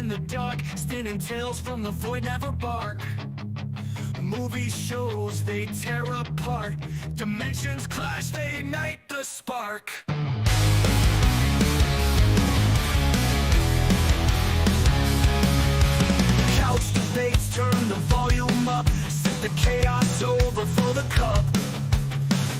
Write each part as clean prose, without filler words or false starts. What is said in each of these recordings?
in the dark, spinning tales from the void never bark. Movie shows, they tear apart. Dimensions clash, they ignite the spark. Couch debates, turn the volume up. Set the chaos, overflow the cup.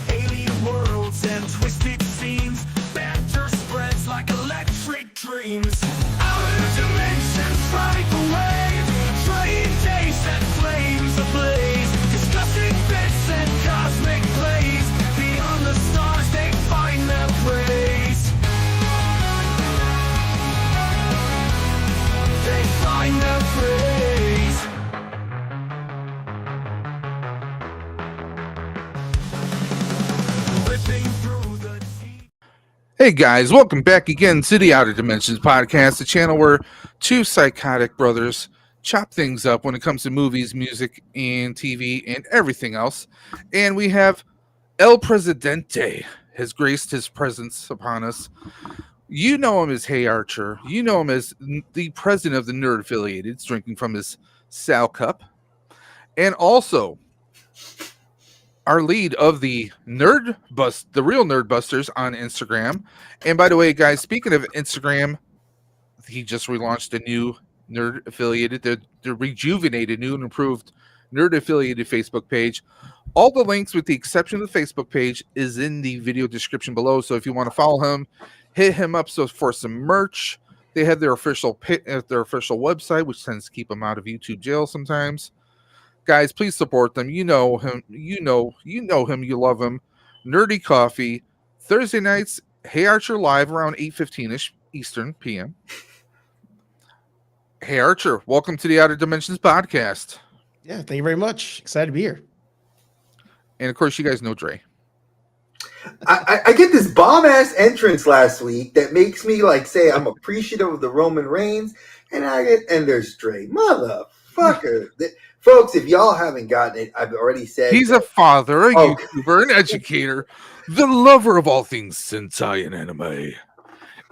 Alien worlds and twisted scenes. Banter spreads like electric dreams. Outer dimensions ride the wave. Trying days set flames ablaze. Discussing bits and cosmic plays. Beyond the stars they find their praise. They find their praise. Ripping through the deep. Hey guys, welcome back again to the Outer Dimensions podcast, the channel where two psychotic brothers chop things up when it comes to movies, music, and TV, and everything else. And we have El Presidente has graced his presence upon us. You know him as Hey Archer. You know him as the president of the Nerd Affiliated, drinking from his Sal cup. And also our lead of the Real Nerd Busters on Instagram. And by the way, guys, speaking of Instagram, he just relaunched a new Nerd Affiliated, the rejuvenated, new and improved Nerd Affiliated Facebook page. All the links, with the exception of the Facebook page, is in the video description below. So if you want to follow him, hit him up for some merch. They have their official website, which tends to keep them out of YouTube jail sometimes. Guys, please support them. You know him. You know him. You love him. Nerdy Coffee, Thursday nights. Hey Archer live around 8:15ish Eastern PM. Hey Archer, welcome to the Outer Dimensions podcast. Yeah, thank you very much. Excited to be here. And of course, you guys know Dre. I get this bomb ass entrance last week that makes me say I'm appreciative of the Roman Reigns, and there's Dre, motherfucker. Folks, if y'all haven't gotten it, I've already said he's a father, a YouTuber, an educator, the lover of all things Sentai and anime.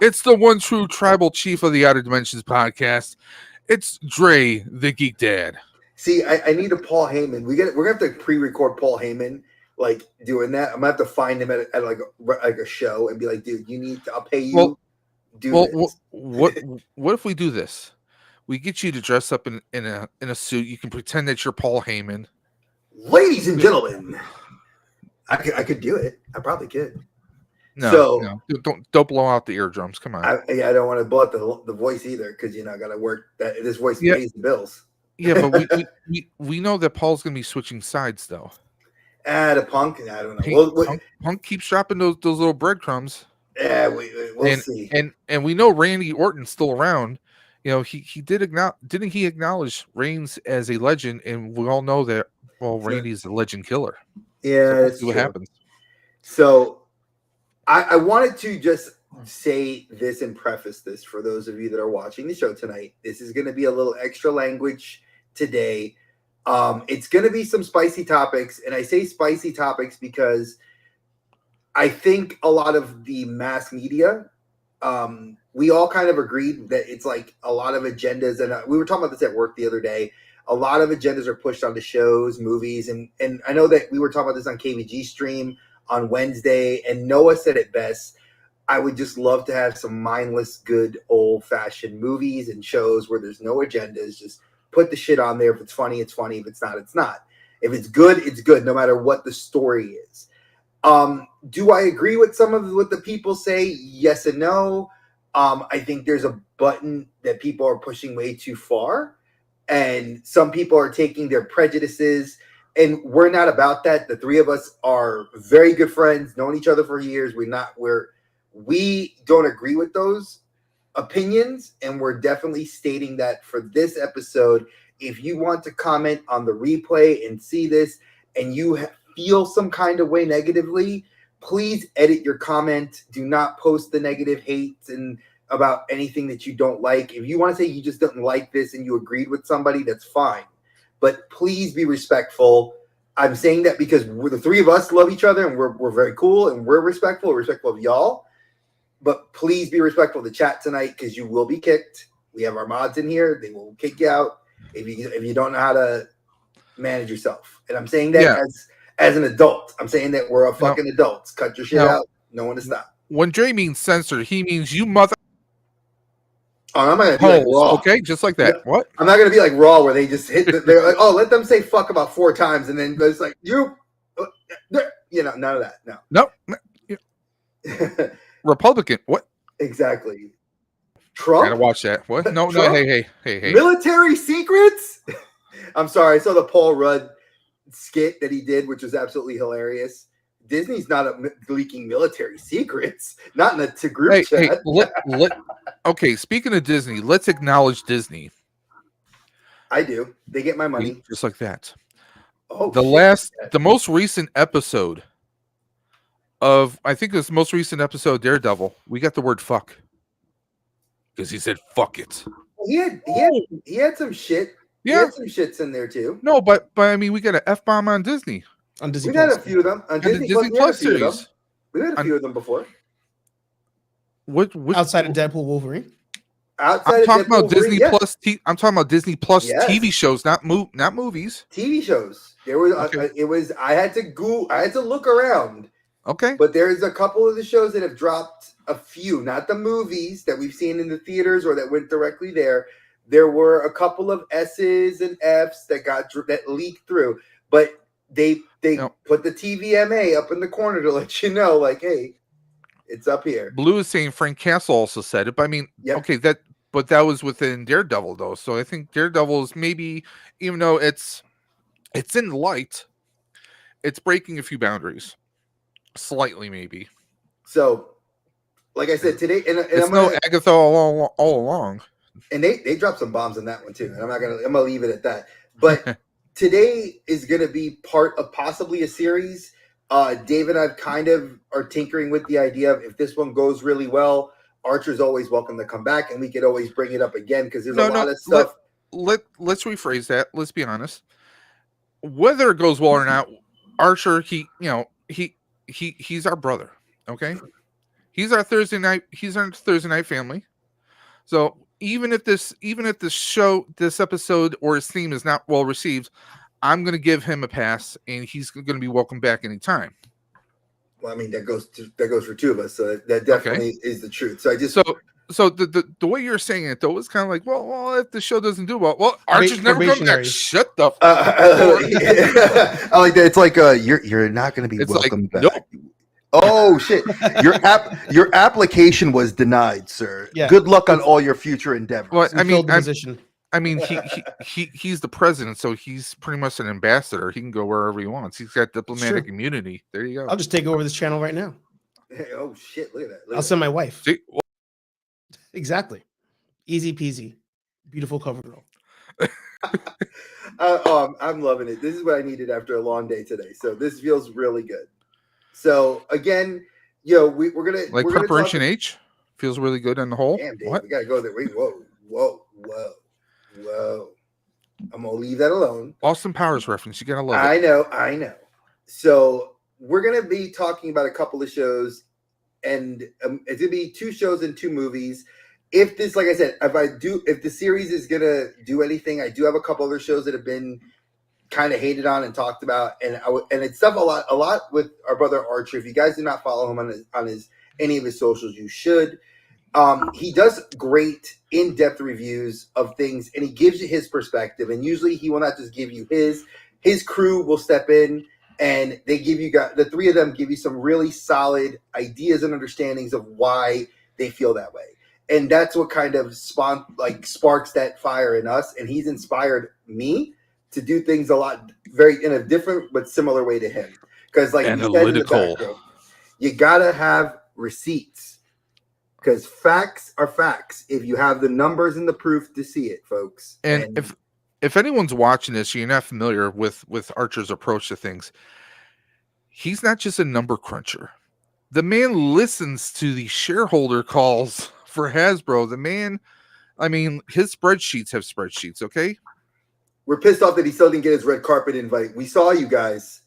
It's the one true tribal chief of the Outer Dimensions podcast. It's Dre, the Geek Dad. See, I need a Paul Heyman. We're gonna have to pre-record Paul Heyman, doing that. I'm gonna have to find him at a show and be like, dude, I'll pay you. What if we do this? We get you to dress up in a suit. You can pretend that you're Paul Heyman. Ladies and gentlemen, I could do it. I probably could. No, don't blow out the eardrums. Come on. I don't want to blow out the voice either, because I got to work. This voice pays the bills. Yeah, but we know that Paul's going to be switching sides, though. The Punk, I don't know. Punk keeps dropping those little breadcrumbs. Yeah, we'll see. And we know Randy Orton's still around. He didn't he acknowledge Reigns as a legend, and we all know that. Well, Randy's a legend killer. Yeah, so let's see what happens. So, I wanted to just say this and preface this for those of you that are watching the show tonight. This is going to be a little extra language today. It's going to be some spicy topics, and I say spicy topics because I think a lot of the mass media, we all kind of agreed that it's a lot of agendas, and we were talking about this at work the other day. A lot of agendas are pushed onto shows, movies, and I know that we were talking about this on KVG stream on Wednesday, and Noah said it best. I would just love to have some mindless, good, old-fashioned movies and shows where there's no agendas. Just put the shit on there. If it's funny, it's funny. If it's not, it's not. If it's good, it's good, no matter what the story is. Do I agree with some of what the people say? Yes and no. I think there's a button that people are pushing way too far, and some people are taking their prejudices, and we're not about that. The three of us are very good friends, known each other for years. We don't agree with those opinions, and we're definitely stating that for this episode. If you want to comment on the replay and see this, and you feel some kind of way negatively, please edit your comment. Do not post the negative hates and about anything that you don't like. If you want to say you just don't like this and you agreed with somebody, that's fine. But please be respectful. I'm saying that because the three of us love each other, and we're very cool, and we're respectful of y'all. But please be respectful of the chat tonight, because you will be kicked. We have our mods in here. They will kick you out if you don't know how to manage yourself. And I'm saying that as an adult. I'm saying that we're fucking adults. Cut your shit out. No one to stop. When Dre means censored, he means you mother. Oh, I'm not gonna be like Raw. Okay, just like that. What? I'm not gonna be like Raw, where they just hit. They're like, oh, let them say fuck about 4 times, and then it's like none of that. No. Republican. What? Exactly. Trump. Gotta watch that. What? No. Hey. Military secrets. I'm sorry. I saw the Paul Rudd skit that he did, which was absolutely hilarious. Disney's not leaking military secrets, not in a group chat. Okay, speaking of Disney, let's acknowledge Disney. I do. They get my money. Just like that. Oh, the most recent episode of, I think this most recent episode of Daredevil, we got the word fuck. Because he said fuck it. He had some shit. Yeah. He had some shits in there too. No, but I mean, we got an F-bomb on Disney. On Disney we got a few of them. On Disney Plus series. We had a few of them before. What outside of Deadpool Wolverine? I'm talking about Disney Plus. I'm talking about Disney Plus TV shows, not movies. TV shows. There was. I had to look around. Okay. But there's a couple of the shows that have dropped a few, not the movies that we've seen in the theaters or that went directly there. There were a couple of S's and F's that leaked through, but they put the TVMA up in the corner to let you know, like, hey, it's up here. Blue is saying Frank Castle also said it, but I mean, okay, that was within Daredevil though, so I think Daredevil is maybe, even though it's in light, it's breaking a few boundaries, slightly maybe. So, like I said today, and it's Agatha all along. And they dropped some bombs in that one too, and I'm gonna leave it at that. But today is gonna be part of possibly a series. Dave and I kind of are tinkering with the idea of, if this one goes really well, Archer's always welcome to come back, and we could always bring it up again because there's a lot of stuff. Let's rephrase that. Let's be honest. Whether it goes well or not, Archer, he's our brother. Okay, he's our Thursday night. He's our Thursday night family. So even if this episode or his theme is not well received, I'm going to give him a pass, and he's going to be welcome back anytime. Well, I mean, that goes for two of us, so that definitely is the truth. So so the way you're saying it though is kind of like, well, if the show doesn't do well, Archer's never coming back. Shut the fuck up. I like that. It's like you're not going to be welcome back. Nope. Oh shit! Your application was denied, sir. Yeah. Good luck on all your future endeavors. Well, I mean, he's the president, so he's pretty much an ambassador. He can go wherever he wants. He's got diplomatic immunity. There you go. I'll just take over this channel right now. Hey, oh shit! Look at that. I'll send my wife. See? Exactly. Easy peasy. Beautiful cover girl. I'm loving it. This is what I needed after a long day today. So this feels really good. So again, we're gonna Preparation H feels really good on the whole. Damn, Dave, we gotta go there. Wait, whoa. I'm gonna leave that alone. Austin Powers reference. You gotta love it. I know. So we're gonna be talking about a couple of shows, and it's gonna be 2 shows and 2 movies. If this, like I said, if the series is gonna do anything, I do have a couple other shows that have been kind of hated on and talked about, and it's stuff a lot with our brother Archer. If you guys do not follow him on any of his socials, you should. He does great in-depth reviews of things, and he gives you his perspective. And usually, he will not just give you his crew will step in, and they give you the 3 of them give you some really solid ideas and understandings of why they feel that way. And that's what kind of sparks that fire in us. And he's inspired me to do things in a different but similar way to him. Because analytical, you gotta have receipts. Because facts are facts if you have the numbers and the proof to see it, folks. And if anyone's watching this, you're not familiar with Archer's approach to things. He's not just a number cruncher. The man listens to the shareholder calls for Hasbro. The man, I mean, his spreadsheets have spreadsheets, okay? We're pissed off that he still didn't get his red carpet invite. We saw you guys.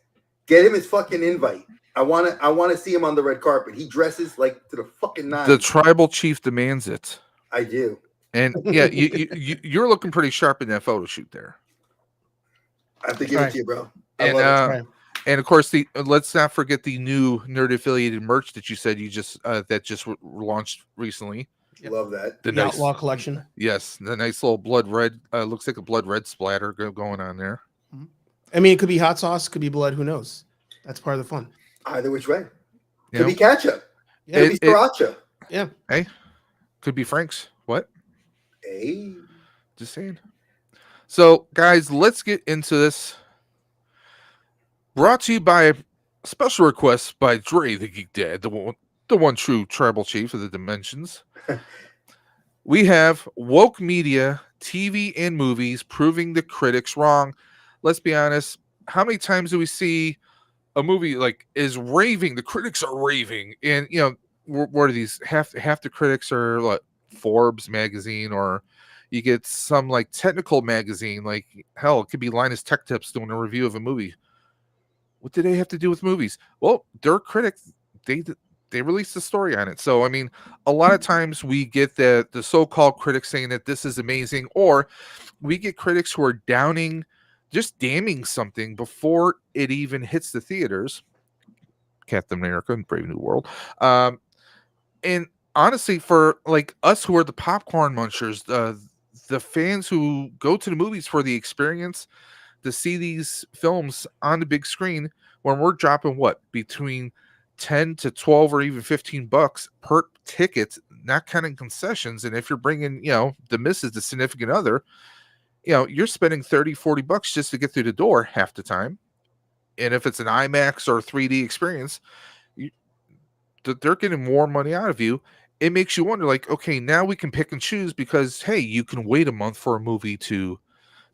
Get him his fucking invite. I want to see him on the red carpet. He dresses like to the fucking nines. The tribal chief demands it. I do. And yeah, you're looking pretty sharp in that photo shoot there. I have to give it to you, bro. I And love it. and of course, let's not forget the new nerd affiliated merch that you said you just that just launched recently. Love that. The nice Outlaw collection. Yes, the nice little blood red. Looks like a blood red splatter going on there. I mean, it could be hot sauce, could be blood. Who knows? That's part of the fun. Either which way. You Could know? be ketchup. Yeah. Could be sriracha. Yeah. Hey, could be Frank's. What? Hey. Just saying. So, guys, let's get into this. Brought to you by a special request by Dre the Geek Dad, the one true tribal chief of the dimensions. We have woke media, TV and movies proving the critics wrong. Let's be honest. How many times do we see a movie like is raving? The critics are raving, and you know what are these? Half the critics are like Forbes magazine, or you get some like technical magazine. Like hell, it could be Linus Tech Tips doing a review of a movie. What do they have to do with movies? Well, they're critics. They released a story on it. So, I mean, a lot of times we get the so-called critics saying that this is amazing, or we get critics who are just damning something before it even hits the theaters. Captain America and Brave New World. And honestly, for like us who are the popcorn munchers, the fans who go to the movies for the experience, to see these films on the big screen, when we're dropping what between 10 to 12 or even $15 per ticket, not counting concessions. And if you're bringing, the missus, the significant other, you're spending $30-$40 just to get through the door half the time. And if it's an IMAX or 3D experience, they're getting more money out of you. It makes you wonder, like, okay, now we can pick and choose because, hey, you can wait a month for a movie to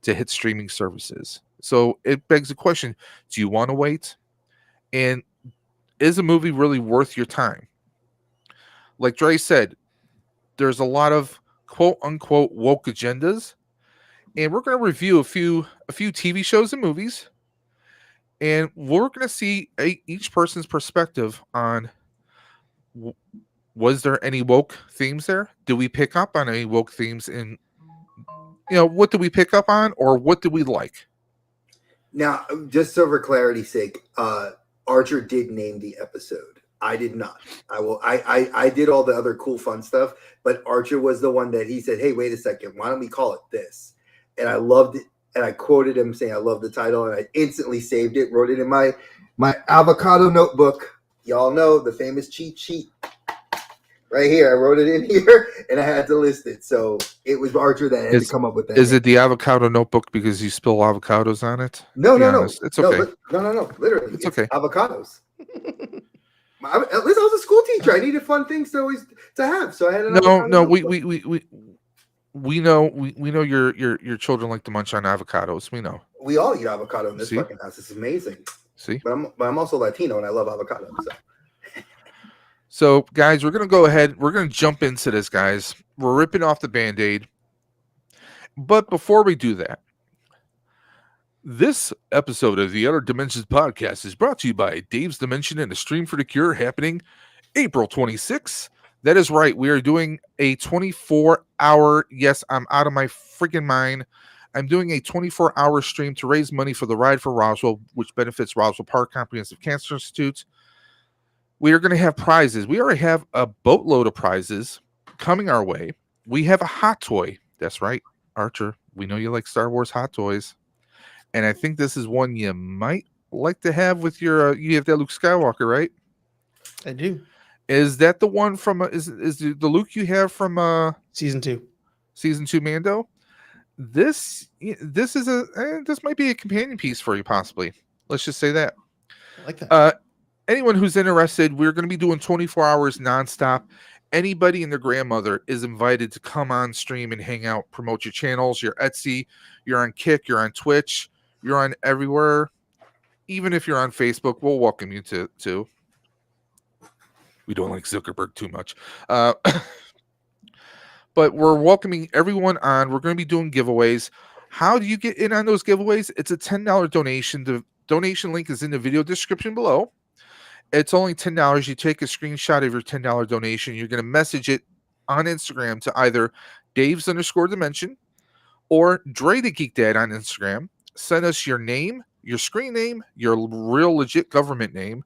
hit streaming services. So it begs the question, do you want to wait? And is a movie really worth your time? Like Dre said, there's a lot of quote unquote woke agendas, and we're going to review a few TV shows and movies, and we're going to see each person's perspective on was there any woke themes there? Do we pick up on any woke themes? And what do we pick up on, or what do we like? Now, just so for clarity's sake, Archer did name the episode. I did not. I did all the other cool fun stuff, but Archer was the one that he said, "Hey, wait a second, why don't we call it this?" And I loved it, and I quoted him saying, "I love the title," and I instantly saved it, wrote it in my avocado notebook. Y'all know the famous cheat sheet. Right here, I wrote it in here, and I had to list it. So it was Archer that had to come up with that. Is it the avocado notebook because you spill avocados on it? No. It's okay. No. Literally, it's okay. Avocados. At least I was a school teacher. I needed fun things to have. So I had no. We know your children like to munch on avocados. We know. We all eat avocado in this fucking house. It's amazing. See, but I'm also Latino and I love avocados. So, guys, we're going to go ahead. We're going to jump into this, guys. We're ripping off the Band-Aid. But before we do that, this episode of the Other Dimensions podcast is brought to you by Dave's Dimension and a Stream for the Cure happening April 26th. That is right. We are doing a 24-hour, yes, I'm out of my freaking mind. I'm doing a 24-hour stream to raise money for the Ride for Roswell, which benefits Roswell Park Comprehensive Cancer Institute. We are going to have prizes. We already have a boatload of prizes coming our way. We have a hot toy. That's right, Archer. We know you like Star Wars hot toys. And I think this is one you might like to have with your, you have that Luke Skywalker, right? I do. Is that the one from, is the Luke you have from Season 2? Season 2 Mando? This is this might be a companion piece for you, possibly. Let's just say that. I like that. Anyone who's interested, we're going to be doing 24 hours nonstop. Anybody and their grandmother is invited to come on stream and hang out, promote your channels, your Etsy, you're on Kick, you're on Twitch, you're on everywhere. Even if you're on Facebook, we'll welcome you to. We don't like Zuckerberg too much. But we're welcoming everyone on. We're going to be doing giveaways. How do you get in on those giveaways? It's a $10 donation. The donation link is in the video description below. It's only $10. You take a screenshot of your $10 donation. You're going to message it on Instagram to either Dave's_dimension, or Dre the Geek Dad on Instagram. Send us your name, your screen name, your real legit government name,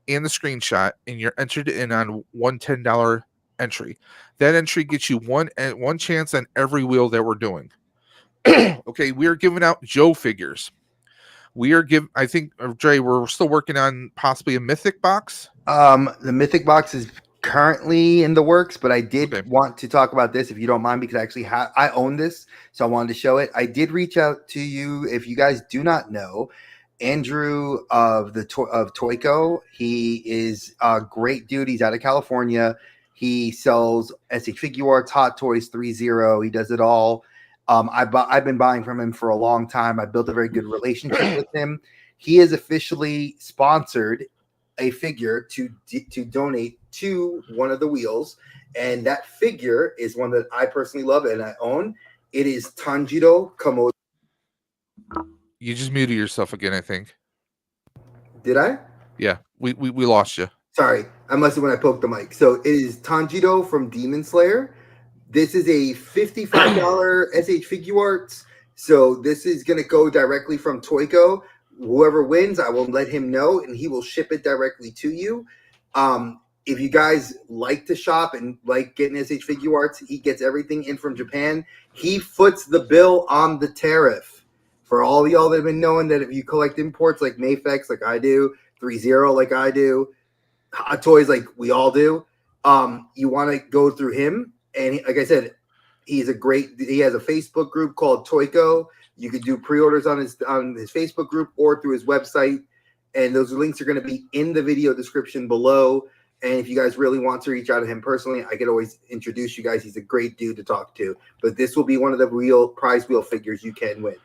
and the screenshot, and you're entered in on one $10 entry. That entry gets you one chance on every wheel that we're doing. Okay, we are giving out Joe figures. I think, Dre, we're still working on possibly a mythic box. The mythic box is currently in the works, but I did want to talk about this, if you don't mind, because I own this, so I wanted to show it. I did reach out to you. If you guys do not know, Andrew of Toyco, he is a great dude. He's out of California. He sells SH Figuarts, Hot Toys, 3.0. He does it all. I've been buying from him for a long time. I built a very good relationship with him. He has officially sponsored a figure to donate to one of the wheels, and that figure is one that I personally love and I own. It is Tanjiro Komodo. You just muted yourself again, I think. Did I? Yeah, we lost you. Sorry, I must have when I poked the mic. So it is Tanjiro from Demon Slayer. This is a $55 SH Figuarts. So this is going to go directly from Toyco. Whoever wins, I will let him know, and he will ship it directly to you. If you guys like to shop and like getting SH Figuarts, he gets everything in from Japan. He foots the bill on the tariff. For all y'all that have been knowing that if you collect imports like Mafex, like I do, 3.0 like I do, Hot Toys like we all do, you want to go through him. And like I said, he has a Facebook group called Toyco. You could do pre-orders on his Facebook group or through his website. And those links are going to be in the video description below. And if you guys really want to reach out to him personally, I could always introduce you guys. He's a great dude to talk to. But this will be one of the real prize wheel figures you can win.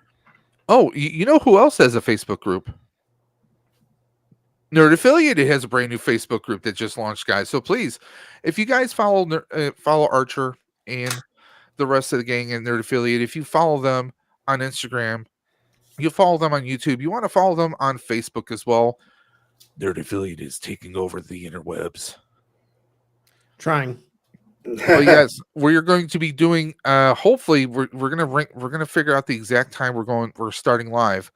Oh, you know who else has a Facebook group? Nerd Affiliated has a brand new Facebook group that just launched, guys. So please, if you guys follow Archer and the rest of the gang and Nerd Affiliated, if you follow them on Instagram, you follow them on YouTube, you want to follow them on Facebook as well. Nerd Affiliated is taking over the interwebs. Trying. But yes, we're going to be doing. Hopefully, we're gonna figure out the exact time we're starting live.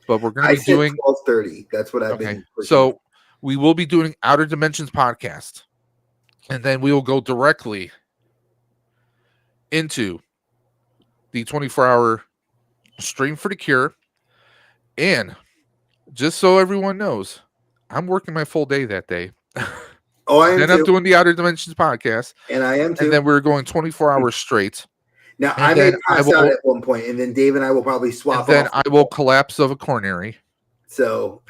But we're going to be doing 12:30. That's what I've been pushing. So we will be doing Outer Dimensions podcast, and then we will go directly into the 24-hour stream for the Cure. And just so everyone knows, I'm working my full day that day. Oh, I am then too. I'm doing the Outer Dimensions podcast, and I am too. And then we're going 24 hours straight. Now I may pass out at one point, and then Dave and I will probably swap. And then I will collapse of a coronary. So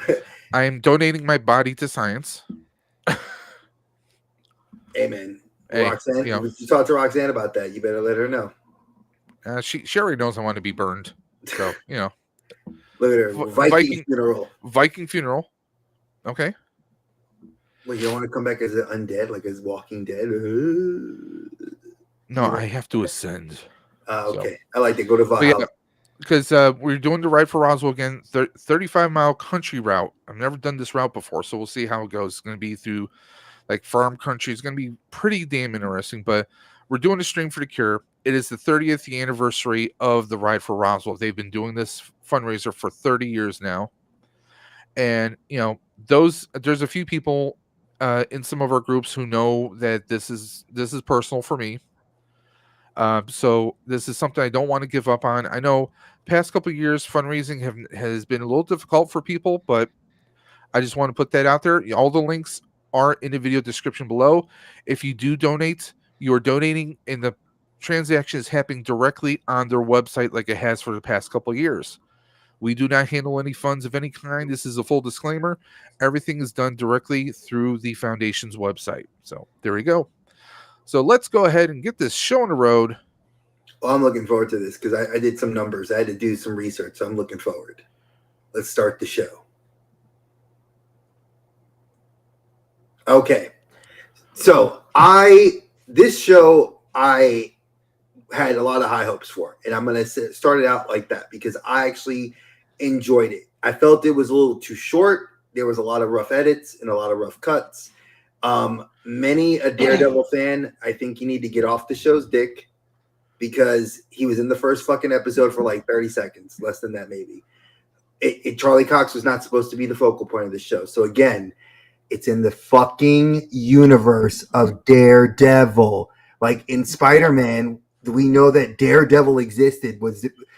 I am donating my body to science. Amen. Hey, Roxanne, if you talk to Roxanne about that, you better let her know. She already knows I want to be burned. So, Look at her. Viking funeral. Viking funeral. Okay. Well, you don't want to come back as an undead, like as Walking Dead? No, I have to ascend. Okay. So. I like to go to Valhalla. Because we're doing the Ride for Roswell again, 35-mile country route. I've never done this route before, so we'll see how it goes. It's going to be through like farm country. It's going to be pretty damn interesting, but we're doing a stream for the Cure. It is the 30th anniversary of the Ride for Roswell. They've been doing this fundraiser for 30 years now. And, there's a few people in some of our groups who know that this is personal for me. So this is something I don't want to give up on. I know past couple of years fundraising has been a little difficult for people, but I just want to put that out there. All the links are in the video description below. If you do donate, you're donating and the transaction is happening directly on their website like it has for the past couple of years. We do not handle any funds of any kind. This is a full disclaimer. Everything is done directly through the foundation's website. So there we go. So let's go ahead and get this show on the road. Well, I'm looking forward to this because I did some numbers. I had to do some research, so I'm looking forward. Let's start the show. Okay. So this show I had a lot of high hopes for, and I'm going to start it out like that because I actually enjoyed it. I felt it was a little too short. There was a lot of rough edits and a lot of rough cuts. Many a Daredevil fan, I think you need to get off the show's dick because he was in the first fucking episode for like 30 seconds, less than that maybe. Charlie Cox was not supposed to be the focal point of the show. So again, it's in the fucking universe of Daredevil. Like in Spider-Man, we know that Daredevil existed.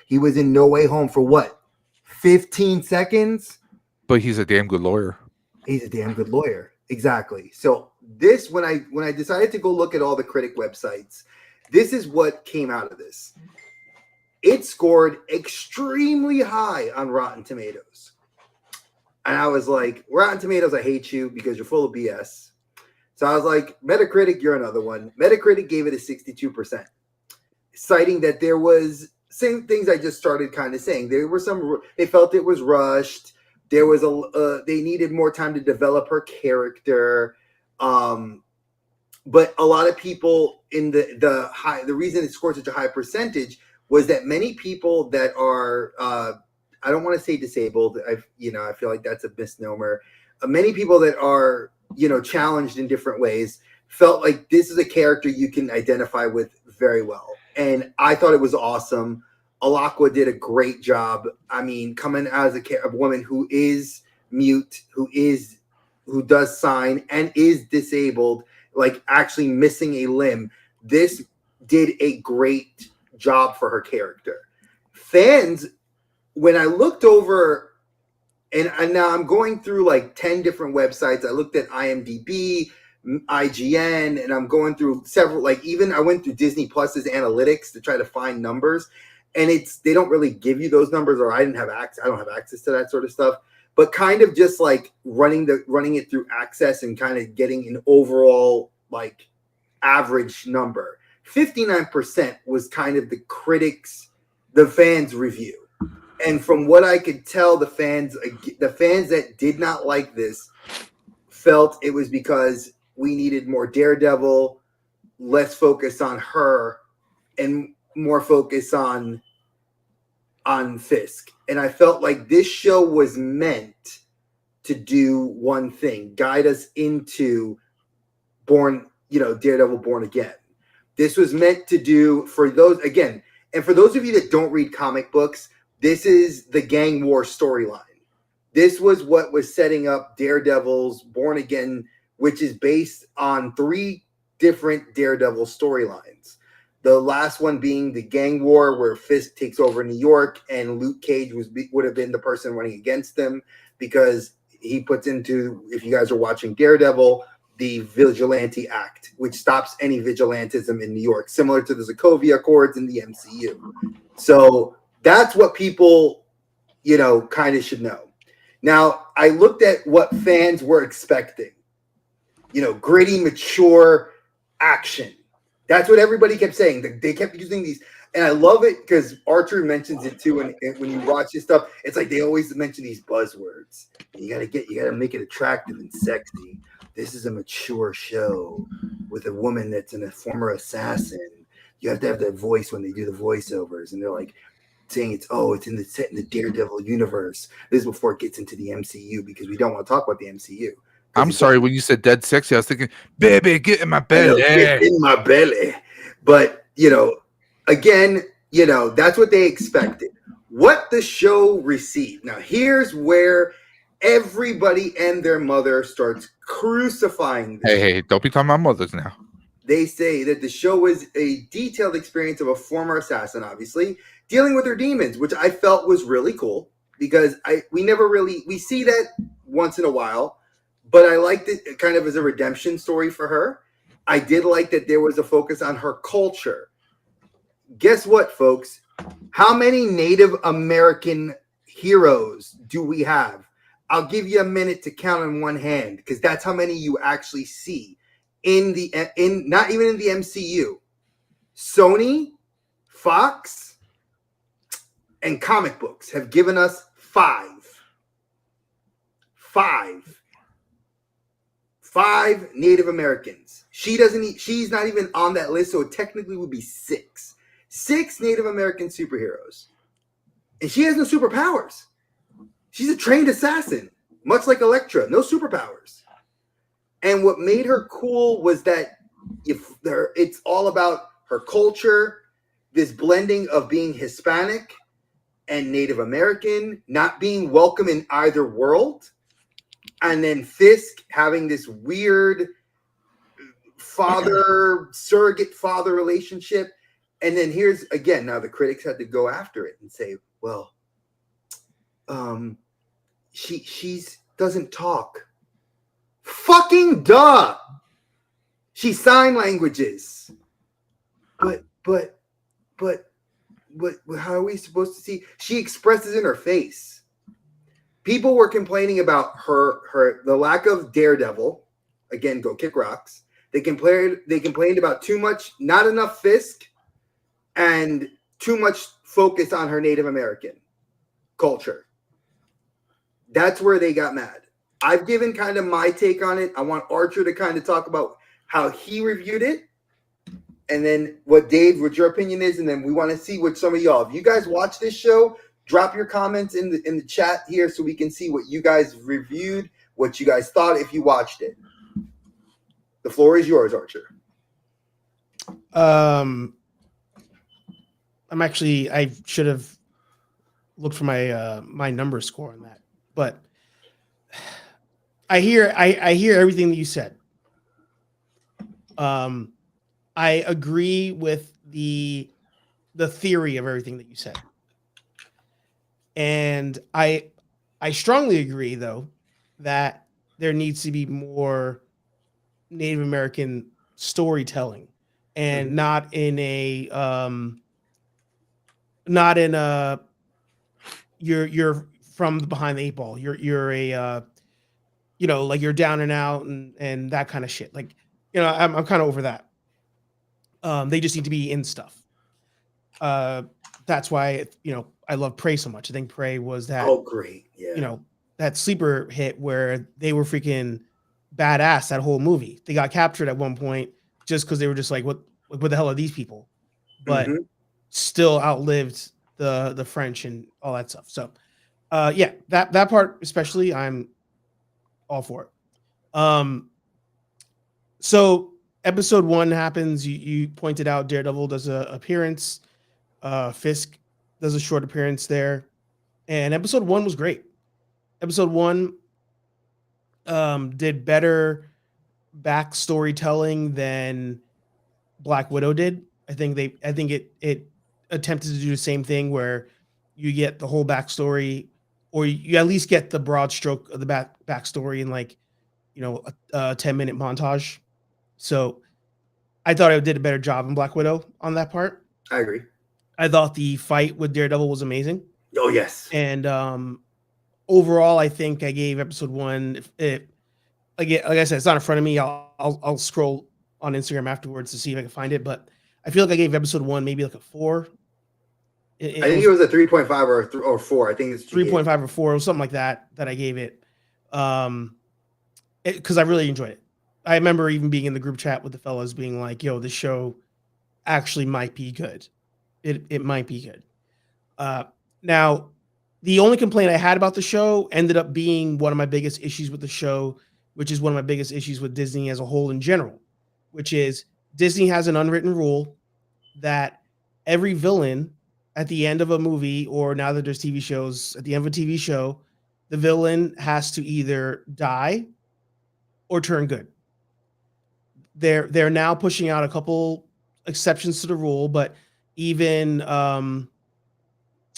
He was in No Way Home for what? 15 seconds? But he's a damn good lawyer. He's a damn good lawyer. Exactly. So this, when I decided to go look at all the critic websites, this is what came out of this. It scored extremely high on Rotten Tomatoes. And I was like, Rotten Tomatoes, I hate you because you're full of BS. So I was like, Metacritic, you're another one. Metacritic gave it a 62%, citing that there was same things I just started kind of saying. There were they felt it was rushed. There was they needed more time to develop her character. But a lot of people in the reason it scored such a high percentage was that many people that are, I don't want to say disabled. I feel like that's a misnomer. Many people that are, challenged in different ways felt like this is a character you can identify with very well. And I thought it was awesome. Alakwa did a great job. I mean, coming as a woman who is mute, who does sign and is disabled, like actually missing a limb. This did a great job for her character. Fans, when I looked over, and now I'm going through like 10 different websites. I looked at IMDb, IGN, and I'm going through several, like even I went through Disney Plus's analytics to try to find numbers. And they don't really give you those numbers, or I don't have access to that sort of stuff. But kind of just like running it through Access and kind of getting an overall like average number. 59% was kind of the fans' review. And from what I could tell, the fans that did not like this felt it was because we needed more Daredevil, less focus on her, and more focus on Fisk. And I felt like this show was meant to do one thing, guide us into Daredevil Born Again. This was meant to do, for those of you that don't read comic books, this is the gang war storyline. This was what was setting up Daredevil's Born Again, which is based on 3 different Daredevil storylines. The last one being the gang war, where Fisk takes over New York, and Luke Cage would have been the person running against him, because he puts into, if you guys are watching Daredevil, the Vigilante Act, which stops any vigilantism in New York, similar to the Sokovia Accords in the MCU. So that's what people, kind of should know. Now, I looked at what fans were expecting. Gritty, mature action. That's what everybody kept saying. They kept using these, and I love it because Archer mentions it too. And when you watch this stuff, it's like they always mention these buzzwords. You gotta make it attractive and sexy. This is a mature show with a woman that's a former assassin. You have to have that voice when they do the voiceovers, and they're like saying it's set in the Daredevil universe. This is before it gets into the MCU, because we don't want to talk about the MCU. I'm sorry, when you said dead sexy, I was thinking, baby, get in my belly. Get in my belly. But, again, that's what they expected. What the show received. Now, here's where everybody and their mother starts crucifying this. Hey, don't be talking about mothers now. They say that the show was a detailed experience of a former assassin, obviously, dealing with her demons, which I felt was really cool, because we see that once in a while. But I liked it kind of as a redemption story for her. I did like that there was a focus on her culture. Guess what, folks? How many Native American heroes do we have? I'll give you a minute to count on one hand, because that's how many you actually see not even in the MCU. Sony, Fox, and comic books have given us 5. 5 Native Americans. She's not even on that list, so it technically would be 6. 6 Native American superheroes. And she has no superpowers. She's a trained assassin, much like Elektra, no superpowers. And what made her cool was that it's all about her culture. this blending of being Hispanic and Native American, not being welcome in either world, and then Fisk having this weird surrogate father relationship. And then here's again, now the critics had to go after it and say, well, she's doesn't talk. Fucking duh. She sign languages. But how are we supposed to see? She expresses in her face. People were complaining about the lack of Daredevil. Again, go kick rocks. They complained about too much, not enough Fisk, and too much focus on her Native American culture. That's where they got mad. I've given kind of my take on it. I want Archer to kind of talk about how he reviewed it, and then what your opinion is, and then we want to see what some of y'all. If you guys watch this show, drop your comments in the chat here so we can see what you guys reviewed, what you guys thought if you watched it. The floor is yours, Archer. I should have looked for my number score on that, but I hear everything that you said. I agree with the theory of everything that you said, and I strongly agree though that there needs to be more Native American storytelling, and not in a you're from behind the eight ball. You're a like you're down and out and that kind of shit. Like, I'm kind of over that. They just need to be in stuff. That's why I love Prey so much. I think Prey was that. Oh, great! Yeah. That sleeper hit where they were freaking badass that whole movie. They got captured at one point just because they were just like, what the hell are these people? But still outlived the French and all that stuff. So that part especially, I'm all for it. So episode 1 happens. You pointed out Daredevil does a appearance. Fisk does a short appearance there, and episode 1 was great. Episode 1 did better backstory telling than Black Widow did. I think it attempted to do the same thing where you get the whole backstory, or you at least get the broad stroke of the backstory in like a 10-minute montage. So I thought I did a better job in Black Widow on that part. I agree. I thought the fight with Daredevil was amazing. Oh yes. And overall, I think I gave episode 1. Like I said, it's not in front of me. I'll scroll on Instagram afterwards to see if I can find it. But I feel like I gave episode 1 maybe like a 4. I think it was a 3.5 or 4. I think it's 3.5 or 4 or something like that I gave it. Because I really enjoyed it. I remember even being in the group chat with the fellas being like, yo, this show actually might be good. It might be good. Now, the only complaint I had about the show ended up being one of my biggest issues with the show, which is one of my biggest issues with Disney as a whole in general, which is Disney has an unwritten rule that every villain at the end of a movie, or now that there's TV shows, at the end of a TV show, the villain has to either die or turn good. They're now pushing out a couple exceptions to the rule, but even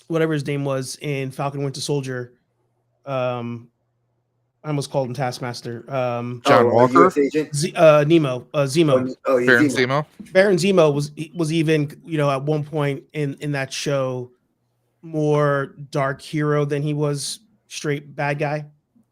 whatever his name was in Falcon Winter Soldier, I almost called him Taskmaster. John Walker, Nemo, Zemo. Baron Zemo. Baron Zemo was even at one point in that show more dark hero than he was straight bad guy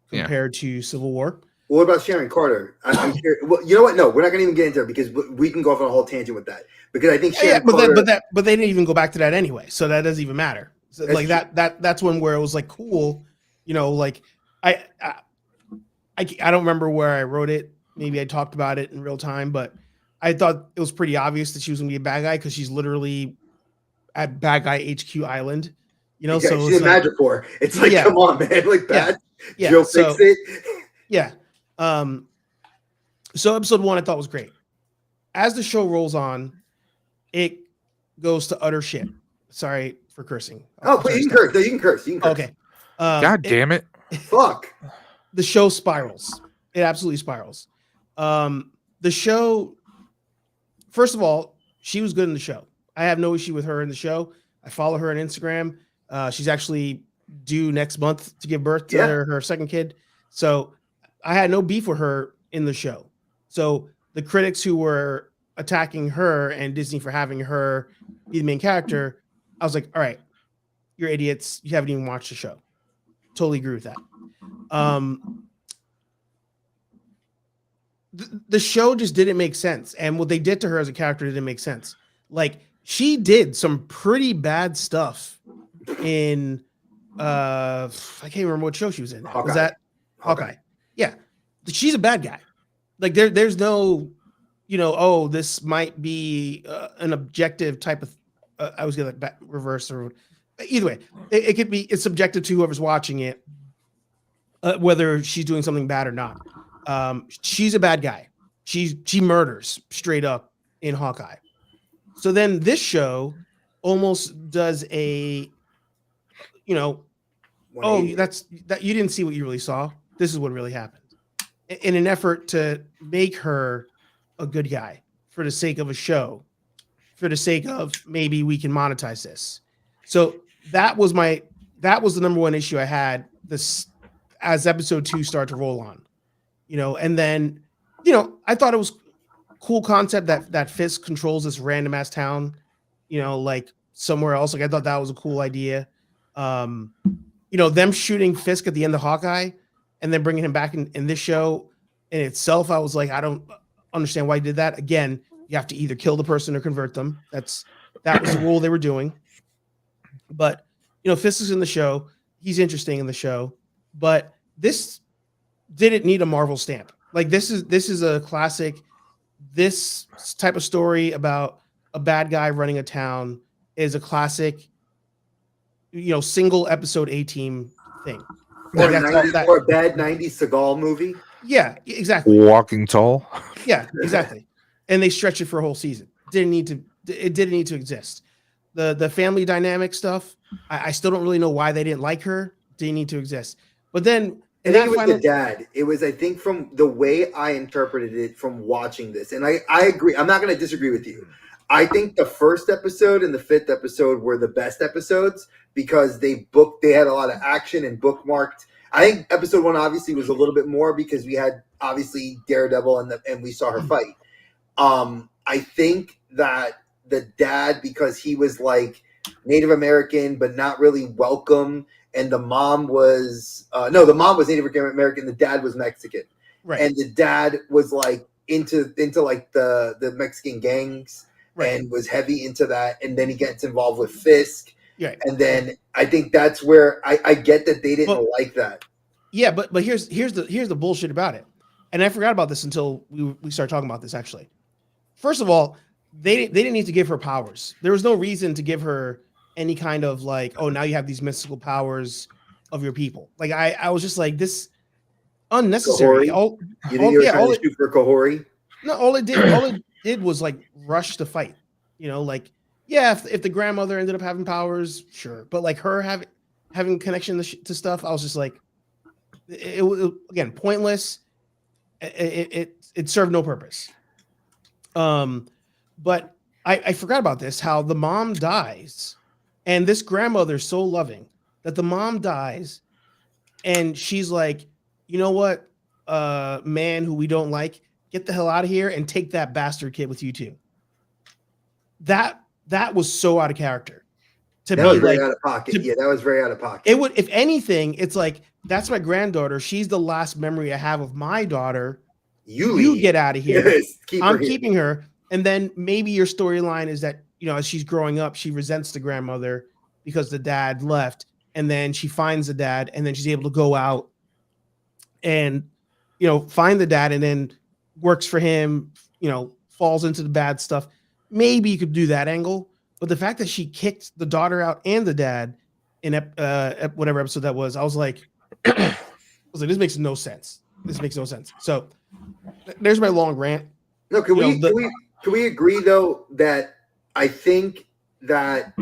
compared to Civil War. Well, what about Sharon Carter? I'm curious. Well, you know what? No, we're not going to even get into it because we can go off on a whole tangent with that. Because I think Sharon Carter, but they didn't even go back to that anyway, so that doesn't even matter. So like that's one where it was like cool, like I don't remember where I wrote it. Maybe I talked about it in real time, but I thought it was pretty obvious that she was going to be a bad guy because she's literally at Bad Guy HQ Island. So she's in Madripoor. It's like, come on, man, like bad. Yeah. Joe fix it. Yeah. So episode 1 I thought was great. As the show rolls on, it goes to utter shit. Sorry for cursing. Oh, please, you can curse. No, you can curse. You can curse. Okay. God damn it. Fuck. The show spirals. It absolutely spirals. The show, first of all, she was good in the show. I have no issue with her in the show. I follow her on Instagram. She's actually due next month to give birth to her second kid. So I had no beef with her in the show. So the critics who were attacking her and Disney for having her be the main character, I was like, all right, you're idiots. You haven't even watched the show. Totally agree with that. The show just didn't make sense. And what they did to her as a character didn't make sense. Like, she did some pretty bad stuff in I can't remember what show she was in. Hawkeye. Was that Hawkeye? Yeah. She's a bad guy. Like, there's no, oh, this might be an objective type of I was gonna like reverse or either way. It could be, it's subjective to whoever's watching it, whether she's doing something bad or not. She's a bad guy. She murders straight up in Hawkeye. So then this show almost does a, that's that you didn't see what you really saw. This is what really happened. In an effort to make her a good guy for the sake of a show, for the sake of maybe we can monetize this. So that was the number one issue I had this as episode 2 started to roll on, and then, I thought it was cool concept that Fisk controls this random ass town, like somewhere else. Like, I thought that was a cool idea. Them shooting Fisk at the end of Hawkeye and then bringing him back in this show in itself, I was like, I don't understand why you did that. Again, you have to either kill the person or convert them. That was the rule they were doing. But Fisk is in the show. He's interesting in the show, but this didn't need a Marvel stamp. Like, this is a classic. This type of story about a bad guy running a town is a classic, single episode A-Team thing. Or a bad 90s Seagal movie. Yeah, exactly. Walking Tall. Yeah, exactly. And they stretched it for a whole season. It didn't need to exist. The family dynamic stuff, I still don't really know why they didn't like her. Didn't need to exist. But then I think it was the dad. It was, I think, from the way I interpreted it from watching this. And I agree. I'm not going to disagree with you. I think the first episode and the 5th episode were the best episodes because they had a lot of action and bookmarked. I think episode 1 obviously was a little bit more because we had obviously Daredevil and we saw her fight. I think that the dad, because he was like Native American but not really welcome, and the mom was the mom was Native American, the dad was Mexican, right? And the dad was like into like the Mexican gangs. Right. And was heavy into that, and then he gets involved with Fisk. Yeah. And then I think that's where I get that they didn't like that. Yeah, but here's the bullshit about it. And I forgot about this until we started talking about this, actually. First of all, they didn't need to give her powers. There was no reason to give her any kind of like, oh, now you have these mystical powers of your people. Like, I was just like, this unnecessary. You think you were trying to shoot for Kahori? No, all it did was like rush the fight, if the grandmother ended up having powers, sure, but like her having connection to stuff, I was just like, it was again pointless. It served no purpose. But I forgot about this, how the mom dies, and this grandmother's so loving that the mom dies, and she's like, you know what, man who we don't like, get the hell out of here and take that bastard kid with you too. That was so out of character. That was very out of pocket. That was very out of pocket. It would, if anything, it's like, that's my granddaughter. She's the last memory I have of my daughter. You get out of here. Yes, I'm keeping her. And then maybe your storyline is that, as she's growing up, she resents the grandmother because the dad left. And then she finds the dad, and then she's able to go out and, find the dad, and then works for him, falls into the bad stuff. Maybe you could do that angle, but the fact that she kicked the daughter out and the dad in whatever episode that was, I was like, this makes no sense. This makes no sense. So there's my long rant. No, can we agree though that I think that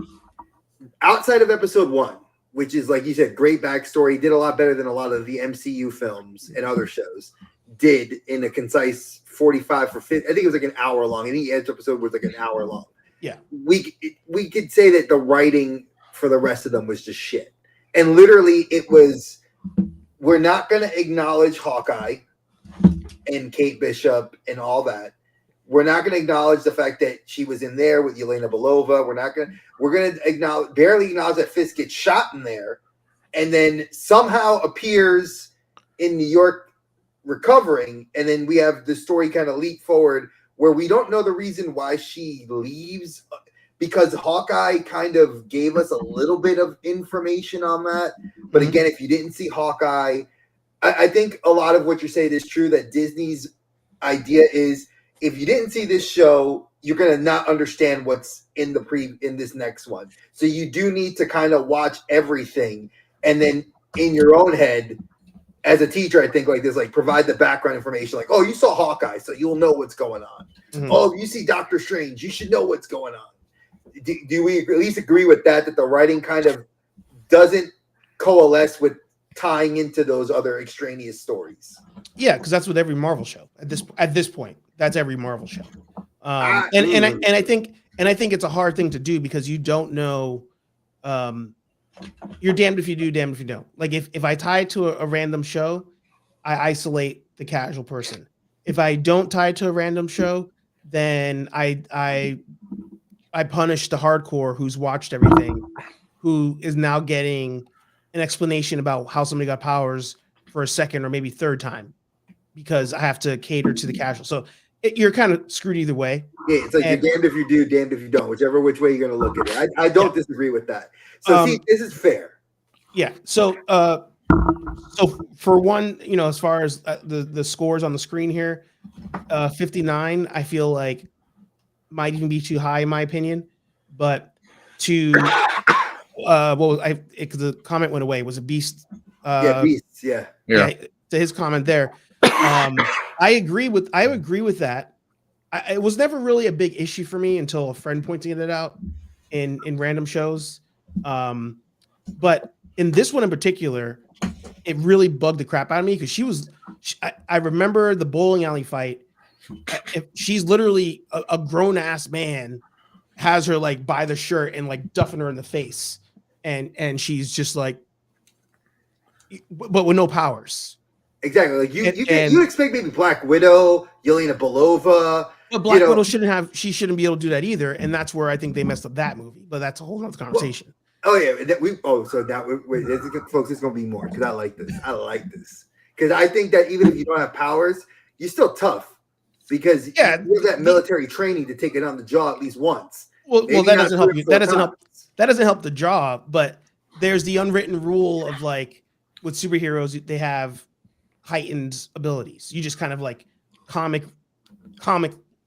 outside of episode 1, which is, like you said, great backstory, did a lot better than a lot of the MCU films and other shows did in a concise 45 for 50. I think it was like an hour long. I think each episode was like an hour long. Yeah. We could say that the writing for the rest of them was just shit. And literally it was, we're not going to acknowledge Hawkeye and Kate Bishop and all that. We're not going to acknowledge the fact that she was in there with Yelena Belova. We're going to barely acknowledge that Fisk gets shot in there and then somehow appears in New York recovering. And then we have the story kind of leap forward where we don't know the reason why she leaves, because Hawkeye kind of gave us a little bit of information on that. But again, if you didn't see Hawkeye, I think a lot of what you're saying is true, that Disney's idea is, if you didn't see this show, you're going to not understand what's in this next one. So you do need to kind of watch everything. And then in your own head, as a teacher, I think like this, like provide the background information. Like, oh, you saw Hawkeye, so you'll know what's going on. Oh, you see Doctor Strange, you should know what's going on. Do we at least agree with that the writing kind of doesn't coalesce with tying into those other extraneous stories? Yeah, because that's with every Marvel show at this point. That's every Marvel show. And I think it's a hard thing to do because you don't know. You're damned if you do, damned if you don't. Like if I tie it to a random show, I isolate the casual person. If I don't tie it to a random show, then I punish the hardcore who's watched everything, who is now getting an explanation about how somebody got powers for a second or maybe third time, because I have to cater to the casual. So you're kind of screwed either way. Yeah, it's like you're damned if you do, damned if you don't, whichever which way you're going to look at it. I don't disagree with that. So see, this is fair. Yeah. So for one, as far as the scores on the screen here, 59, I feel like might even be too high in my opinion. But to the comment went away. Was a Beast? Beasts. Yeah. To his comment there, I agree with that. It was never really a big issue for me until a friend pointed it out in random shows. But in this one in particular, it really bugged the crap out of me because I remember the bowling alley fight. She's literally a grown ass man has her like by the shirt and like duffing her in the face, and she's just like, but with no powers. Exactly. Like you expect maybe Black Widow, Yelena Belova. But Black Widow shouldn't be able to do that either, and that's where I think they messed up that movie. But that's a whole other conversation. Folks, it's gonna be more because I like this because I think that even if you don't have powers, you're still tough because you have that military training to take it on the jaw at least once. Well, that doesn't help you. That doesn't help the jaw. But there's the unwritten rule of like with superheroes, they have heightened abilities. You just kind of like comic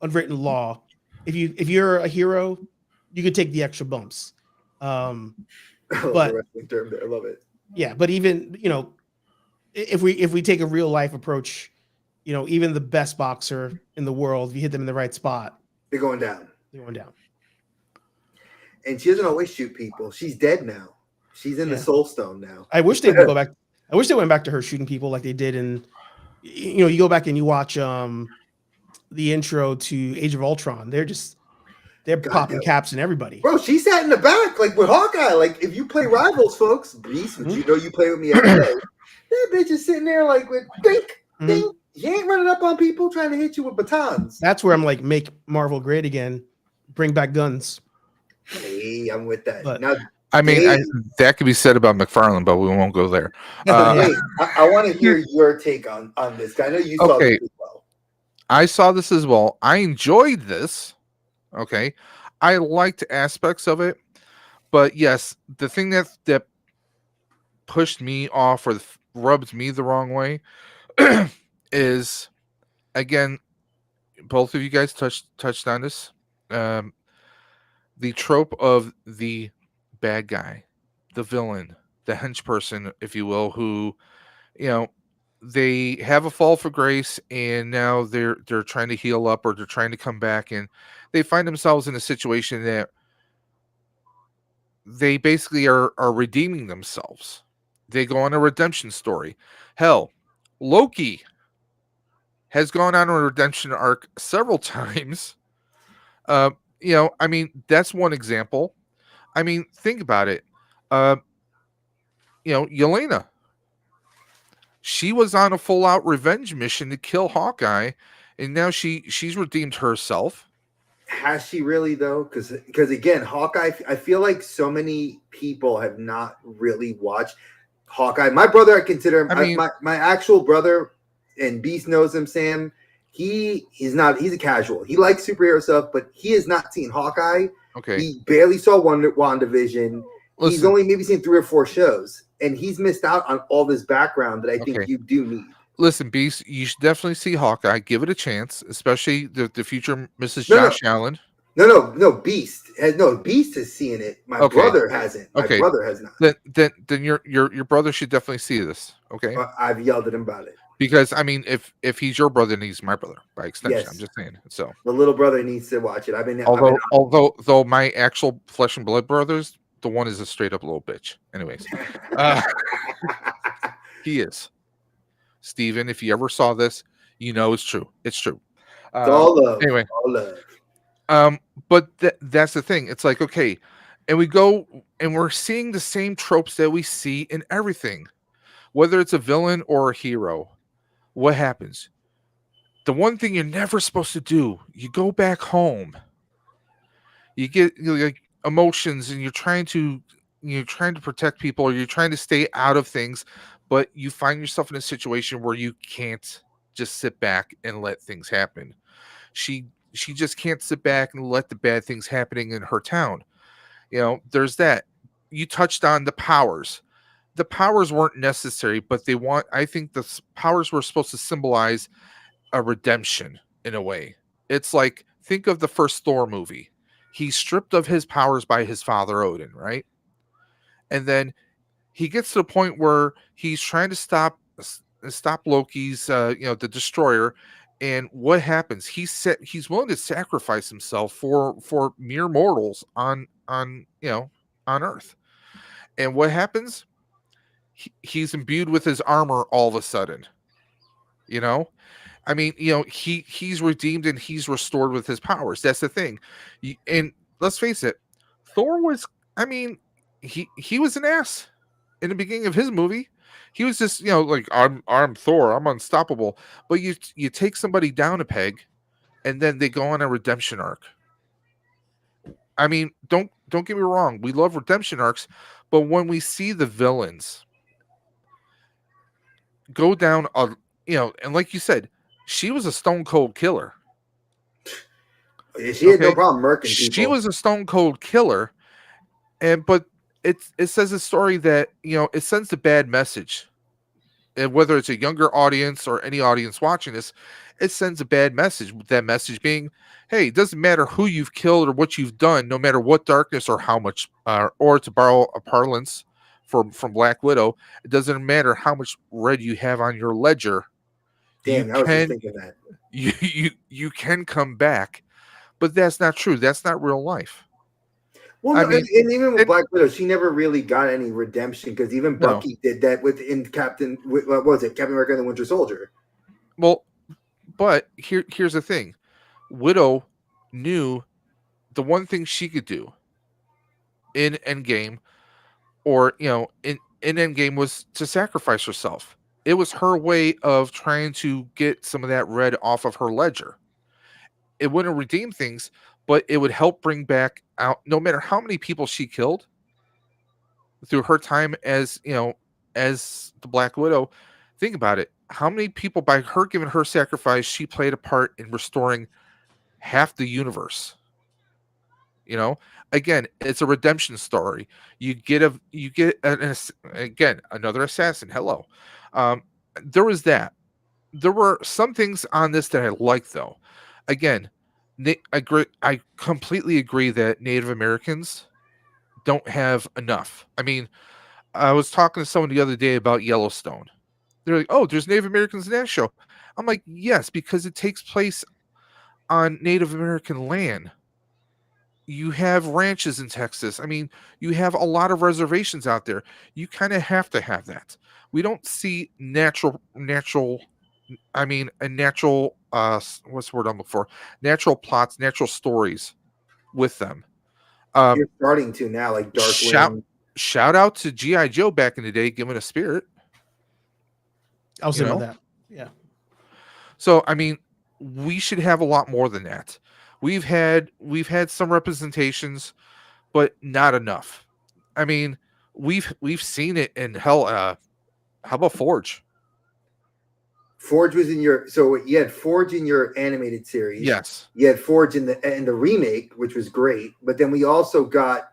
unwritten law. If you're a hero, you could take the extra bumps. But the wrestling term there, I love it. Yeah, but even if we take a real life approach, even the best boxer in the world, if you hit them in the right spot, they're going down. And she doesn't always shoot people. She's dead now. She's in the Soul Stone now. I wish they would go back. I wish they went back to her shooting people like they did in, you go back and you watch the intro to Age of Ultron. They're popping caps and everybody. Bro, she sat in the back like with Hawkeye. Like if you play Rivals, folks, Beast, which you play with me every day. That bitch is sitting there like with dink, dink. You ain't running up on people trying to hit you with batons. That's where I'm like, make Marvel great again. Bring back guns. Hey, I'm with that. But, now, I mean, that could be said about McFarlane, but we won't go there. I want to hear your take on this. I know you saw this as well. I saw this as well. I enjoyed this. Okay. I liked aspects of it. But yes, the thing that pushed me off or rubbed me the wrong way is, again, both of you guys touched on this. The trope of the bad guy, the villain, the hench person, if you will, who, they have a fall for grace and now they're trying to heal up or they're trying to come back and they find themselves in a situation that they basically are redeeming themselves. They go on a redemption story. Hell, Loki has gone on a redemption arc several times. Uh, I mean, that's one example. I mean, think about it. Uh, Yelena, she was on a full out revenge mission to kill Hawkeye, and now she's redeemed herself. Has she really though? Because again, Hawkeye. I feel like so many people have not really watched Hawkeye. My brother, I consider him. I mean, my actual brother, and Beast knows him. Sam. He's not. He's a casual. He likes superhero stuff, but he has not seen Hawkeye. okay. He barely saw WandaVision. He's only maybe seen 3 or 4 shows, and he's missed out on all this background that I think you do need. Listen, Beast, you should definitely see Hawkeye. Give it a chance, especially the future Mrs. Josh Allen. No, Beast. No, Beast has seen it. My brother hasn't. My brother has not. Then your brother should definitely see this. Okay. I've yelled at him about it. Because I mean, if he's your brother, then he's my brother by extension. Yes. I'm just saying. So the little brother needs to watch it. Although my actual flesh and blood brothers, the one is a straight up little bitch. Anyways, he is. Steven, if you ever saw this, you know it's true. It's true. It's all love. Anyway, all love. But that's the thing. It's like, okay, and we go and we're seeing the same tropes that we see in everything, whether it's a villain or a hero. What happens? The one thing you're never supposed to do, you go back home. You get like emotions, and you're trying to protect people, or you're trying to stay out of things, but you find yourself in a situation where you can't just sit back and let things happen. She just can't sit back and let the bad things happening in her town. There's that. You touched on the powers. The powers weren't necessary, but I think the powers were supposed to symbolize a redemption in a way. It's like, think of the first Thor movie. He's stripped of his powers by his father Odin, right? And then he gets to the point where he's trying to stop Loki's, the destroyer. And what happens? He's willing to sacrifice himself for mere mortals on Earth. And what happens? He's imbued with his armor all of a sudden. I mean, he's redeemed and he's restored with his powers. That's the thing. And let's face it, Thor was, I mean, he was an ass in the beginning of his movie. He was just, like, I'm Thor, I'm unstoppable. But you take somebody down a peg, and then they go on a redemption arc. I mean, don't get me wrong, we love redemption arcs, but when we see the villains go down and like you said, she was a stone cold killer. She had no problem murking people. She was a stone cold killer, but it says a story that it sends a bad message. And whether it's a younger audience or any audience watching this, it sends a bad message. That message being, hey, it doesn't matter who you've killed or what you've done, no matter what darkness or how much, or to borrow a parlance from Black Widow, it doesn't matter how much red you have on your ledger. Damn, I was just thinking that. You can come back, but that's not true. That's not real life. Well, no, and even with Black Widow, she never really got any redemption, because even Bucky did that within Captain America and the Winter Soldier. Well, but here's the thing. Widow knew the one thing she could do in Endgame, or in Endgame, was to sacrifice herself. It was her way of trying to get some of that red off of her ledger. It wouldn't redeem things, but it would help bring back out, no matter how many people she killed through her time as as the Black Widow. Think about it. How many people, by her giving her sacrifice, she played a part in restoring half the universe. Again, it's a redemption story. You get again, another assassin. Hello. There was that. There were some things on this that I liked, though. Again, I completely agree that Native Americans don't have enough. I mean, I was talking to someone the other day about Yellowstone. They're like, oh, there's Native Americans in that show. I'm like, yes, because it takes place on Native American land. you have ranches in Texas. I mean, you have a lot of reservations out there. You kind of have to have that. We don't see natural. I mean, a natural. What's the word I'm looking for? Natural plots, natural stories with them. You're starting to now, like Shout Darkwing. shout out to GI Joe back in the day, giving a spirit. I was You thinking know? about that. Yeah. So I mean, we should have a lot more than that. We've had some representations, but not enough. I mean, we've seen it in hell. How about Forge? Forge was in your, so you had Forge in your animated series. Yes. You had Forge in the remake, which was great. But then we also got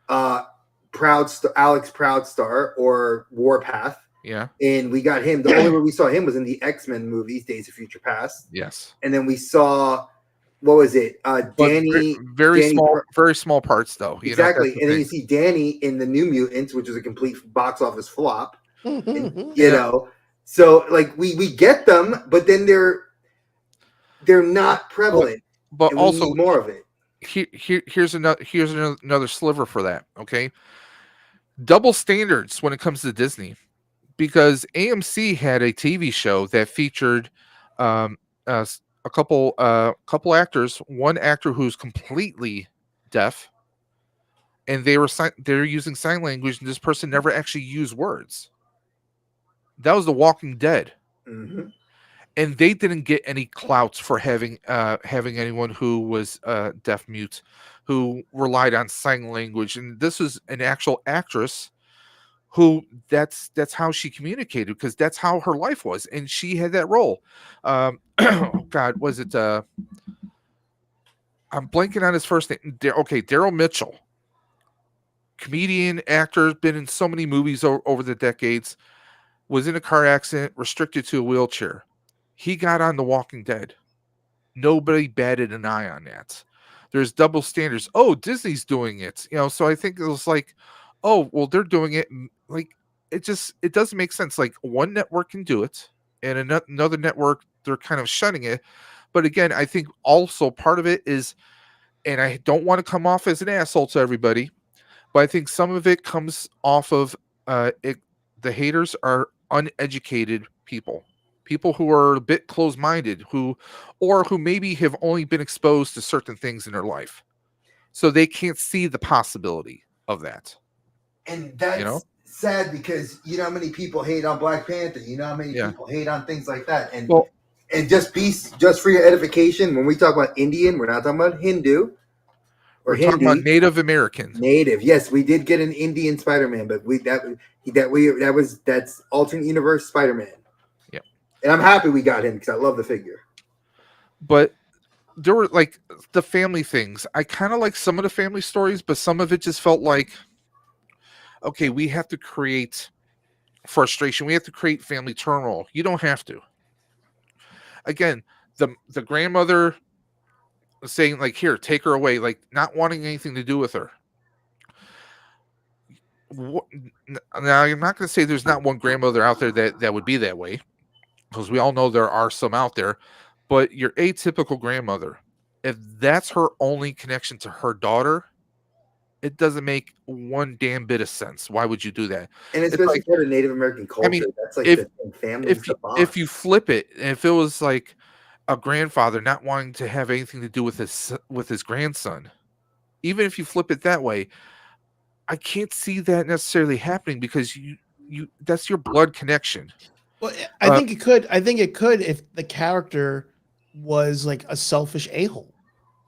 Alex Proudstar, or Warpath. Yeah. And we got him. The only way we saw him was in the X-Men movies, Days of Future Past. Yes. And then we saw, what was it? Danny. Very Danny, small parts though. Exactly. The And then thing. you see Danny in the New Mutants, which was a complete box office flop. Mm-hmm. You know, so like we get them, but then they're not prevalent. But and also we need more of it. Here's another sliver for that. Okay, double standards when it comes to Disney, because AMC had a TV show that featured a couple actors, one actor who's completely deaf, and they're using sign language, and this person never actually used words. That was The Walking Dead. Mm-hmm. And they didn't get any clouts for having anyone who was deaf mute, who relied on sign language. And this was an actual actress who that's how she communicated, because that's how her life was, and she had that role. God, was it? I'm blanking on his first name. Daryl Mitchell, comedian, actor, been in so many movies over the decades. Was in a car accident, restricted to a wheelchair. He got on The Walking Dead. Nobody batted an eye on that. There's double standards. Oh, Disney's doing it. So I think it was like, oh, well, they're doing it. Like, it doesn't make sense. Like, one network can do it, and another network, they're kind of shunning it. But again, I think also part of it is, and I don't want to come off as an asshole to everybody, but I think some of it comes off of the haters are uneducated people who are a bit closed-minded, who maybe have only been exposed to certain things in their life, so they can't see the possibility of that. And that's sad, because you know how many people hate on Black Panther, you know how many people hate on things like that. And just for your edification, when we talk about Indian, we're not talking about Hindu. We're talking about Native American. Native, yes, we did get an Indian Spider-Man, but that's alternate universe Spider-Man. Yeah, and I'm happy we got him because I love the figure. But there were like the family things. I kind of like some of the family stories, but some of it just felt like, okay, we have to create frustration. We have to create family turmoil. You don't have to. Again, the grandmother saying like, here, take her away, like not wanting anything to do with her. Now, I'm not going to say there's not one grandmother out there that would be that way, because we all know there are some out there, but your atypical grandmother, if that's her only connection to her daughter, it doesn't make one damn bit of sense. Why would you do that? And especially for the Native American culture, I mean, that's like the family. If you flip it, if it was like a grandfather not wanting to have anything to do with his grandson, even if you flip it that way, I can't see that necessarily happening, because you that's your blood connection. Well, I think it could. I think it could if the character was like a selfish a-hole.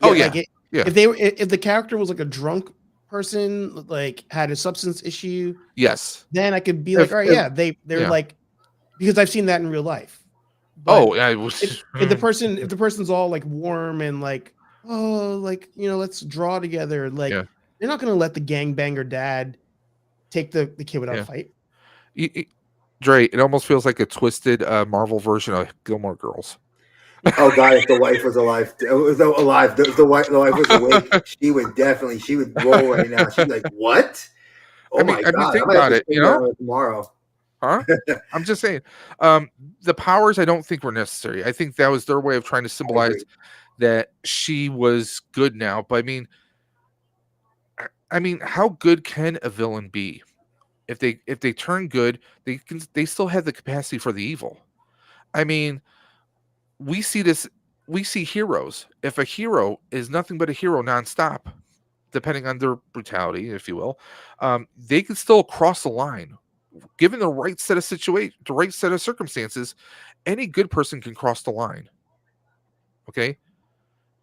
If the character was like a drunk person, like had a substance issue, yes, then I could be like, all right, they're like, because I've seen that in real life. But if the person's all like warm and like, oh, like, let's draw together, like they're not going to let the gangbanger dad take the kid without a fight. Dre, it almost feels like a twisted Marvel version of Gilmore Girls. Oh God! If the wife was alive, the wife was awake, she would roll right now. She's like, "What? Oh my God!" Think about it. Tomorrow, huh? I'm just saying. The powers, I don't think were necessary. I think that was their way of trying to symbolize that she was good now. But I mean, I mean, how good can a villain be? If they turn good, they still have the capacity for the evil. I mean, we see this. We see heroes. If a hero is nothing but a hero nonstop, depending on their brutality, if you will, they can still cross the line. Given the right set of the right set of circumstances, any good person can cross the line. Okay,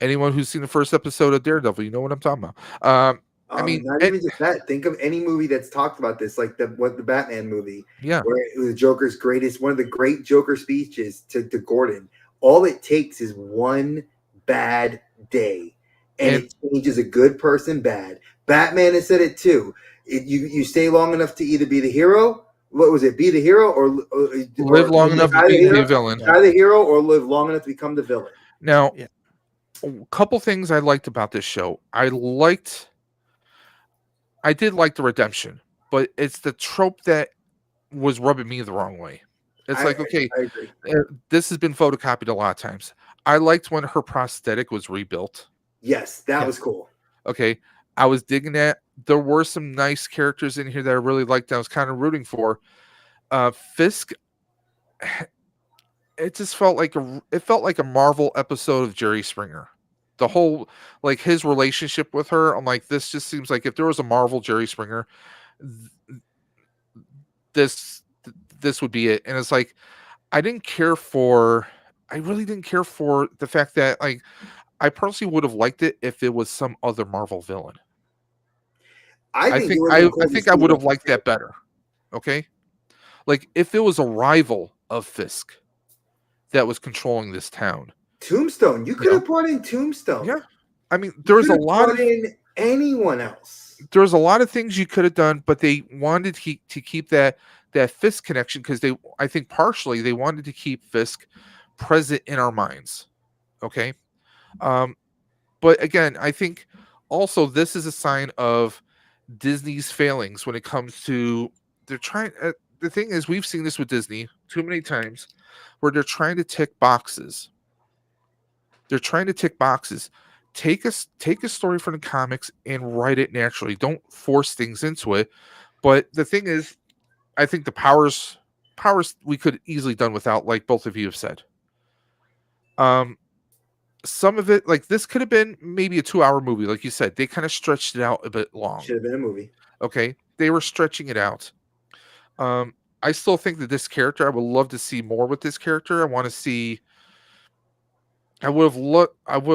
anyone who's seen the first episode of Daredevil, you know what I'm talking about. I mean, not even just that. Think of any movie that's talked about this, like the Batman movie, yeah, where it was Joker's one of the great Joker speeches to Gordon. All it takes is one bad day, and it changes a good person bad. Batman has said it too. You stay long enough to either be the hero. What was it? Be the hero or live long enough to be the villain. Die the hero or live long enough to become the villain. Now, a couple things I liked about this show. I did like the redemption, but it's the trope that was rubbing me the wrong way. It's I agree. This has been photocopied a lot of times. I liked when her prosthetic was rebuilt. Yes, that was cool. Okay, I was digging that. There were some nice characters in here that I really liked. I was kind of rooting for. Fisk, it just felt like a Marvel episode of Jerry Springer. The whole, like, his relationship with her, I'm like, this just seems like if there was a Marvel Jerry Springer, this would be it. And it's like, I really didn't care for the fact that, like, I personally would have liked it if it was some other Marvel villain. I think I would have liked that better. Okay, like if it was a rival of Fisk that was controlling this town. Tombstone. You could have brought in Tombstone. Yeah, I mean, there's a lot of anyone else. There's a lot of things you could have done, but they wanted to keep that Fisk connection because I think partially they wanted to keep Fisk present in our minds. Okay, but again, I think also this is a sign of Disney's failings when it comes to they're trying. The thing is, we've seen this with Disney too many times, where they're trying to tick boxes. They're trying to tick boxes. Take a story from the comics and write it naturally. Don't force things into it. But the thing is, I think the powers we could easily done without, like both of you have said. Some of it, like this could have been maybe a 2-hour movie, like you said. They kind of stretched it out a bit long. Should have been a movie. Okay, they were stretching it out. I still think that this character, I would love to see more with this character. I want to see. I would have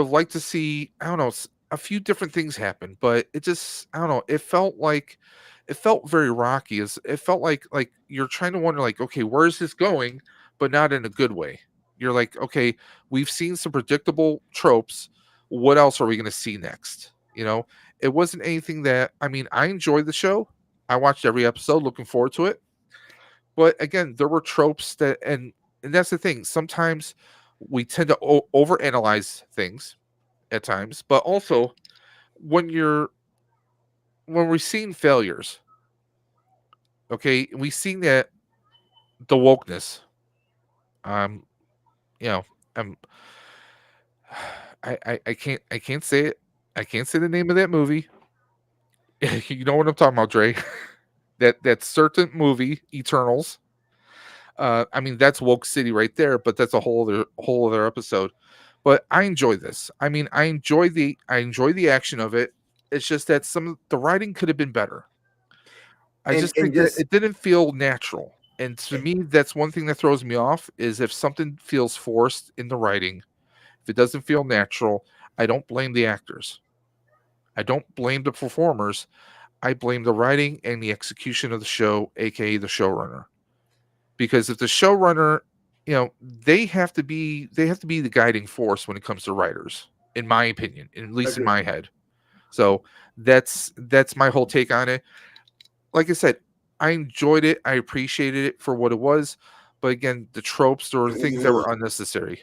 liked to see, I don't know, a few different things happen, but it just, I don't know. It felt very rocky. It felt like you're trying to wonder, like, okay, where is this going? But not in a good way. You're like, okay, we've seen some predictable tropes. What else are we going to see next? You know, it wasn't anything that, I mean, I enjoyed the show. I watched every episode, looking forward to it. But again, there were tropes and that's the thing. Sometimes we tend to overanalyze things at times, but also when we're seeing failures, okay, we've seen that the wokeness, you know, I can't say it. I can't say the name of that movie. You know what I'm talking about, Dre. that certain movie, Eternals. I mean, that's woke city right there, but that's a whole other episode. But I enjoy this. I mean, I enjoy the action of it. It's just that some of the writing could have been better. I just think that it didn't feel natural. And to me, that's one thing that throws me off is if something feels forced in the writing, if it doesn't feel natural, I don't blame the actors. I don't blame the performers. I blame the writing and the execution of the show, aka the showrunner. Because if the showrunner, you know, they have to be the guiding force when it comes to writers, in my opinion, at least in my head. So that's my whole take on it. Like I said, I enjoyed it. I appreciated it for what it was. But again, the tropes or the things that were unnecessary.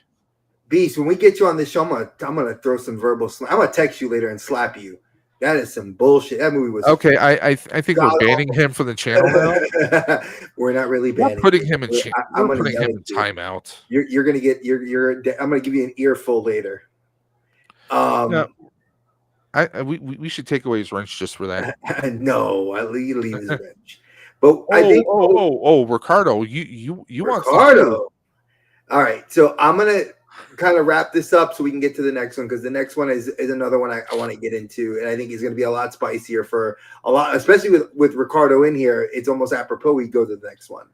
Beast, when we get you on this show, I'm gonna throw some verbal. I'm gonna text you later and slap you. That is some bullshit. That movie was okay. I think we're banning him from the channel now. We're not really banning. We're putting him in. We're putting him in timeout. You're gonna get. I'm gonna give you an earful later. No, We should take away his wrench just for that. No, I leave his bench. But I think Ricardo, you want some too. Ricardo. All right, so I'm gonna kind of wrap this up so we can get to the next one, because the next one is another one I want to get into, and I think it's gonna be a lot spicier for a lot, especially with Ricardo in here. It's almost apropos we go to the next one.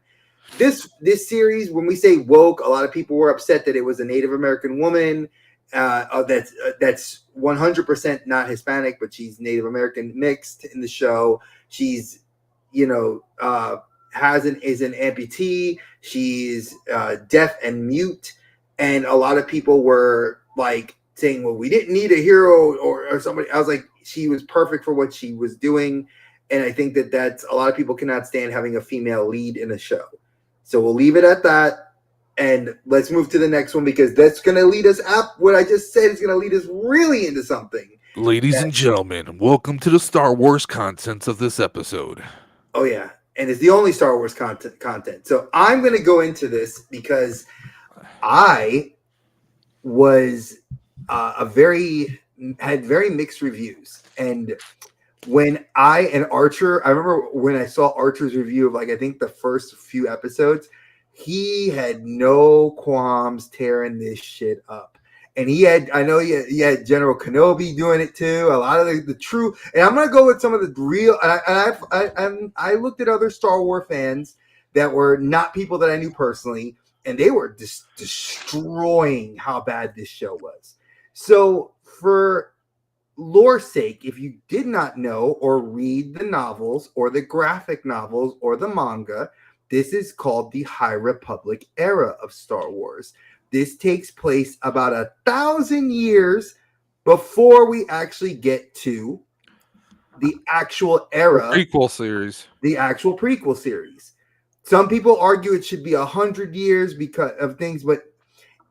This series, when we say woke, a lot of people were upset that it was a Native American woman. That's 100% not Hispanic, but she's Native American mixed in the show. She's, is an amputee. She's deaf and mute, and a lot of people were like saying, "Well, we didn't need a hero or somebody." I was like, she was perfect for what she was doing, and I think that's a lot of people cannot stand having a female lead in a show. So we'll leave it at that. And let's move to the next one, because that's going to lead us up. What I just said is going to lead us really into something. Ladies and gentlemen, welcome to the Star Wars contents of this episode. Oh, yeah. And it's the only Star Wars content. So I'm going to go into this because I was had very mixed reviews. And when I remember when I saw Archer's review of, I think the first few episodes, he had no qualms tearing this shit up. And he had General Kenobi doing it too. A lot of the true, and I'm going to go with some of the real, and I looked at other Star Wars fans that were not people that I knew personally, and they were just destroying how bad this show was. So for lore's sake, if you did not know or read the novels or the graphic novels or the manga, this is called the High Republic era of Star Wars. This takes place about 1,000 years before we actually get to the actual era. The actual prequel series. Some people argue it should be 100 years because of things, but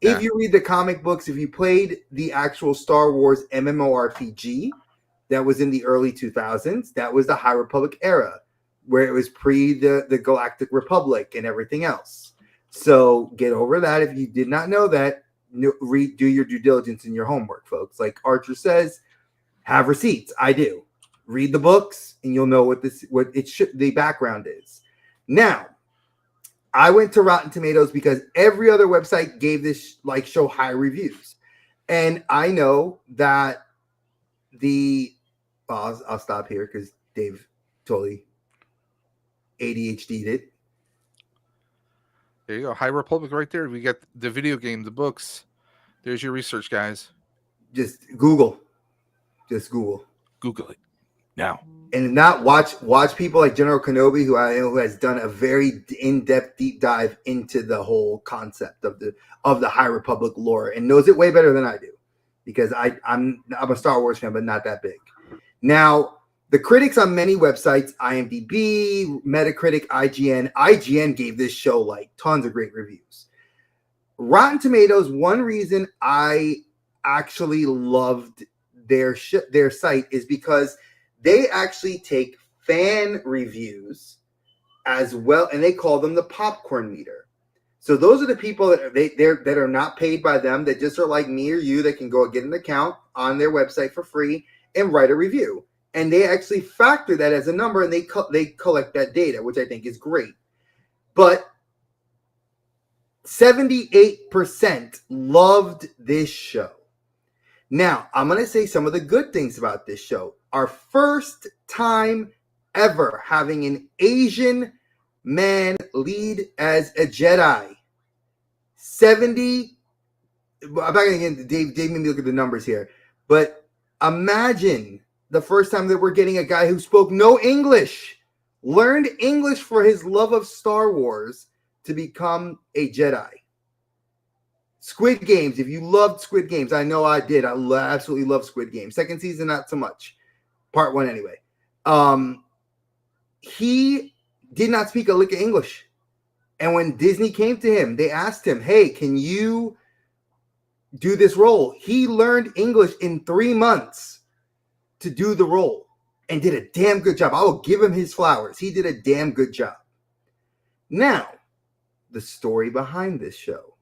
if you read the comic books, if you played the actual Star Wars MMORPG that was in the early 2000s, that was the High Republic era, where it was pre the Galactic Republic and everything else. So get over that. If you did not know that, do your due diligence in your homework, folks. Like Archer says, have receipts. I do. Read the books, and you'll know what the background is. Now, I went to Rotten Tomatoes because every other website gave this show high reviews, and I know that I'll stop here because Dave totally ADHD'd it. There you go. High Republic right there. We got the video game, the books. There's your research, guys. Just Google. Google it now. And not watch people like General Kenobi, who I know who has done a very in-depth deep dive into the whole concept of the High Republic lore and knows it way better than I do, because I'm a Star Wars fan, but not that big. Now, the critics on many websites, IMDb, Metacritic, IGN gave this show tons of great reviews. Rotten Tomatoes, one reason I actually loved their site is because they actually take fan reviews as well, and they call them the popcorn meter. So those are the people that are not paid by them, that just are like me or you, that can go get an account on their website for free and write a review. And they actually factor that as a number, and they collect that data, which I think is great. But 78% loved this show. Now, I'm going to say some of the good things about this show. Our first time ever having an Asian man lead as a Jedi. I'm not going to get into Dave made me look at the numbers here. But imagine the first time that we're getting a guy who spoke no English, learned English for his love of Star Wars to become a Jedi. Squid Games, if you loved Squid Games, I know I did. I absolutely love Squid Games. Second season, not so much. Part one, anyway. He did not speak a lick of English. And when Disney came to him, they asked him, hey, can you do this role? He learned English in 3 months to do the role and did a damn good job. I will give him his flowers. He did a damn good job. Now, the story behind this show.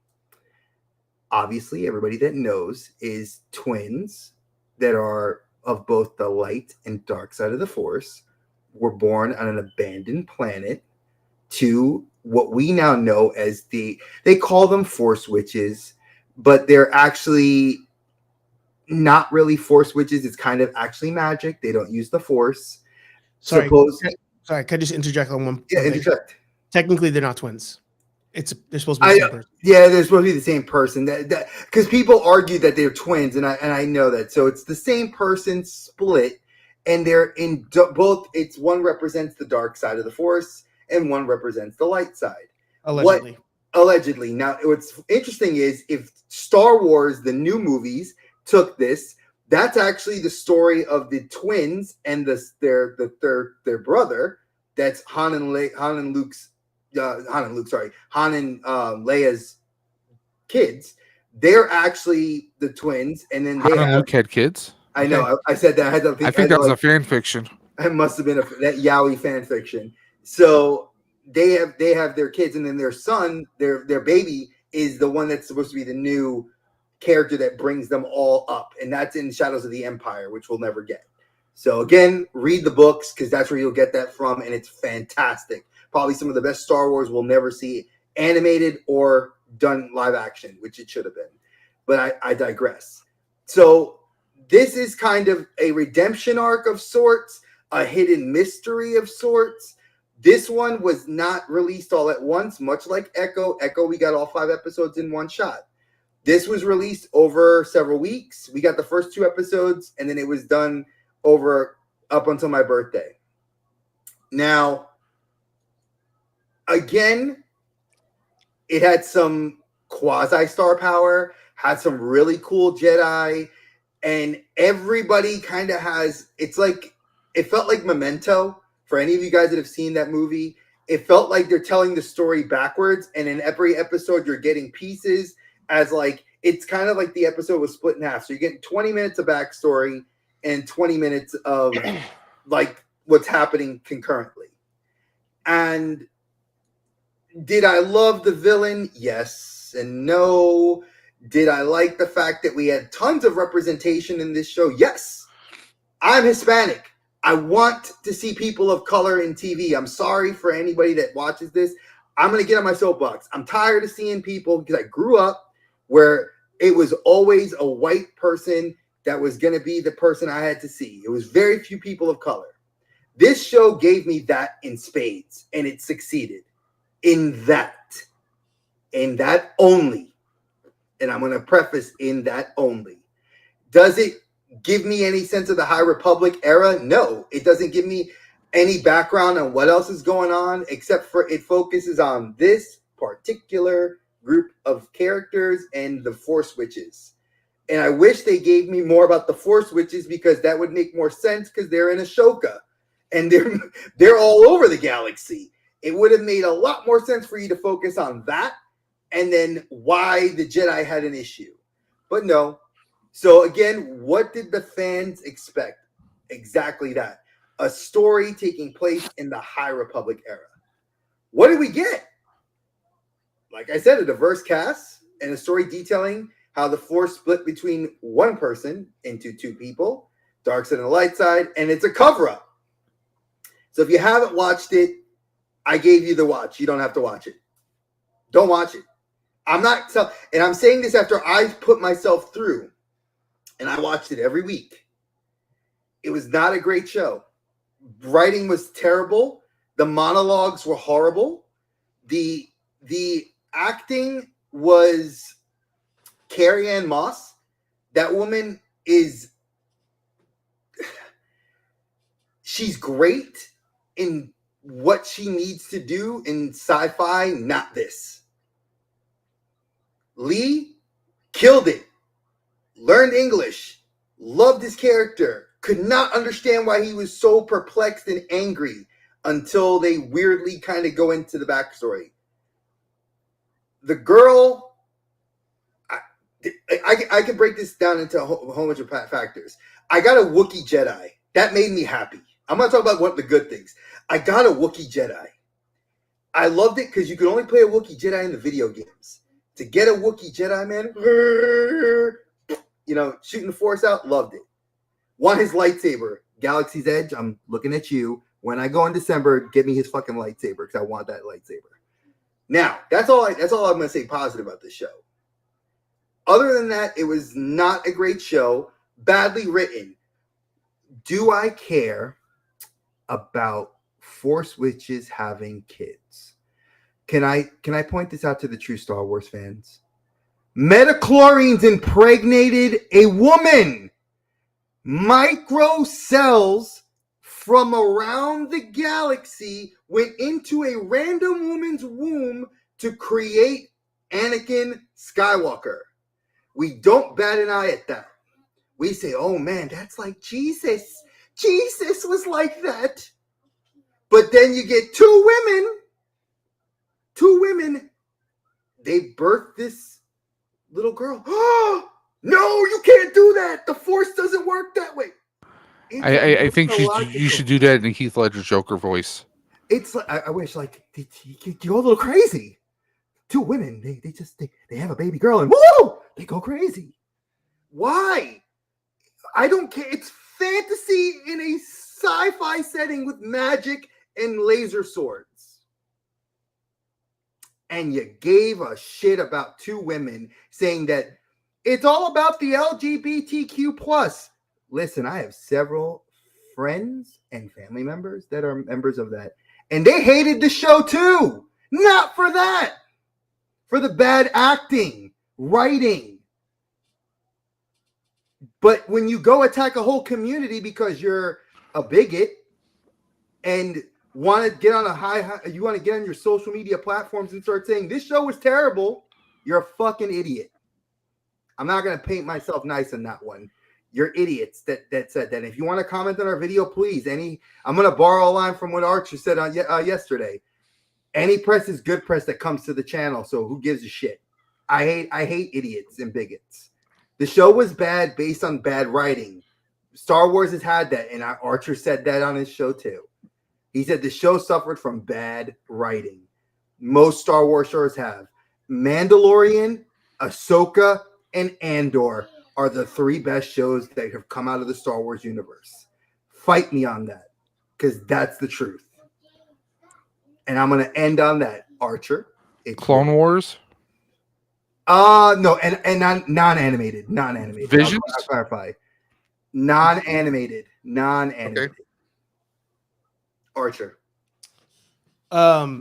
Obviously, everybody that knows is twins that are of both the light and dark side of the Force were born on an abandoned planet to what we now know as they call them Force witches, but they're actually not really Force witches. It's kind of actually magic. They don't use the Force. Sorry, Suppose, sorry, can I just interject on one yeah, thing? interject. Technically, they're not twins. They're supposed to be the same person. Yeah, they're supposed to be the same person. That because people argue that they're twins, and I know that. So it's the same person split, and they're in both. It's one represents the dark side of the Force, and one represents the light side. Allegedly. Allegedly. Now, what's interesting is if Star Wars, the new movies, took this, that's actually the story of the twins and their brother. That's Han and Luke's. Han and Leia's kids. They're actually the twins, and then Han and Luke had kids. I know. I said that. I think that was a fan fiction. It must have been that Yowie fan fiction. So they have their kids, and then their son, their baby, is the one that's supposed to be the new character that brings them all up, and that's in Shadows of the Empire, which we'll never get. So again, read the books because that's where you'll get that from, and it's fantastic. Probably some of the best Star Wars we'll never see animated or done live action, which it should have been. But I digress. So this is kind of a redemption arc of sorts, a hidden mystery of sorts. This one was not released all at once, much like Echo. Echo, we got all 5 episodes in one shot. This was released over several weeks. We got the first 2 episodes, and then it was done up until my birthday. Now, again, it had some quasi-star power, had some really cool Jedi, and everybody kind of has, it felt like Memento. For any of you guys that have seen that movie, it felt like they're telling the story backwards, and in every episode you're getting pieces as it's kind of like the episode was split in half. So you're getting 20 minutes of backstory and 20 minutes of what's happening concurrently. And did I love the villain? Yes and no. Did I like the fact that we had tons of representation in this show? Yes. I'm Hispanic. I want to see people of color in TV. I'm sorry for anybody that watches this. I'm going to get on my soapbox. I'm tired of seeing people because I grew up where it was always a white person that was going to be the person I had to see. It was very few people of color. This show gave me that in spades, and it succeeded in that only. And I'm going to preface in that only. Does it give me any sense of the High Republic era? No, it doesn't give me any background on what else is going on, except for it focuses on this particular group of characters and the Force Witches. And I wish they gave me more about the Force Witches because that would make more sense because they're in Ashoka and they're all over the galaxy. It would have made a lot more sense for you to focus on that and then why the Jedi had an issue. But no. So again, what did the fans expect? Exactly that. A story taking place in the High Republic era. What did we get? Like I said, a diverse cast and a story detailing how the Force split between one person into 2 people, dark side and the light side, and it's a cover-up. So if you haven't watched it, I gave you the watch. You don't have to watch it. Don't watch it. And I'm saying this after I put myself through, and I watched it every week. It was not a great show. Writing was terrible. The monologues were horrible. The acting was Carrie Ann Moss. That woman she's great in what she needs to do in sci-fi, not this. Lee killed it. Learned English. Loved his character. Could not understand why he was so perplexed and angry until they weirdly kind of go into the backstory. The girl, I could break this down into a whole bunch of factors. I got a Wookiee Jedi. That made me happy. I'm going to talk about one of the good things. I got a Wookiee Jedi. I loved it because you could only play a Wookiee Jedi in the video games. To get a Wookiee Jedi, man, shooting the Force out, loved it. Want his lightsaber. Galaxy's Edge, I'm looking at you. When I go in December, give me his fucking lightsaber because I want that lightsaber. Now, that's all I'm going to say positive about this show. Other than that, it was not a great show. Badly written. Do I care about Force Witches having kids? Can I point this out to the true Star Wars fans? Metachlorines impregnated a woman. Micro cells from around the galaxy went into a random woman's womb to create Anakin Skywalker. We don't bat an eye at that. We say, oh man, that's like Jesus. Jesus was like that. But then you get two women, they birthed this little girl. Oh, no, you can't do that. The Force doesn't work that way. I think you should do that in the Heath Ledger Joker voice. It's like I wish like you go a little crazy. Two women, they have a baby girl and woo, they go crazy. Why? I don't care. It's fantasy in a sci-fi setting with magic and laser swords. And you gave a shit about two women saying that it's all about the LGBTQ plus. Listen, I have several friends and family members that are members of that. And they hated the show too. Not for that. For the bad acting, writing. But when you go attack a whole community because you're a bigot and want to get on you want to get on your social media platforms and start saying this show was terrible, you're a fucking idiot. I'm not going to paint myself nice on that one. You're idiots that said that. If you want to comment on our video, please. I'm going to borrow a line from what Archer said on yesterday. Any press is good press that comes to the channel. So who gives a shit? I hate idiots and bigots. The show was bad based on bad writing. Star Wars has had that, and Archer said that on his show too. He said the show suffered from bad writing. Most Star Wars shows have. Mandalorian, Ahsoka, and Andor are the three best shows that have come out of the Star Wars universe. Fight me on that, because that's the truth. And I'm going to end on that, Archer. Clone Wars? No, and non-animated. Visions? I'll clarify. Non-animated. Okay. Archer. I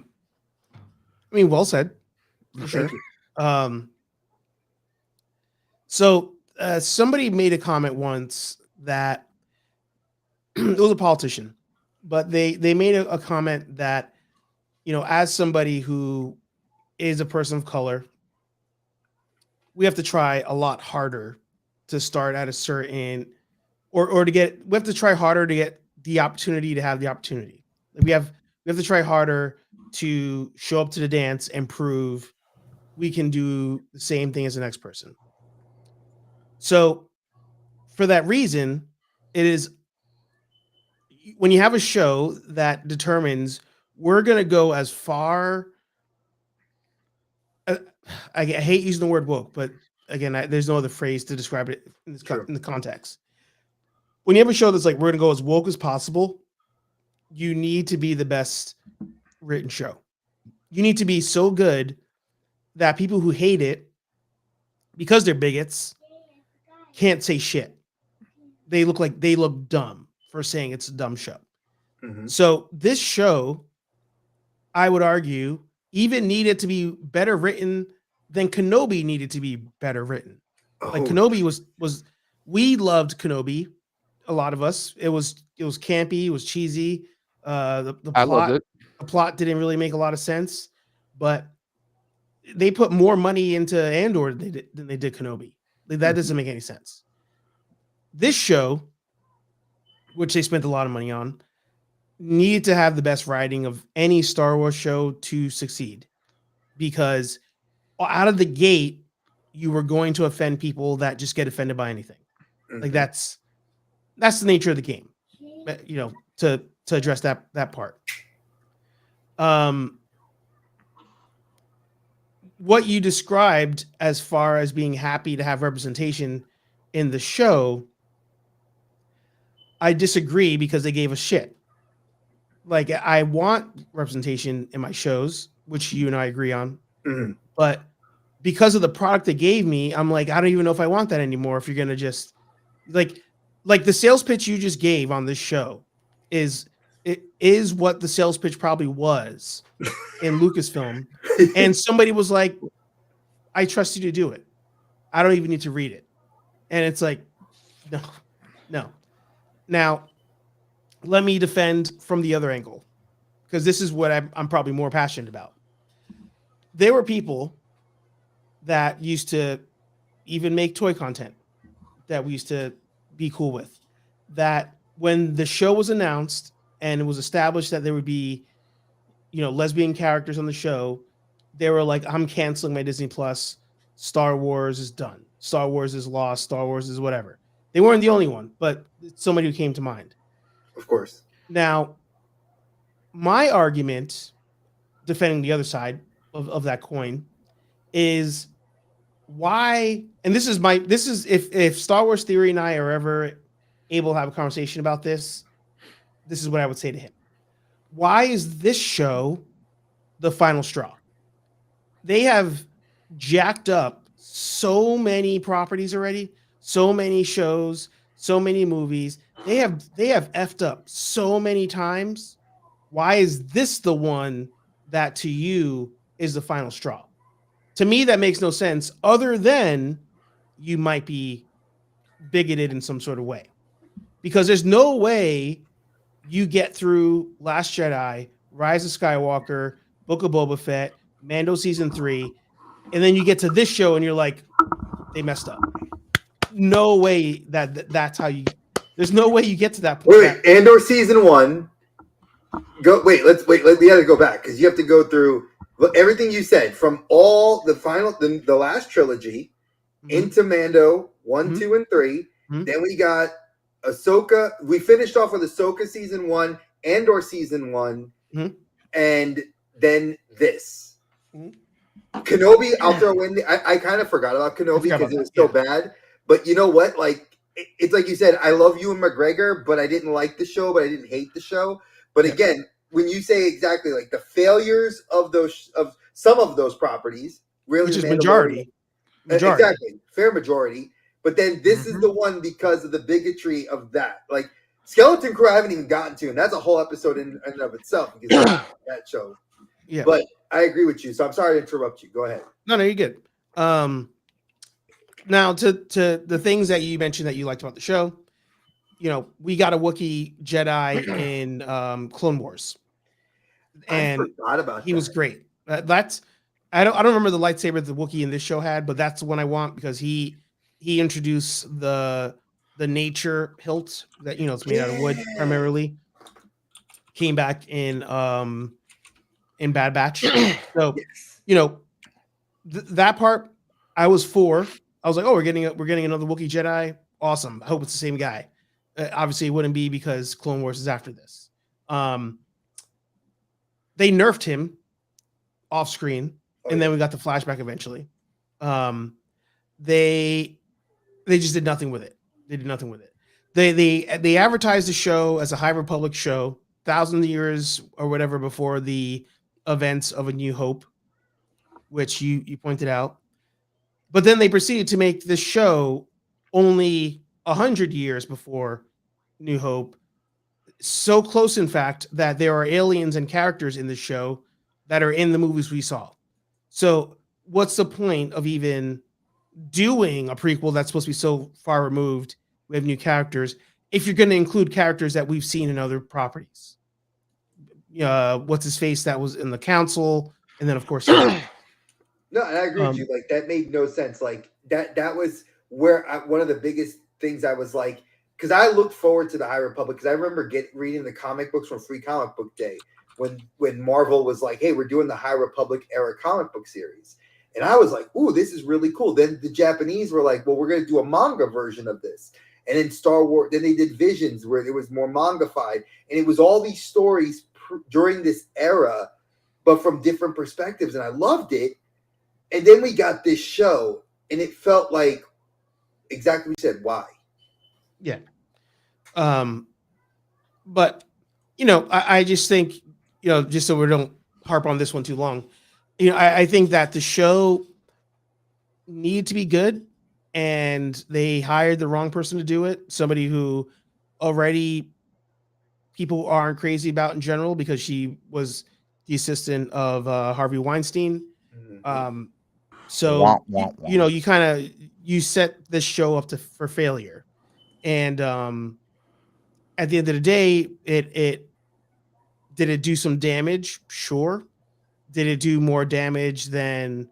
mean, well said. Thank you. So somebody made a comment once that it was a politician, but they made a comment that, you know, as somebody who is a person of color, we have to try a lot harder to start at a certain, we have to try harder to get the opportunity to have the opportunity. We have to try harder to show up to the dance and prove we can do the same thing as the next person. So for that reason, it is when you have a show that determines we're going to go as far. I hate using the word woke, but again, there's no other phrase to describe it in the context. When you have a show that's like, we're going to go as woke as possible, you need to be the best written show. You need to be so good that people who hate it, because they're bigots, can't say shit. They look dumb for saying it's a dumb show. Mm-hmm. So this show, I would argue, even needed to be better written than Kenobi needed to be better written. Like Kenobi was we loved Kenobi, a lot of us. It was campy, it was cheesy. The plot didn't really make a lot of sense, but they put more money into Andor than they did Kenobi. Like, that doesn't make any sense. This show, which they spent a lot of money on, needed to have the best writing of any Star Wars show to succeed, because out of the gate, you were going to offend people that just get offended by anything. Mm-hmm. Like that's the nature of the game, you know, to address that part. What you described as far as being happy to have representation in the show, I disagree because they gave us shit. Like, I want representation in my shows, which you and I agree on. Mhm. But because of the product they gave me, I'm like, I don't even know if I want that anymore. If you're gonna just like the sales pitch you just gave on this show is what the sales pitch probably was in Lucasfilm. And somebody was like, I trust you to do it. I don't even need to read it. And it's like, no. Now, let me defend from the other angle, because this is what I'm probably more passionate about. There were people that used to even make toy content that we used to be cool with, that when the show was announced and it was established that there would be, lesbian characters on the show, they were like, I'm canceling my Disney Plus. Star Wars is done. Star Wars is lost. Star Wars is whatever. They weren't the only one, but somebody who came to mind. Of course. Now, my argument defending the other side of that coin is why, and this is if Star Wars Theory and I are ever able to have a conversation about this is what I would say to him. Why is this show the final straw? They have jacked up so many properties already, so many shows, so many movies. They have effed up so many times. Why is this the one that to you is the final straw? To me, that makes no sense, other than you might be bigoted in some sort of way. Because there's no way you get through Last Jedi, Rise of Skywalker, Book of Boba Fett, Mando Season 3, and then you get to this show and you're like, they messed up. No way that's how you... There's no way you get to that point. Wait, Andor Season 1. We gotta go back, because you have to go through everything you said from all the final, the last trilogy, into Mando 1, 2, and 3. Then we got Ahsoka. We finished off with Ahsoka Season 1, Andor Season 1, and then this. Kenobi, I'll throw in. I kind of forgot about Kenobi because it was so bad. But you know what? Like, it's like you said, I love Ewan McGregor, but I didn't like the show, but I didn't hate the show. But again, when you say exactly like the failures of some of those properties, really, which is majority. Exactly, fair majority. But then this is the one because of the bigotry of that. Like, Skeleton Crew, I haven't even gotten to, and that's a whole episode in and of itself because that show. Yeah, but I agree with you, so I'm sorry to interrupt you. Go ahead. No, you're good. Now to the things that you mentioned that you liked about the show, we got a Wookiee Jedi in Clone Wars, and I forgot about he was great. That's I don't remember the lightsaber the Wookiee in this show had, but that's the one I want because he introduced the nature hilt that it's made out of wood primarily. Came back in Bad Batch, so that part I was for. I was like, oh, we're getting another Wookiee Jedi. Awesome. I hope it's the same guy. Obviously, it wouldn't be because Clone Wars is after this. They nerfed him off screen, and then we got the flashback eventually. They just did nothing with it. They did nothing with it. They advertised the show as a High Republic show, thousands of years or whatever before the events of A New Hope, which you pointed out. But then they proceeded to make this show only 100 years before New Hope. So close, in fact, that there are aliens and characters in the show that are in the movies we saw. So what's the point of even doing a prequel that's supposed to be so far removed? We have new characters. If you're going to include characters that we've seen in other properties. What's his face that was in the council. And then, of course... No, and I agree with you. Like, that made no sense. Like, that was where one of the biggest things I was like, because I looked forward to the High Republic, because I remember reading the comic books from Free Comic Book Day when Marvel was like, hey, we're doing the High Republic era comic book series. And I was like, ooh, this is really cool. Then the Japanese were like, well, we're going to do a manga version of this. And then Star Wars, then they did Visions where it was more manga-fied. And it was all these stories during this era, but from different perspectives. And I loved it. And then we got this show, and it felt like exactly what you said. Why? Yeah. but I just think, just so we don't harp on this one too long, I think that the show needed to be good, and they hired the wrong person to do it. Somebody who already people aren't crazy about in general because she was the assistant of Harvey Weinstein. Mhm. Um, Wah, so wah, wah. you kind of you set this show up for failure, and at the end of the day, it did it do some damage? Sure. Did it do more damage than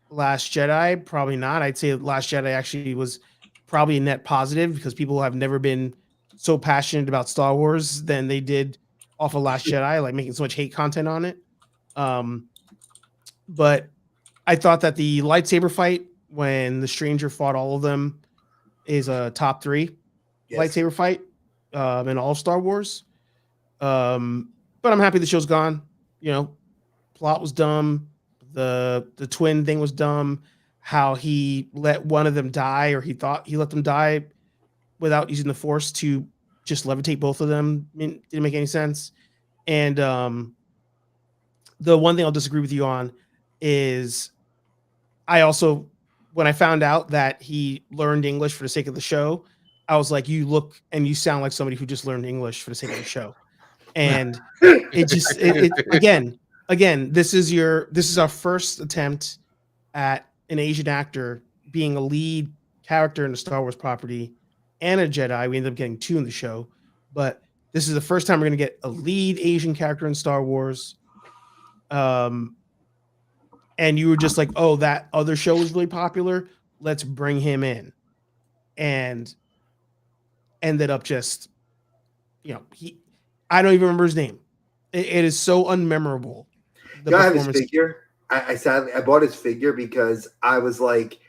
Last Jedi? Probably not. I'd say Last Jedi actually was probably a net positive because people have never been so passionate about Star Wars than they did off of Last Jedi, like making so much hate content on it. Um, but I thought that the lightsaber fight when the stranger fought all of them is a top three Yes. lightsaber fight in all Star Wars. But I'm happy the show's gone. You know, plot was dumb. The twin thing was dumb. How he let one of them die, or he thought he let them die without using the force to just levitate both of them, didn't make any sense. And the one thing I'll disagree with you on is I also, when I found out that he learned English for the sake of the show, I was like, you look and you sound like somebody who just learned English for the sake of the show. And it just again, this is our first attempt at an Asian actor being a lead character in the Star Wars property and a Jedi. We ended up getting two in the show, but this is the first time we're going to get a lead Asian character in Star Wars. And you were just like, oh, that other show was really popular. Let's bring him in. And ended up just, I don't even remember his name. It is so unmemorable. The I have his performance. figure. I sadly I bought his figure because I was like,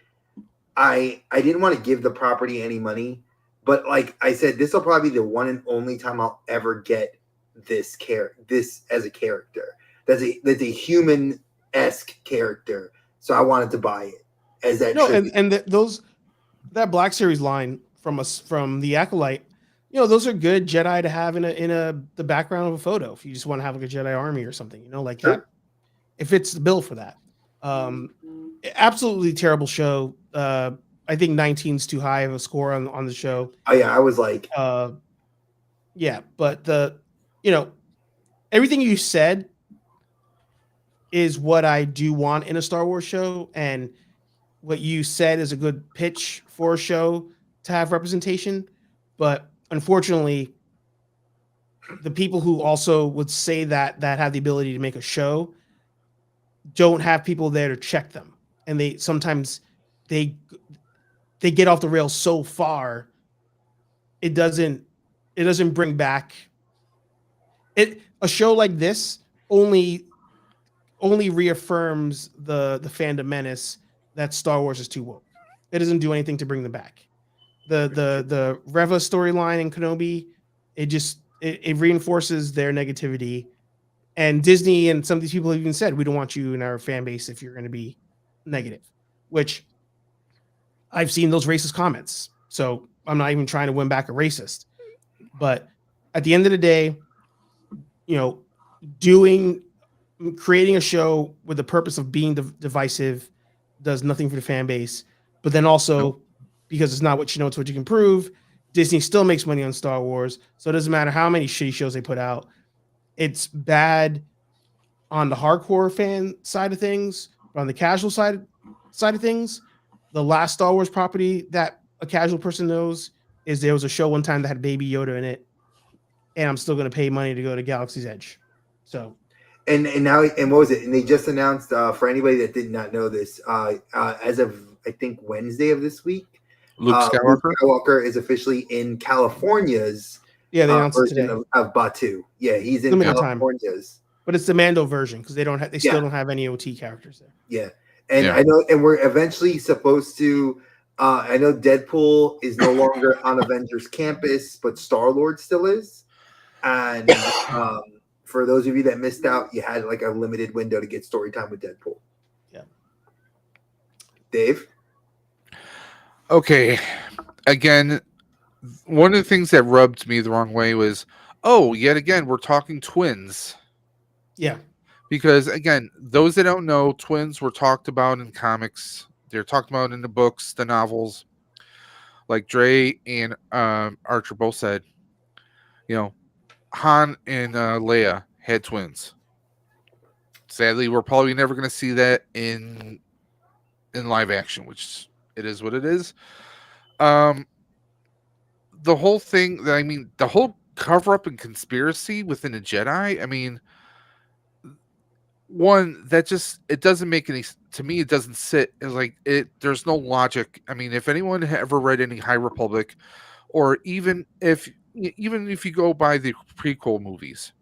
I didn't want to give the property any money, but like I said, this will probably be the one and only time I'll ever get this as a character. That's a human-esque character. So I wanted to buy it as that No, tribute. and that Black Series line from the Acolyte, those are good Jedi to have in the background of a photo if you just want to have like a Jedi army or something, like Sure. that. It fits the bill for that. Absolutely terrible show. I think 19's too high of a score on the show. Oh yeah, I was like, Yeah, but everything you said is what I do want in a Star Wars show, and what you said is a good pitch for a show to have representation. But unfortunately, the people who also would say that have the ability to make a show don't have people there to check them, and they sometimes they get off the rails so far it doesn't bring back it. A show like this only reaffirms the fandom menace that Star Wars is too woke. It doesn't do anything to bring them back. The Reva storyline in Kenobi, it reinforces their negativity. And Disney and some of these people have even said, we don't want you in our fan base if you're going to be negative, which I've seen those racist comments. So I'm not even trying to win back a racist. But at the end of the day, creating a show with the purpose of being divisive does nothing for the fan base. But then also, because it's not what you know, it's what you can prove, Disney still makes money on Star Wars. So it doesn't matter how many shitty shows they put out. It's bad on the hardcore fan side of things, but on the casual side of things, the last Star Wars property that a casual person knows is there was a show one time that had Baby Yoda in it, and I'm still going to pay money to go to Galaxy's Edge. So, and now and what was it? And they just announced for anybody that did not know this, as of I think Wednesday of this week, Luke Skywalker. Luke Skywalker is officially in California's yeah, they announced it version today. of Batu. Yeah, he's in Limited time. California's. But it's the Mando version because they still don't have any OT characters there. Yeah, and Yeah. I know, and we're eventually supposed to. I know Deadpool is no longer on Avengers Campus, but Star-Lord still is. And for those of you that missed out, you had like a limited window to get story time with Deadpool. Yeah. Dave? Okay. Again, one of the things that rubbed me the wrong way was Oh, yet again, we're talking twins. Yeah. Because again, those that don't know, twins were talked about in comics. They're talked about in the books, the novels. Like Dre and Archer both said, you know, Han and Leia had twins. Sadly, we're probably never going to see that in live action, which it is what it is. The whole thing that the whole cover up and conspiracy within the Jedi. I mean, one that just it doesn't make any to me. It doesn't sit like it. There's no logic. I mean, if anyone ever read any High Republic, or even if you go by the prequel movies,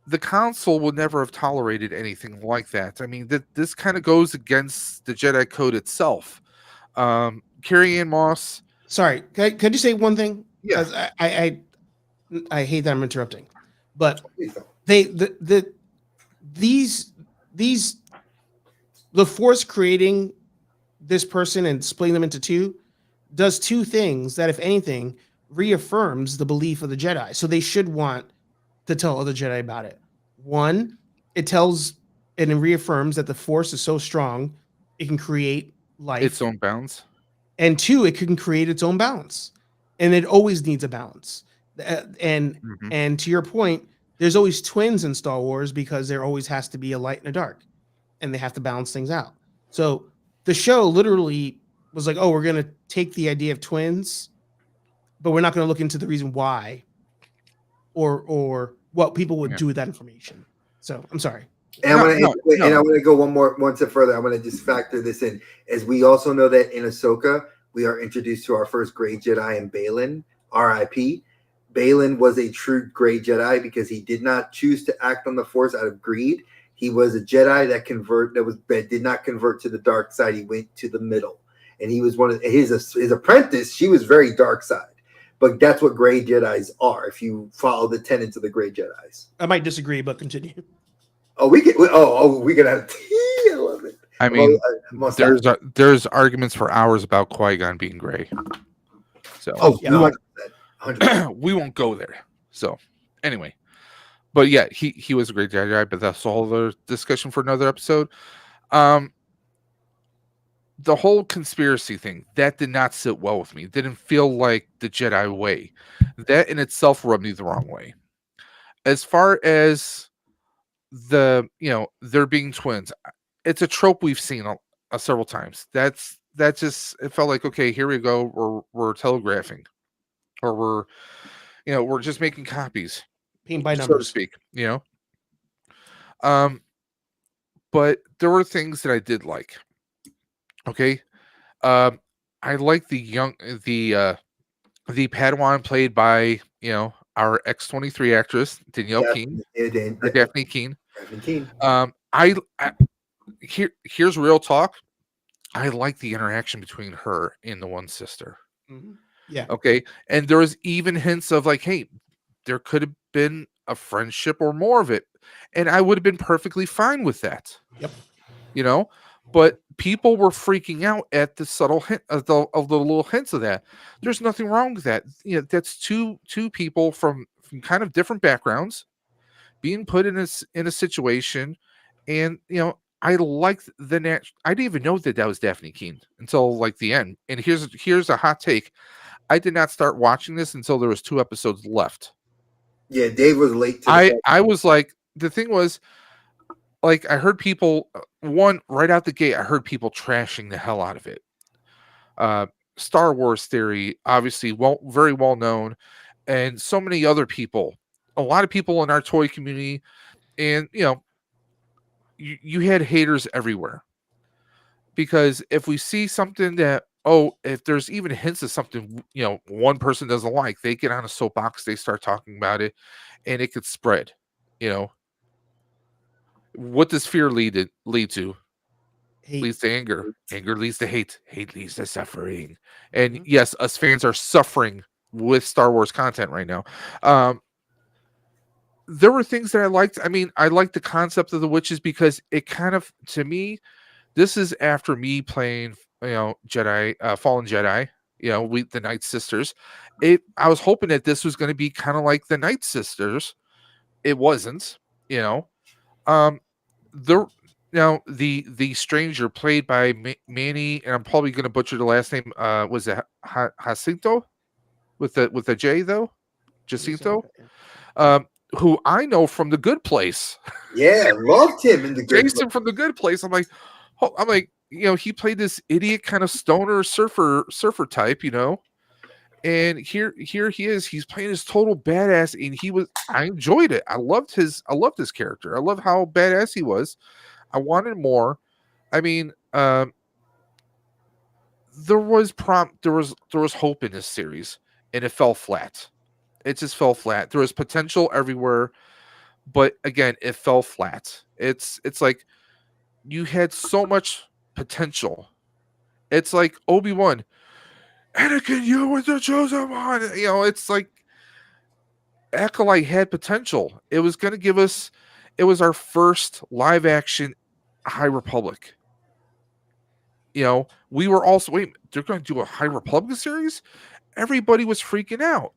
the council would never have tolerated anything like that. I mean, this kind of goes against the Jedi Code itself. Carrie Ann Moss. Sorry, could you say one thing? Yeah. Because I hate that I'm interrupting, but Please don't. these the Force creating this person and splitting them into two does two things that, if anything, reaffirms the belief of the Jedi. So they should want to tell other Jedi about it. One, it tells and it reaffirms that the Force is so strong it can create life. Its own bounds. And two, it can create its own balance, and it always needs a balance. And to your point, there's always twins in Star Wars because there always has to be a light and a dark, and they have to balance things out. So the show literally was like, oh, we're going to take the idea of twins, but we're not going to look into the reason why or what people would do with that information. So I'm sorry. And I want to go one step further. I want to just factor this in, as we also know that in Ahsoka we are introduced to our first Grey Jedi in Balin, R.I.P. Balin was a true Grey Jedi because he did not choose to act on the Force out of greed. He was a Jedi that did not convert to the dark side. He went to the middle, and he was one of his apprentice. She was very dark side, but that's what Grey Jedis are. If you follow the tenets of the Grey Jedis, I might disagree, but continue. Oh, we can have tea. I love it. I mean, there's arguments for hours about Qui-Gon being gray. So we won't go there. So anyway, but yeah, he was a great Jedi, but that's a whole other discussion for another episode. The whole conspiracy thing that did not sit well with me. It didn't feel like the Jedi way. That in itself rubbed me the wrong way. As far as there being twins, it's a trope we've seen several times. That just it felt like, okay, here we go, we're telegraphing, or we're just making copies, paint by so numbers, to speak. But there were things that I did like. Okay, I like the Padawan played by our X-23 actress Danielle Keene, or Daphne Keene. Here's real talk. I like the interaction between her and the one sister. Mm-hmm. Yeah. Okay. And there was even hints of like, hey, there could have been a friendship or more of it, and I would have been perfectly fine with that. Yep. But people were freaking out at the subtle hint of the little hints of that. There's nothing wrong with that. That's two people from kind of different backgrounds being put in a situation, and I like I didn't even know that was Daphne Keene until like the end. And here's a hot take: I did not start watching this until there was 2 episodes left. Yeah, Dave was late. I was like, the thing was, like, I heard people right out the gate. I heard people trashing the hell out of it. Star Wars Theory, obviously, very well known, and so many other people. A lot of people in our toy community, and you had haters everywhere. Because if we see something that, if there's even hints of something, one person doesn't like, they get on a soapbox, they start talking about it, and it could spread. What does fear lead to? Hate. Leads to anger. Anger leads to hate. Hate leads to suffering. And yes, us fans are suffering with Star Wars content right now. There were things that I liked. I mean, I liked the concept of the witches because it kind of, to me, this is after me playing, Jedi, Fallen Jedi, the Night Sisters. I was hoping that this was going to be kind of like the Night Sisters. It wasn't, you know. Um, the Now the stranger played by Manny, and I'm probably going to butcher the last name. Was it Jacinto with the J though? Jacinto, who I know from The Good Place. Yeah, loved him in The Good Jason Place. from The Good Place. I'm like, he played this idiot kind of stoner surfer type, and here he is. He's playing his total badass, and I enjoyed it. I loved his character. I love how badass he was. I wanted more. I mean, there was hope in this series, and it fell flat. It just fell flat. There was potential everywhere, but again, it fell flat. It's like you had so much potential. It's like Obi-Wan, Anakin, you were the chosen one. It's like Acolyte had potential. It was going to give us. It was our first live action High Republic. We were also they're going to do a High Republic series. Everybody was freaking out.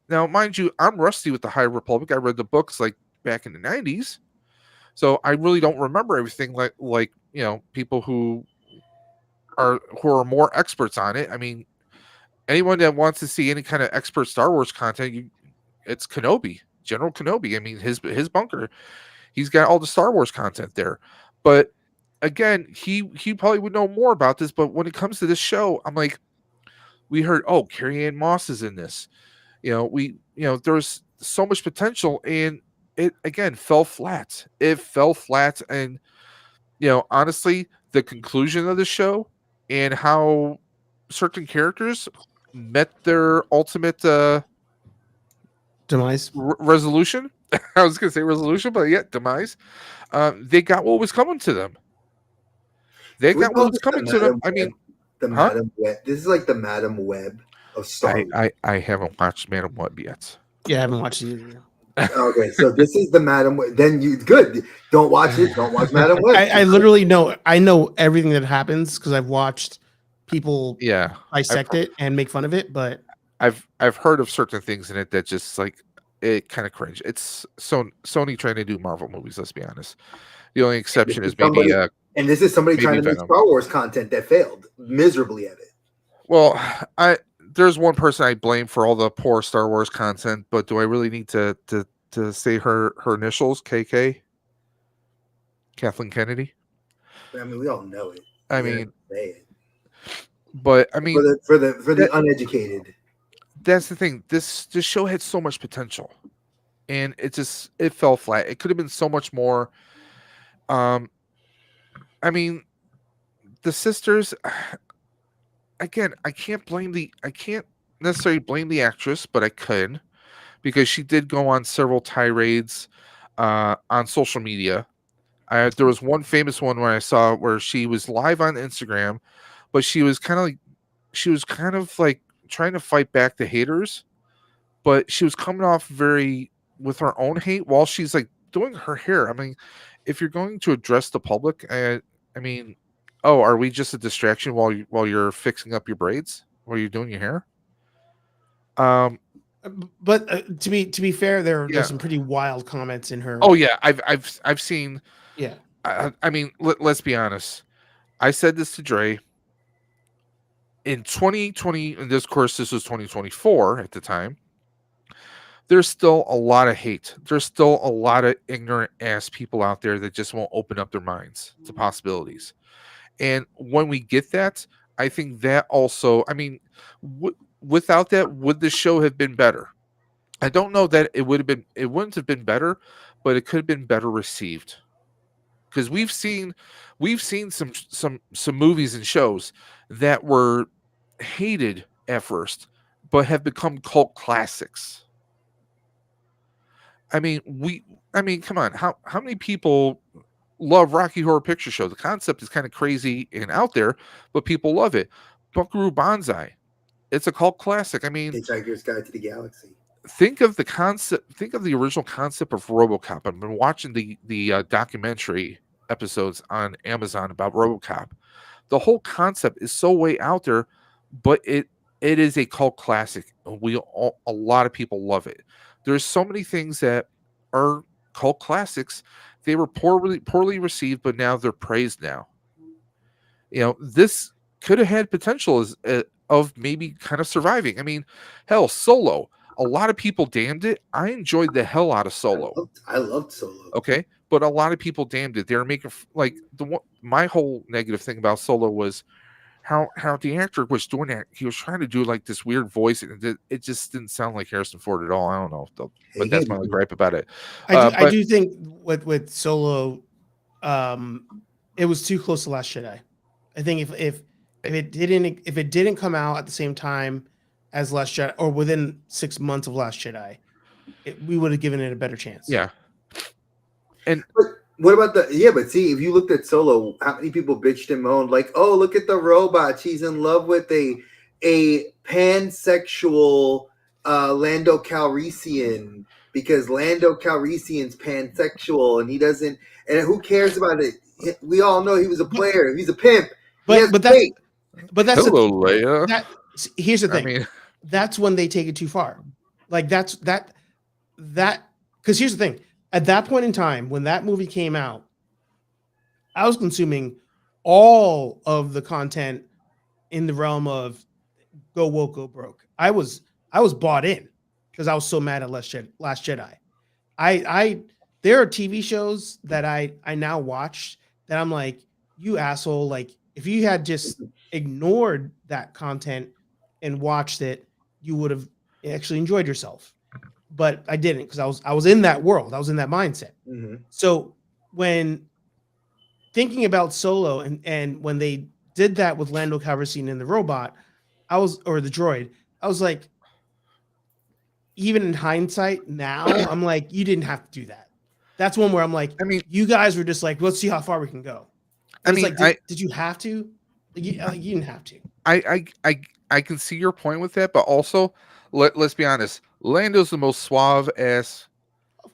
Now, mind you, I'm rusty with the High Republic. I read the books like back in the 90s. So I really don't remember everything like people who are more experts on it. I mean, anyone that wants to see any kind of expert Star Wars content, it's Kenobi, General Kenobi. I mean, his bunker, he's got all the Star Wars content there. But again, he probably would know more about this. But when it comes to this show, I'm like, we heard, Carrie Ann Moss is in this. There's so much potential, and it again fell flat. It fell flat, and honestly, the conclusion of the show and how certain characters met their ultimate demise resolution. I was going to say resolution, but yeah, demise. They got what was coming to them. They got what was coming to them. I mean, Madam Web. This is like the Madam Web of Star Wars. I haven't watched Madam Web yet. Yeah, I haven't watched it either. Okay, so this is the Madam Web. Then good. Don't watch it. Don't watch Madam Web. I literally know. I know everything that happens because I've watched people dissect it and make fun of it. But I've heard of certain things in it that just like it kind of cringe. It's Sony trying to do Marvel movies. Let's be honest. The only exception is maybe and this is somebody trying to make Star Wars content that failed miserably at it. Well, there's one person I blame for all the poor Star Wars content, but do I really need to say her initials? KK, Kathleen Kennedy. I mean, we all know it. I mean, say it. But I mean, for the uneducated, that's the thing. This show had so much potential, and it fell flat. It could have been so much more. I mean, the sisters. Again, I can't necessarily blame the actress, but I could, because she did go on several tirades on social media. There was one famous one where I saw where she was live on Instagram, but she was kind of like trying to fight back the haters, but she was coming off very with her own hate while she's like doing her hair. I mean, if you're going to address the public, I mean, are we just a distraction while you're fixing up your braids while you're doing your hair? But to be fair, there's some pretty wild comments in her. Oh yeah, I've seen. Yeah, I mean, let's be honest. I said this to Dre. In 2020, and this was 2024 at the time. There's still a lot of hate. There's still a lot of ignorant ass people out there that just won't open up their minds to possibilities. And when we get that, I think that also, I mean, without that, would the show have been better? I don't know that it wouldn't have been better, but it could have been better received. Because we've seen some movies and shows that were hated at first, but have become cult classics. I mean, come on, how many people love Rocky Horror Picture Show? The concept is kind of crazy and out there, but people love it. Buckaroo Banzai, it's a cult classic. I mean, Hitchhiker's Guide to the Galaxy. Think of the original concept of RoboCop. I've been watching the documentary episodes on Amazon about RoboCop. The whole concept is so way out there, but it it is a cult classic. A lot of people love it. There's so many things that are cult classics. They were poorly received, but now they're praised now. This could have had potential of maybe kind of surviving. I mean, hell, Solo. A lot of people damned it. I enjoyed the hell out of Solo. I loved Solo. Okay, but a lot of people damned it. They were making like my whole negative thing about Solo was how the actor was doing that. He was trying to do like this weird voice, and it just didn't sound like Harrison Ford at all. I don't know, but that's my only gripe about it. I do think with Solo, it was too close to Last Jedi. I think if it didn't come out at the same time as Last Jedi or within 6 months of Last Jedi, we would have given it a better chance. Yeah. And but what about but see, if you looked at Solo, how many people bitched and moaned like, oh, look at the robot. She's in love with a pansexual Lando Calrissian because Lando Calrissian's pansexual and he doesn't, and who cares about it? We all know he was a player. He's a pimp. But that's hello, Leia. Here's the thing. I mean, that's when they take it too far. Like that because here's the thing. At that point in time, when that movie came out, I was consuming all of the content in the realm of go woke, go broke. I was bought in because I was so mad at Last Jedi. There are TV shows that I now watch that I'm like, you asshole, like if you had just ignored that content and watched it, you would have actually enjoyed yourself. But I didn't because I was in that world. I was in that mindset. Mm-hmm. So when thinking about Solo and when they did that with Lando Calrissian and the robot, or the droid, I was like, even in hindsight now, I'm like, you didn't have to do that. That's one where I'm like, I mean, you guys were just like, let's see how far we can go. And did you have to? Like, you didn't have to. I can see your point with that, but also let's be honest. Lando's the most suave ass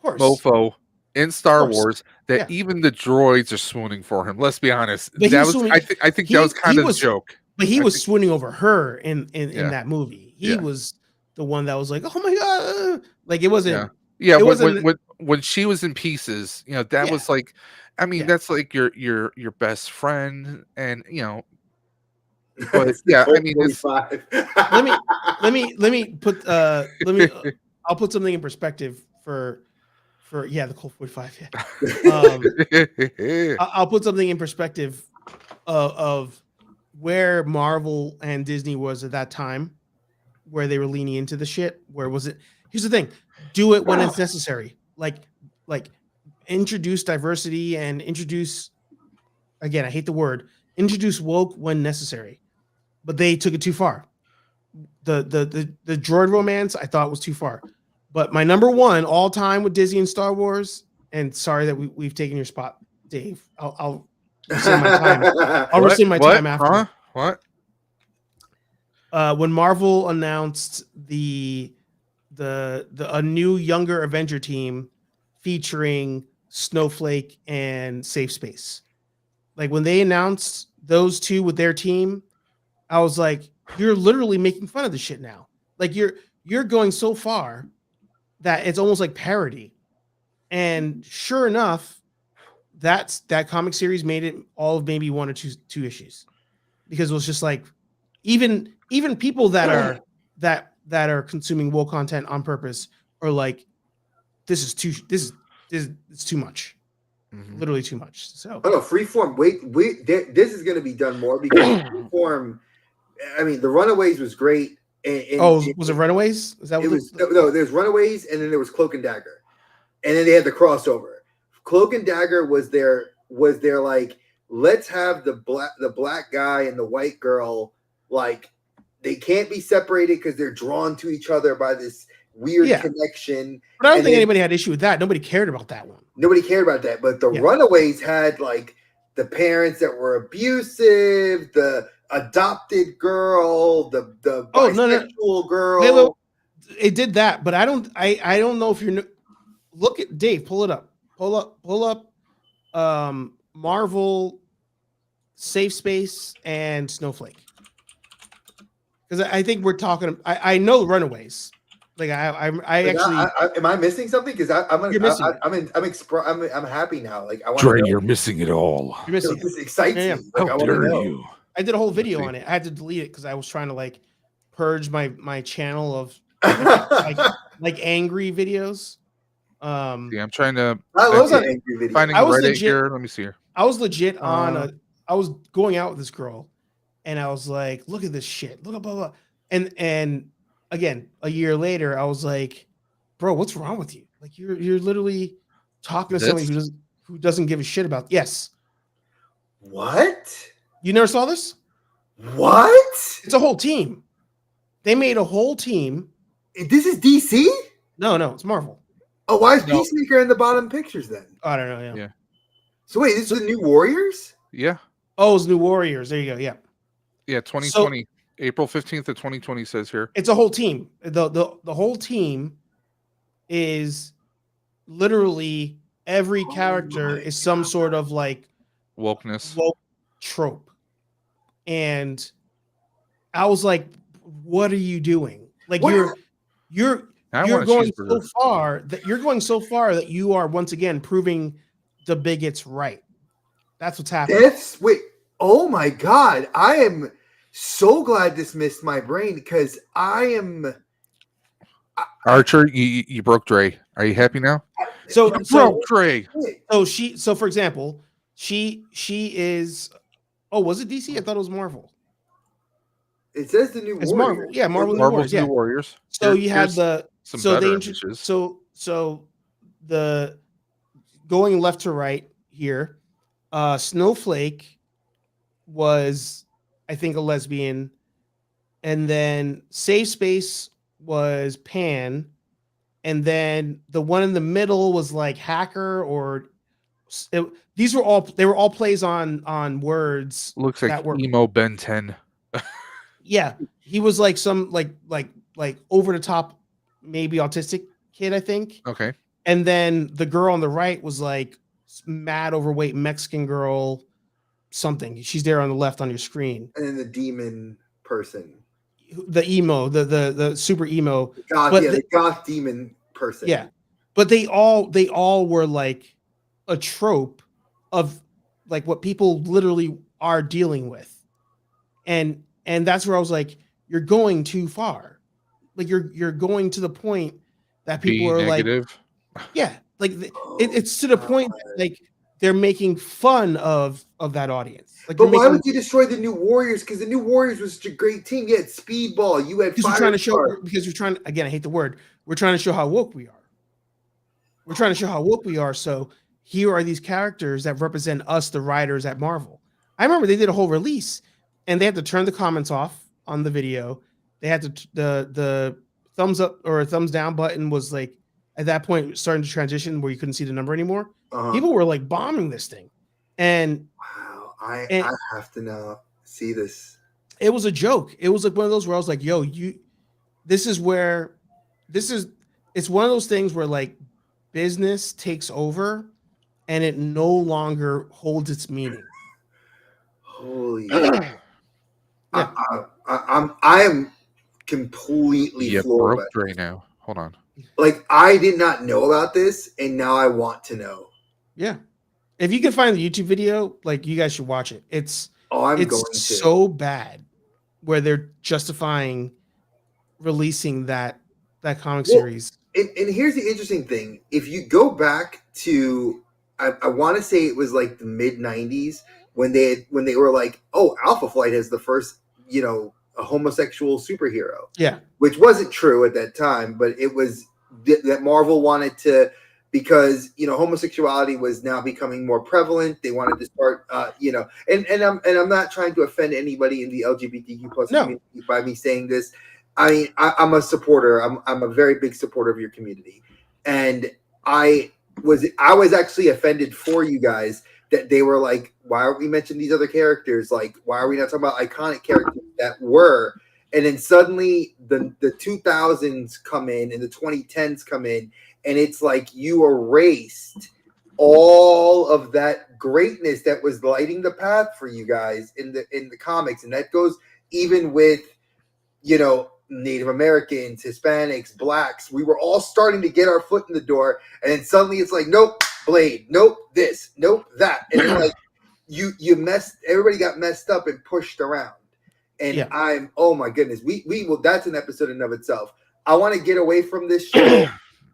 mofo in Star Wars that even the droids are swooning for him. Let's be honest. I think that was kind of the joke. But he was swooning over her in that movie. He was the one that was like, oh my god, like it wasn't. Yeah, when she was in pieces, that was like, I mean, that's like your best friend, and but yeah, I mean, it's, let me put I'll put something in perspective for the Colt 45. Yeah, I'll put something in perspective of where Marvel and Disney was at that time, where they were leaning into the shit. Where was it? Here's the thing: do it when it's necessary. Like introduce diversity and introduce. Again, I hate the word. Introduce woke when necessary, but they took it too far. The droid romance I thought was too far. But my number one all time with Disney and Star Wars, and sorry that we've taken your spot, Dave. I'll rescind my time. I'll rescind my time after. Huh? What? When Marvel announced a new younger Avenger team featuring Snowflake and Safe Space. Like when they announced those two with their team, I was like, you're literally making fun of the shit now. Like you're going so far that it's almost like parody. And sure enough, that comic series made it all of maybe one or two issues. Because it was just like even people that are consuming woke content on purpose are like, this is too much. Mm-hmm. Literally too much. So Freeform. This is going to be done more because Freeform. I mean, the Runaways was great. Was it Runaways? Is that what it was? No, there's Runaways, and then there was Cloak and Dagger, and then they had the crossover. Cloak and Dagger was their like, let's have the black guy and the white girl, like they can't be separated because they're drawn to each other by this weird connection. But I don't think anybody had issue with that. Nobody cared about that one. Nobody cared about that. But the Runaways had like the parents that were abusive, the adopted girl, the bisexual girl. It did that, but I don't know if you're look at Dave. Pull it up. Pull up. Marvel, Safe Space, and Snowflake. because I think we're talking. I know Runaways. Like I Like, actually. am I missing something? Because You're missing it. I'm happy now. Like I want Dre, to know. you're missing it all. You're missing it. This excites Yeah, yeah. me. Like I How want to dare know. you? I did a whole video see. on it. I had to delete it because I was trying to like purge my channel of like angry videos. Yeah, I'm trying to I love was the a- angry video. finding I was Reddit legit- here. Let me see here. I was legit on I was going out with this girl, and I was like, "Look at this shit! Look at blah blah." And again, a year later, I was like, "Bro, what's wrong with you? Like you're literally talking to somebody This? who doesn't give a shit about." Yes, What? you never saw this? What? It's a whole team. They made a whole team. This is DC? No, it's Marvel. Oh, why is No. Peacemaker in the bottom pictures then? I don't know. Yeah. So wait, this is the new Warriors? Yeah. Oh, it's New Warriors. There you go. Yeah. Yeah, 2020. April 15th of 2020 says here. It's a whole team. The whole team is literally every Oh character my is some sort of like Wokeness. woke trope. And I was like, what are you doing? Like What? you're I you're want a going so cheeseburger. far that you are once again proving the bigots right. That's what's happening. Wait. Oh my god. I am so glad this missed my brain because I am Archer, you broke Dre. Are you happy now? So Broke Dre. so for example, she is was it DC? I thought it was Marvel. it says the new It's Warriors. Marvel. Yeah, Marvel New Marvel's Warriors. Yeah. New Warriors. So you had here's the some so better they images. so the going left to right here, Snowflake was I think a lesbian, and then Safe Space was pan, and then the one in the middle was like hacker or these were all plays on words. Looks like that were emo Ben 10. yeah, he was like some like over the top maybe autistic kid, I think. Okay. And then the girl on the right was like mad overweight Mexican girl something. She's there on the left on your screen. And then the demon person. The emo, the super emo. God, But the goth demon person. Yeah. But they all were like a trope of like what people literally are dealing with. And that's where I was like, you're going too far. Like you're going to the point that people Be are negative. like, yeah, like it's to the point that, like they're making fun of that audience. Like, but why would you destroy the new Warriors? Because the new Warriors was such a great team. You had Speedball. You had because you're trying to again, I hate the word. We're trying to show how woke we are. So here are these characters that represent us, the writers at Marvel. I remember they did a whole release, and they had to turn the comments off on the video. They had to the thumbs up or thumbs down button was like at that point starting to transition where you couldn't see the number anymore. People were like bombing this thing, and wow, I have to now see this. It was a joke. It was like one of those where I was like, "Yo, it's one of those things where like business takes over, and it no longer holds its meaning." Holy, Yeah. I am completely floored. Broke Dre now. Hold on. Like I did not know about this, and now I want to know. Yeah, if you can find the YouTube video, like you guys should watch it. It's going to. So bad where they're justifying releasing that comic series. And here's the interesting thing: if you go back to, I want to say it was like the mid '90s when they were like, oh, Alpha Flight has the first, a homosexual superhero. Yeah, which wasn't true at that time, but it was that Marvel wanted to, because homosexuality was now becoming more prevalent. They wanted to start, and I'm not trying to offend anybody in the LGBTQ plus community by me saying this. I mean, I'm a supporter. I'm a very big supporter of your community, and I was actually offended for you guys that they were like, why aren't we mentioning these other characters? Like, why are we not talking about iconic characters that were? And then suddenly the 2000s come in and the 2010s come in, and it's like you erased all of that greatness that was lighting the path for you guys in the comics. And that goes even with Native Americans, Hispanics, blacks. We were all starting to get our foot in the door, and then suddenly it's like, nope, Blade, nope, this, nope, that, and then like everybody got messed up and pushed around. And oh my goodness, we will. That's an episode in and of itself. I want to get away from this show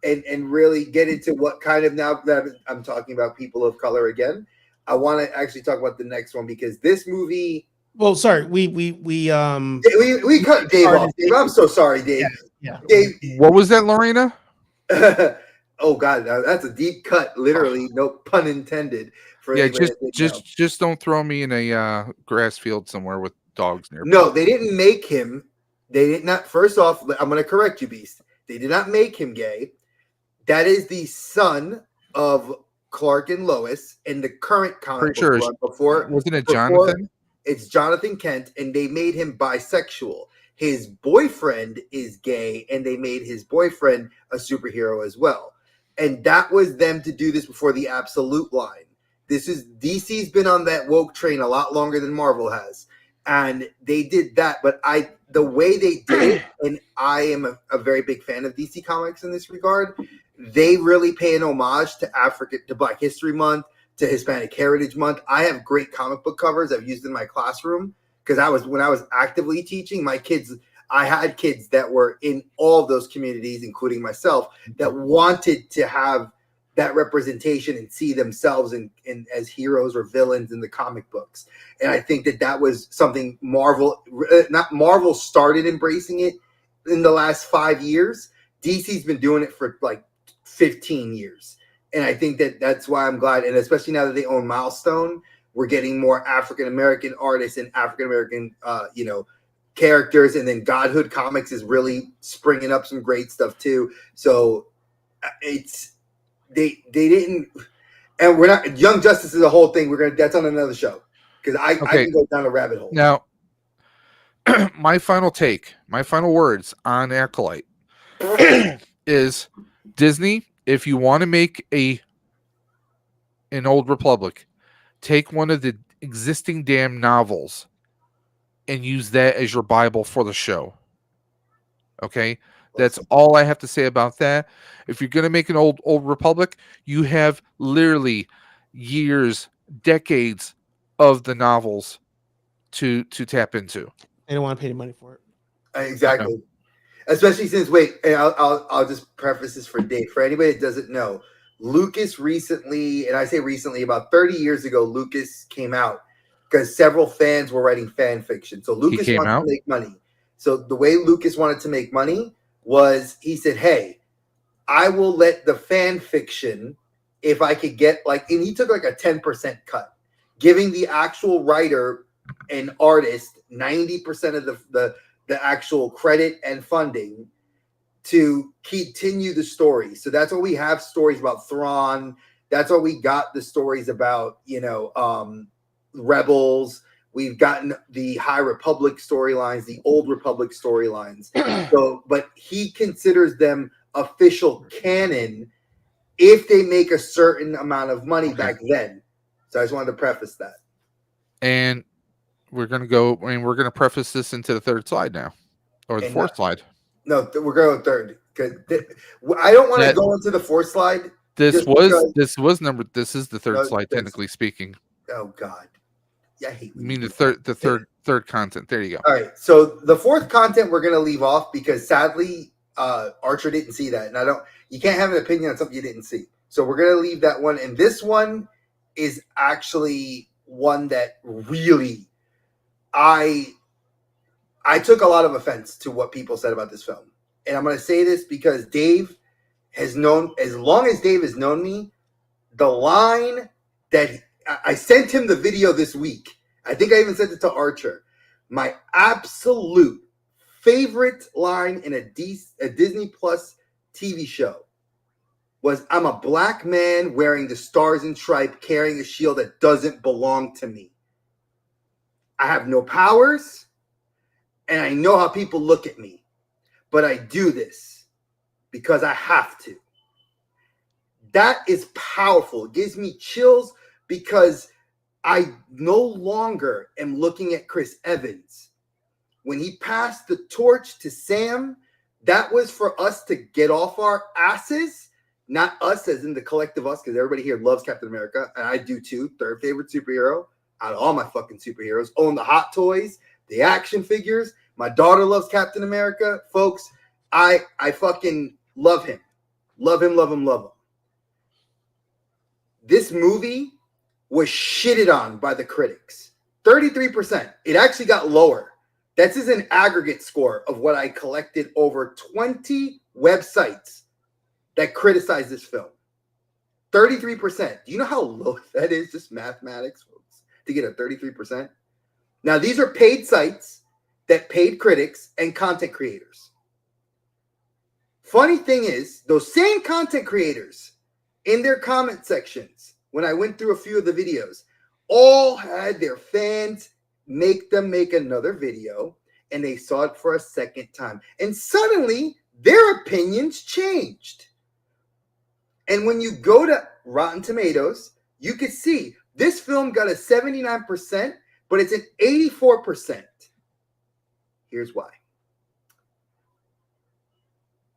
and really get into what kind of, now that I'm talking about people of color again, I want to actually talk about the next one, because this movie. Well, sorry, we cut Dave off. Dave, I'm so sorry, Dave. Yeah. Dave. What was that, Lorena? Oh God, that's a deep cut. Literally, no pun intended. Just don't throw me in a grass field somewhere with dogs nearby. No, they didn't make him. They did not. First off, I'm going to correct you, Beast. They did not make him gay. That is the son of Clark and Lois in the current comic book. Before, wasn't it Jonathan? It's Jonathan Kent, and they made him bisexual. His boyfriend is gay, and they made his boyfriend a superhero as well. And that was them to do this before the Absolute line. DC's been on that woke train a lot longer than Marvel has. And they did that, but the way they did it, and I am a very big fan of DC Comics in this regard, they really pay an homage to Black History Month, to Hispanic Heritage Month. I have great comic book covers I've used in my classroom, because when I was actively teaching, I had kids that were in all of those communities, including myself, that wanted to have that representation and see themselves in as heroes or villains in the comic books. And I think that was something Marvel started embracing it in the last 5 years. DC's been doing it for like 15 years. And I think that's why I'm glad. And especially now that they own Milestone, we're getting more African-American artists and African-American, characters. And then Godhood Comics is really springing up some great stuff too. So they didn't, and we're not, Young Justice is a whole thing. That's on another show, because I can go down a rabbit hole. Now, my final words on Acolyte is, Disney, if you want to make an Old Republic, take one of the existing damn novels and use that as your Bible for the show. Okay? That's all I have to say about that. If you're going to make an old Republic, you have literally years, decades of the novels to tap into. They don't want to pay the money for it. Exactly. Especially since, I'll just preface this for Dave. For anybody that doesn't know, Lucas recently, and I say recently, about 30 years ago, Lucas came out because several fans were writing fan fiction. So Lucas wanted to make money. So the way Lucas wanted to make money was, he said, hey, I will let the fan fiction, if I could get and he took a 10% cut, giving the actual writer and artist 90% of the actual credit and funding to continue the story. So that's why we have stories about Thrawn. That's why we got the stories about, Rebels. We've gotten the High Republic storylines, the Old Republic storylines. But he considers them official canon if they make a certain amount of money back then. So I just wanted to preface that. And we're going to preface this into the third slide now, or the fourth slide. No, we're going third, because I don't want to go into the fourth slide. This is the third slide, technically speaking. Oh God. Yeah, I hate you mean the third content. There you go. All right. So the fourth content we're gonna leave off, because sadly Archer didn't see that. And you can't have an opinion on something you didn't see. So we're gonna leave that one. And this one is actually one that really I took a lot of offense to what people said about this film. And I'm gonna say this because Dave has known, as long as Dave has known me, the line that I sent him the video this week. I think I even sent it to Archer. My absolute favorite line in a Disney Plus TV show was, I'm a black man wearing the stars and stripe, carrying a shield that doesn't belong to me. I have no powers, and I know how people look at me, but I do this because I have to. That is powerful. It gives me chills, because I no longer am looking at Chris Evans when he passed the torch to Sam, that was for us to get off our asses, not us as in the collective us, because everybody here loves Captain America, and I do too. Third favorite superhero out of all my fucking superheroes. Own the hot toys, the action figures. My daughter loves Captain America. Folks, I fucking love him. Love him, love him, love him. This movie was shitted on by the critics. 33%. It actually got lower. This is an aggregate score of what I collected over 20 websites that criticize this film. 33%. Do you know how low that is? Just mathematics, folks, to get a 33%. Now, these are paid sites that paid critics and content creators. Funny thing is, those same content creators in their comment sections, when I went through a few of the videos, all had their fans make them make another video, and they saw it for a second time. And suddenly, their opinions changed. And when you go to Rotten Tomatoes, you can see this film got a 79%, but it's an 84%. Here's why.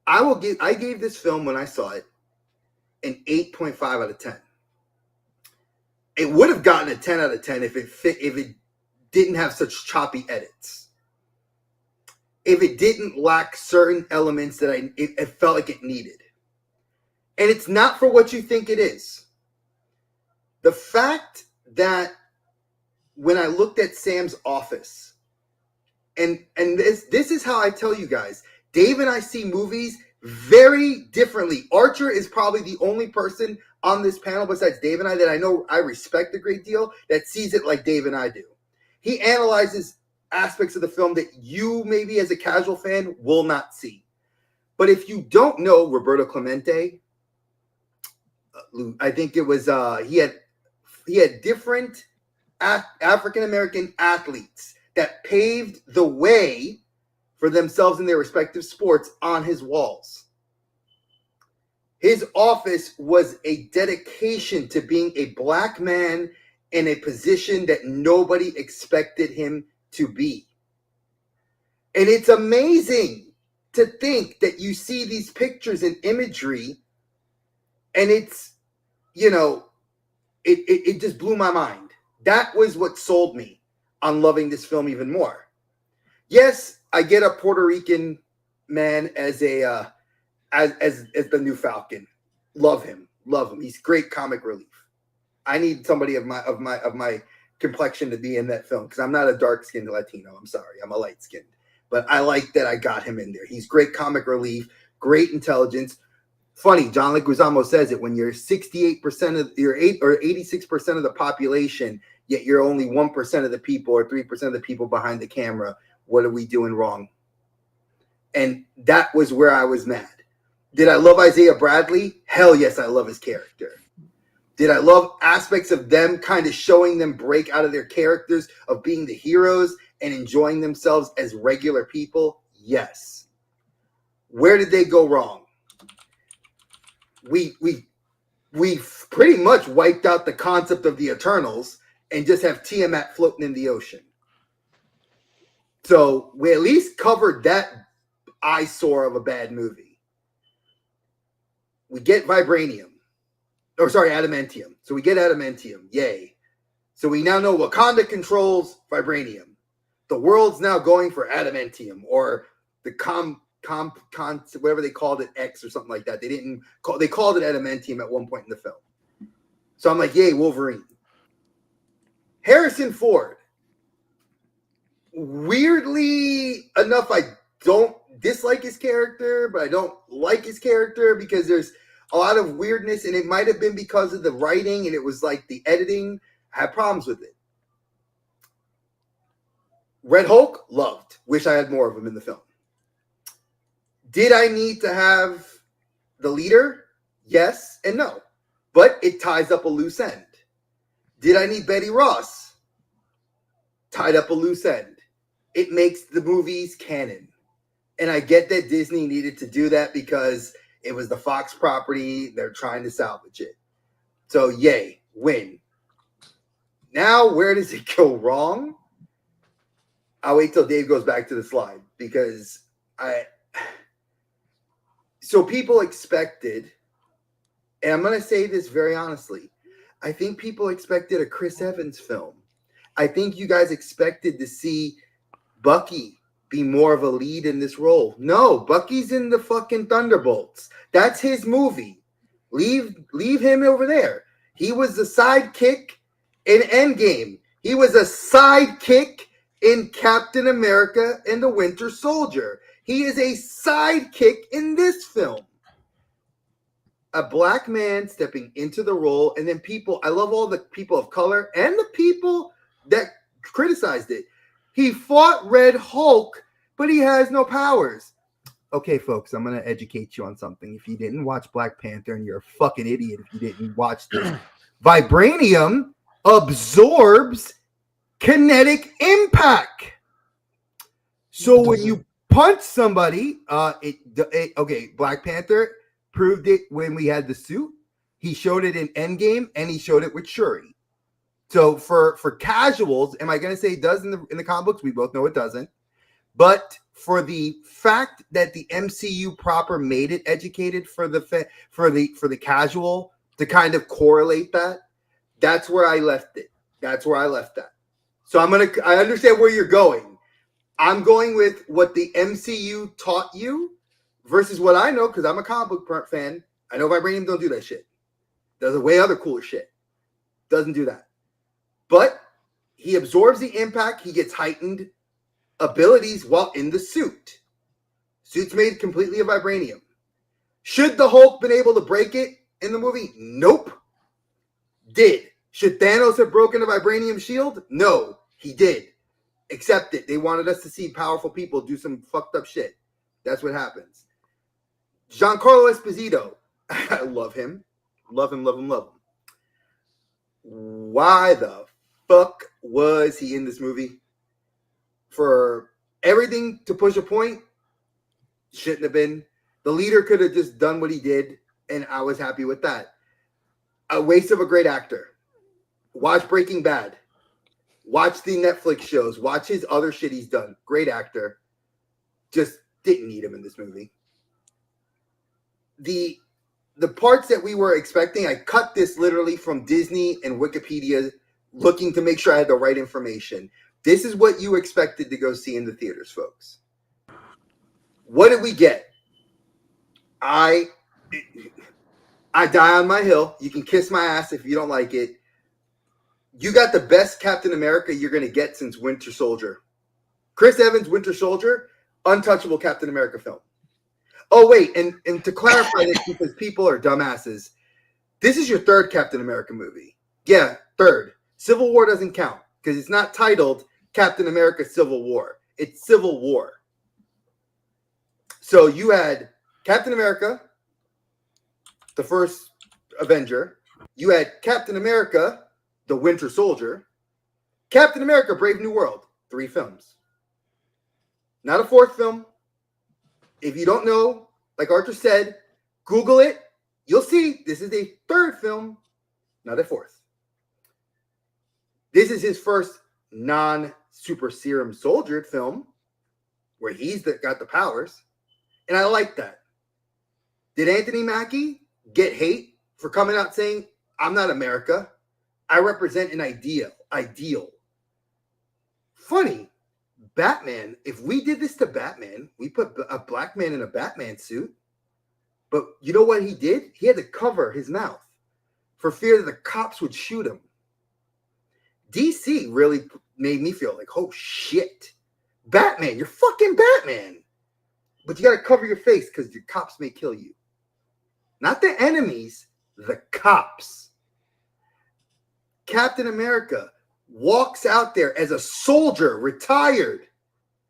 I gave this film, when I saw it, an 8.5 out of 10. It would have gotten a 10 out of 10 if it didn't have such choppy edits. If it didn't lack certain elements that it felt like it needed. And it's not for what you think it is. The fact that when I looked at Sam's office, and this is how I tell you guys, Dave and I see movies very differently. Archer is probably the only person on this panel besides Dave and I that I know I respect a great deal that sees it like Dave and I do. He analyzes aspects of the film that you maybe as a casual fan will not see. But if you don't know Roberto Clemente, I think it was he had different African-American athletes that paved the way for themselves in their respective sports on his walls. His office was a dedication to being a black man in a position that nobody expected him to be. And it's amazing to think that you see these pictures and imagery, and it's, you know, it just blew my mind. That was what sold me on loving this film even more. Yes, I get a Puerto Rican man as a as the new Falcon. Love him. He's great comic relief. I need somebody of my complexion to be in that film because I'm not a dark-skinned Latino. I'm sorry. I'm a light-skinned. But I like that I got him in there. He's great comic relief, great intelligence. Funny, John Leguizamo says it, when you're 68% of your 86% of the population, yet you're only 1% of the people or 3% of the people behind the camera. What are we doing wrong? And that was where I was mad. Did I love Isaiah Bradley? Hell yes, I love his character. Did I love aspects of them kind of showing them break out of their characters of being the heroes and enjoying themselves as regular people? Yes. Where did they go wrong? We pretty much wiped out the concept of the Eternals and just have Tiamat floating in the ocean. So we at least covered that eyesore of a bad movie. We get adamantium. So we get adamantium. Yay. So we now know Wakanda controls vibranium. The world's now going for adamantium, or the whatever they called it, X or something like that. They called it adamantium at one point in the film. So I'm like, yay, Wolverine. Harrison Ford. Weirdly enough, I don't dislike his character, but I don't like his character because there's a lot of weirdness, and it might have been because of the writing, and it was like the editing. I had problems with it. Red Hulk, loved. Wish I had more of him in the film. Did I need to have the leader? Yes and no. But it ties up a loose end. Did I need Betty Ross? Tied up a loose end. It makes the movies canon. And I get that Disney needed to do that because it was the Fox property. They're trying to salvage it. So yay, win. Now, where does it go wrong? I'll wait till Dave goes back to the slide because so people expected, and I'm going to say this very honestly, I think people expected a Chris Evans film. I think you guys expected to see Bucky be more of a lead in this role. No, Bucky's in the fucking Thunderbolts. That's his movie. Leave him over there. He was the sidekick in Endgame. He was a sidekick in Captain America and the Winter Soldier. He is a sidekick in this film. A black man stepping into the role, and then people, I love all the people of color and the people that criticized it. He fought Red Hulk, but he has no powers. Okay, folks, I'm going to educate you on something. If you didn't watch Black Panther, and you're a fucking idiot if you didn't watch this, vibranium absorbs kinetic impact. So when you punch somebody, okay, Black Panther proved it when we had the suit. He showed it in Endgame, and he showed it with Shuri. So for casuals, am I going to say it does in the comic books? We both know it doesn't. But for the fact that the MCU proper made it educated for the casual to kind of correlate that, that's where I left it. That's where I left that. So I understand where you're going. I'm going with what the MCU taught you versus what I know, because I'm a comic book fan. I know Vibranium don't do that shit. Does a way other cooler shit. Doesn't do that. But he absorbs the impact. He gets heightened abilities while in the suit. Suit's made completely of vibranium. Should the Hulk been able to break it in the movie? Nope. Did. Should Thanos have broken a vibranium shield? No, he did. Accept it. They wanted us to see powerful people do some fucked up shit. That's what happens. Giancarlo Esposito. I love him. Love him, love him, love him. Why the fuck was he in this movie? For everything to push a point, shouldn't have been. The leader could have just done what he did, and I was happy with that. A waste of a great actor. Watch Breaking Bad. Watch the Netflix shows. Watch his other shit he's done. Great actor. Just didn't need him in this movie. The parts that we were expecting, I cut this literally from Disney and Wikipedia, looking to make sure I had the right information. This is what you expected to go see in the theaters, folks. What did we get? I die on my hill. You can kiss my ass if you don't like it. You got the best Captain America you're going to get since Winter Soldier. Chris Evans' Winter Soldier, untouchable Captain America film. Oh, wait, and to clarify this, because people are dumbasses, this is your third Captain America movie. Yeah, third. Civil War doesn't count, because it's not titled Captain America Civil War. It's Civil War. So you had Captain America, the first Avenger. You had Captain America, the Winter Soldier. Captain America, Brave New World. 3 films. Not a 4th film. If you don't know, like Archer said, Google it. You'll see this is a 3rd film, not a 4th. This is his first non-super serum soldier film where he's got the powers. And I like that. Did Anthony Mackie get hate for coming out saying, I'm not America. I represent an ideal. Funny. Batman, if we did this to Batman, we put a black man in a Batman suit. But you know what he did? He had to cover his mouth for fear that the cops would shoot him. DC really made me feel like, oh shit. Batman, you're fucking Batman. But you got to cover your face because your cops may kill you. Not the enemies, the cops. Captain America walks out there as a soldier, retired,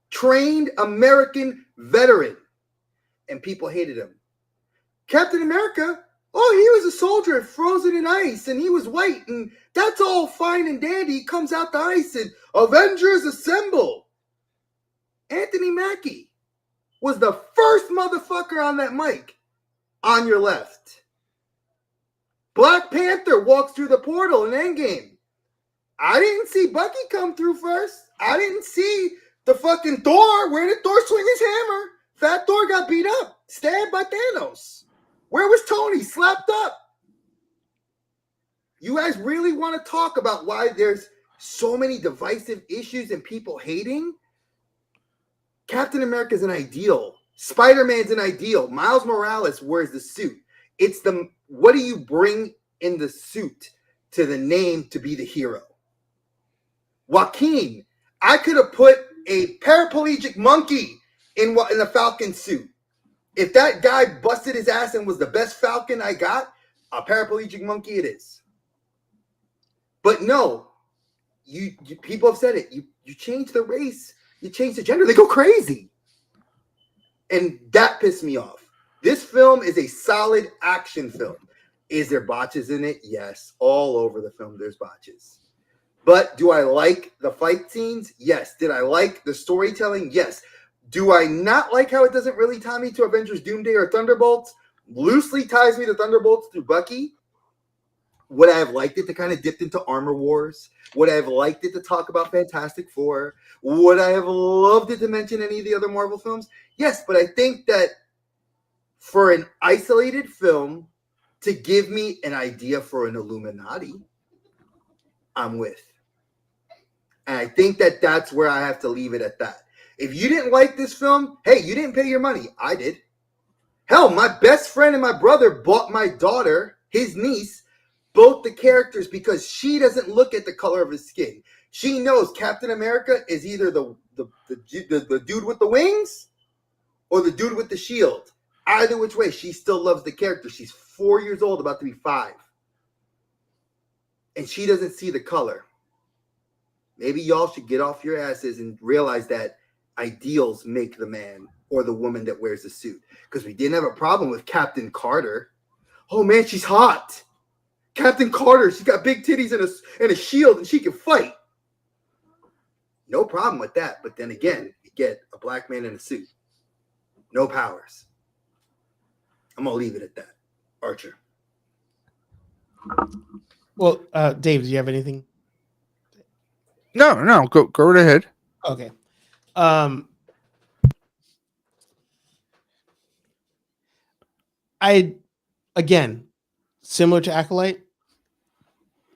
trained American veteran, and people hated him. Captain America, oh, he was a soldier frozen in ice, and he was white, and that's all fine and dandy. He comes out the ice, and Avengers assemble. Anthony Mackie was the first motherfucker on that mic on your left. Black Panther walks through the portal in Endgame. I didn't see Bucky come through first. I didn't see The fucking Thor, where did Thor swing his hammer? Fat Thor got beat up, stabbed by Thanos. Where was Tony? Slapped up. You guys really want to talk about why there's so many divisive issues and people hating? Captain America's an ideal. Spider-Man's an ideal. Miles Morales wears the suit. It's the what do you bring in the suit to the name to be the hero? Joaquin, I could have put a paraplegic monkey in a Falcon suit. If that guy busted his ass and was the best Falcon I got, a paraplegic monkey it is. But no, you people have said it. You change the race, you change the gender, they go crazy. And that pissed me off. This film is a solid action film. Is there botches in it? Yes. All over the film, there's botches. But do I like the fight scenes? Yes. Did I like the storytelling? Yes. Do I not like how it doesn't really tie me to Avengers Doomsday or Thunderbolts? Loosely ties me to Thunderbolts through Bucky. Would I have liked it to kind of dip into Armor Wars? Would I have liked it to talk about Fantastic Four? Would I have loved it to mention any of the other Marvel films? Yes, but I think that for an isolated film to give me an idea for an Illuminati, I'm with. And I think that that's where I have to leave it at that. If you didn't like this film, hey, you didn't pay your money. I did. Hell, my best friend and my brother bought my daughter, his niece, both the characters because she doesn't look at the color of his skin. She knows Captain America is either the dude with the wings or the dude with the shield. Either which way, she still loves the character. She's 4 years old, about to be 5. And she doesn't see the color. Maybe y'all should get off your asses and realize that ideals make the man or the woman that wears the suit. Because we didn't have a problem with Captain Carter. Oh, man, she's hot. Captain Carter, she's got big titties and a shield, and she can fight. No problem with that. But then again, you get a black man in a suit. No powers. I'm going to leave it at that. Archer. Well, Dave, do you have anything? No, go right ahead. Okay. Again, similar to Acolyte,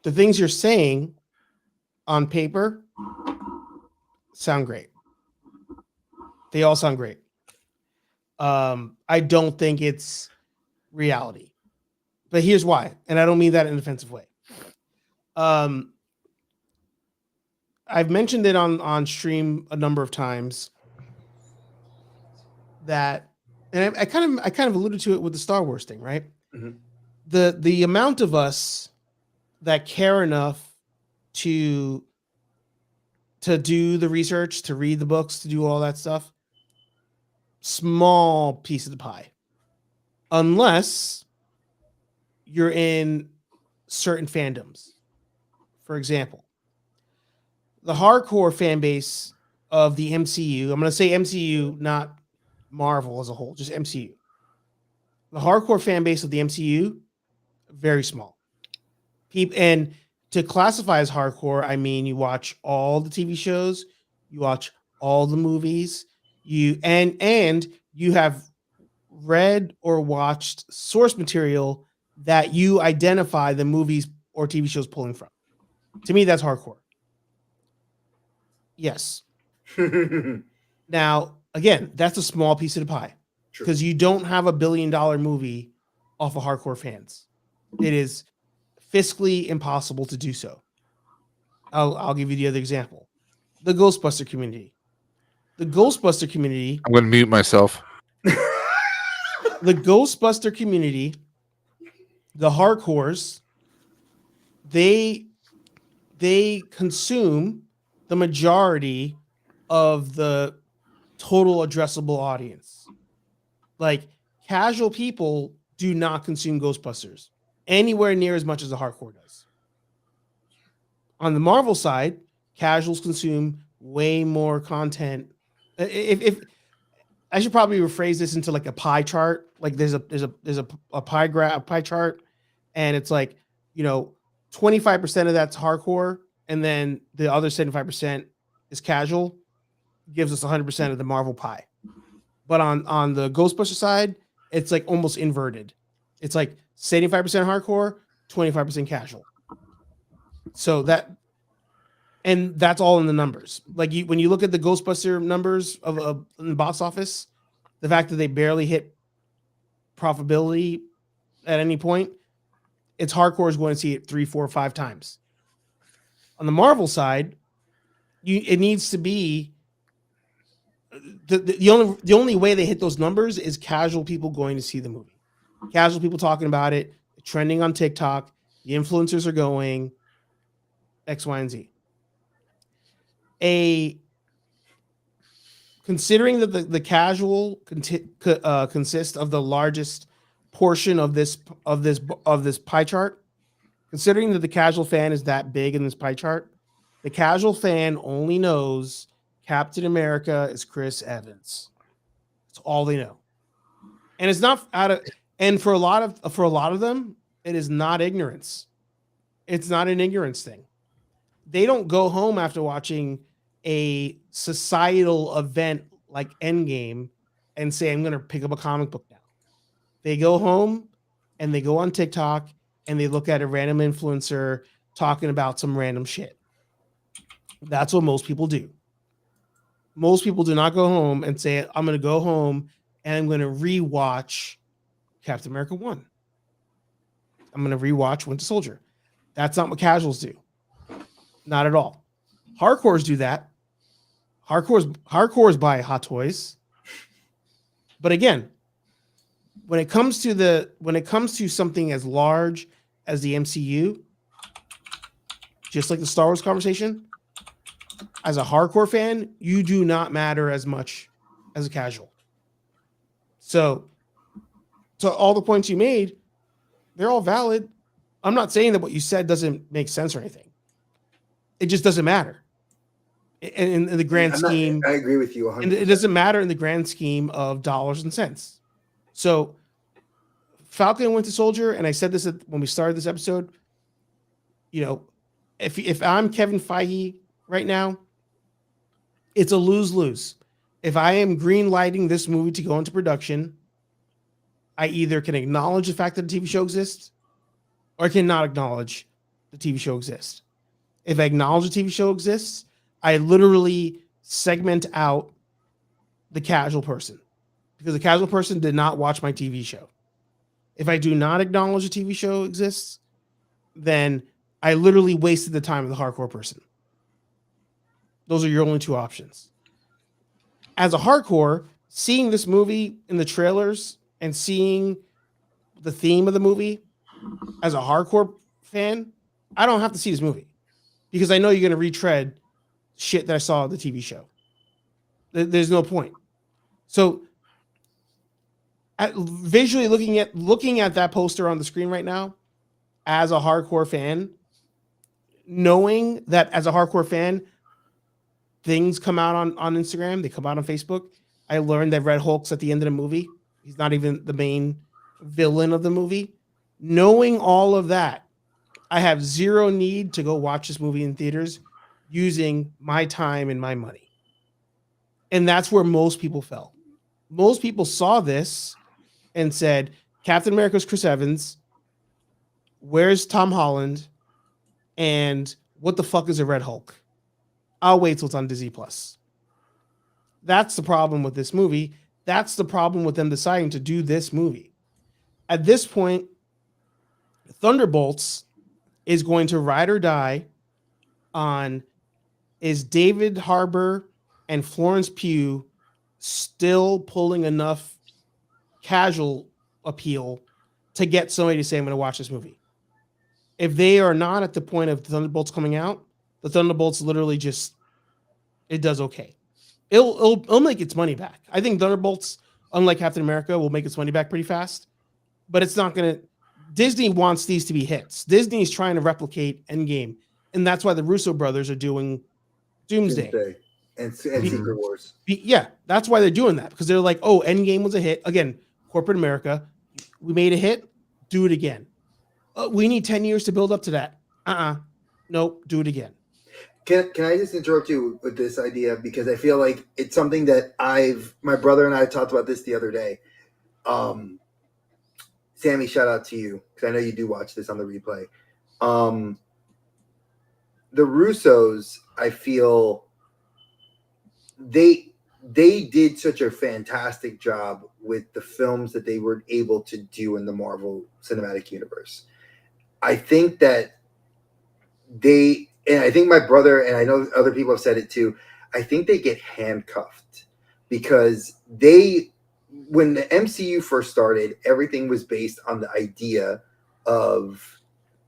the things you're saying on paper sound great. They all sound great. I don't think it's reality. But here's why, and I don't mean that in an offensive way. I've mentioned it on stream a number of times that, and I kind of alluded to it with the Star Wars thing, right? Mm-hmm. The amount of us that care enough to do the research, to read the books, to do all that stuff, small piece of the pie, unless you're in certain fandoms. For example, the hardcore fan base of the MCU, I'm going to say MCU, not Marvel as a whole, just MCU. The hardcore fan base of the MCU, very small. And to classify as hardcore, I mean you watch all the TV shows, you watch all the movies, and you have read or watched source material that you identify the movies or TV shows pulling from. To me, that's hardcore. Yes. Now, again, that's a small piece of the pie because you don't have $1 billion movie off of hardcore fans. It is fiscally impossible to do so. I'll give you the other example. The Ghostbuster community. The Ghostbuster community. I'm going to mute myself. The Ghostbuster community, the hardcores, they consume the majority of the total addressable audience. Like, casual people do not consume Ghostbusters anywhere near as much as the hardcore does. On the Marvel side, casuals consume way more content. If I should probably rephrase this into like a pie chart. Like there's a pie chart, and it's like, 25% of that's hardcore, and then the other 75% is casual. gives us 100% of the Marvel pie. But on the Ghostbuster side, it's like almost inverted. It's like 75% hardcore, 25% casual. So that's all in the numbers. Like when you look at the Ghostbuster numbers of in the box office, the fact that they barely hit profitability at any point, it's hardcore is going to see it 3, 4, 5 times. On the Marvel side, it needs to be the only way they hit those numbers is casual people going to see the movie, casual people talking about it, trending on TikTok, the influencers are going X, Y, and Z. Considering that the casual consists of the largest portion of this pie chart, considering that the casual fan is that big in this pie chart, the casual fan only knows Captain America is Chris Evans. That's all they know. And it's not for a lot of them, it is not ignorance. It's not an ignorance thing. They don't go home after watching a societal event like Endgame and say, I'm going to pick up a comic book now. They go home and they go on TikTok and they look at a random influencer talking about some random shit. That's what most people do. Most people do not go home and say, I'm going to go home and I'm going to rewatch Captain America 1. I'm going to rewatch Winter Soldier. That's not what casuals do. Not at all. Hardcores do that. Hardcores buy Hot Toys. But again, when it comes to something as large as the MCU, just like the Star Wars conversation, as a hardcore fan, you do not matter as much as a casual. So all the points you made, they're all valid. I'm not saying that what you said doesn't make sense or anything. It just doesn't matter in the grand scheme. I agree with you 100%. And it doesn't matter in the grand scheme of dollars and cents. So Falcon and Winter Soldier, and I said this when we started this episode, if I'm Kevin Feige right now, it's a lose-lose. If I am green lighting this movie to go into production, I either can acknowledge the fact that the TV show exists or I cannot acknowledge the TV show exists. If I acknowledge the TV show exists, I literally segment out the casual person because the casual person did not watch my TV show. If I do not acknowledge the TV show exists, then I literally wasted the time of the hardcore person. Those are your only two options. As a hardcore, seeing this movie in the trailers and seeing the theme of the movie, as a hardcore fan, I don't have to see this movie because I know you're going to retread shit that I saw on the TV show. There's no point. So visually looking at that poster on the screen right now, as a hardcore fan, knowing that as a hardcore fan, things come out on Instagram, they come out on Facebook. I learned that Red Hulk's at the end of the movie. He's not even the main villain of the movie. Knowing all of that, I have zero need to go watch this movie in theaters using my time and my money. And that's where most people fell. Most people saw this and said, Captain America's Chris Evans, where's Tom Holland, and what the fuck is a Red Hulk? I'll wait till it's on Disney Plus. That's the problem with this movie. That's the problem with them deciding to do this movie. At this point, Thunderbolts is going to ride or die on, is David Harbour and Florence Pugh still pulling enough casual appeal to get somebody to say, I'm going to watch this movie? If they are not at the point of Thunderbolts coming out, the Thunderbolts literally just, it does okay. It'll make its money back. I think Thunderbolts, unlike Captain America, will make its money back pretty fast, but it's not going to. Disney wants these to be hits. Disney's trying to replicate Endgame, and that's why the Russo brothers are doing Doomsday. And Secret Wars. Yeah, that's why they're doing that, because they're like, oh, Endgame was a hit. Again, corporate America, we made a hit, do it again. We need 10 years to build up to that. Nope, do it again. Can I just interrupt you with this idea, because I feel like it's something that my brother and I talked about this the other day. Sammy, shout out to you, because I know you do watch this on the replay. The Russos, I feel they did such a fantastic job with the films that they were able to do in the Marvel Cinematic Universe. I think that and I think my brother, and I know other people have said it too, I think they get handcuffed because when the MCU first started, everything was based on the idea of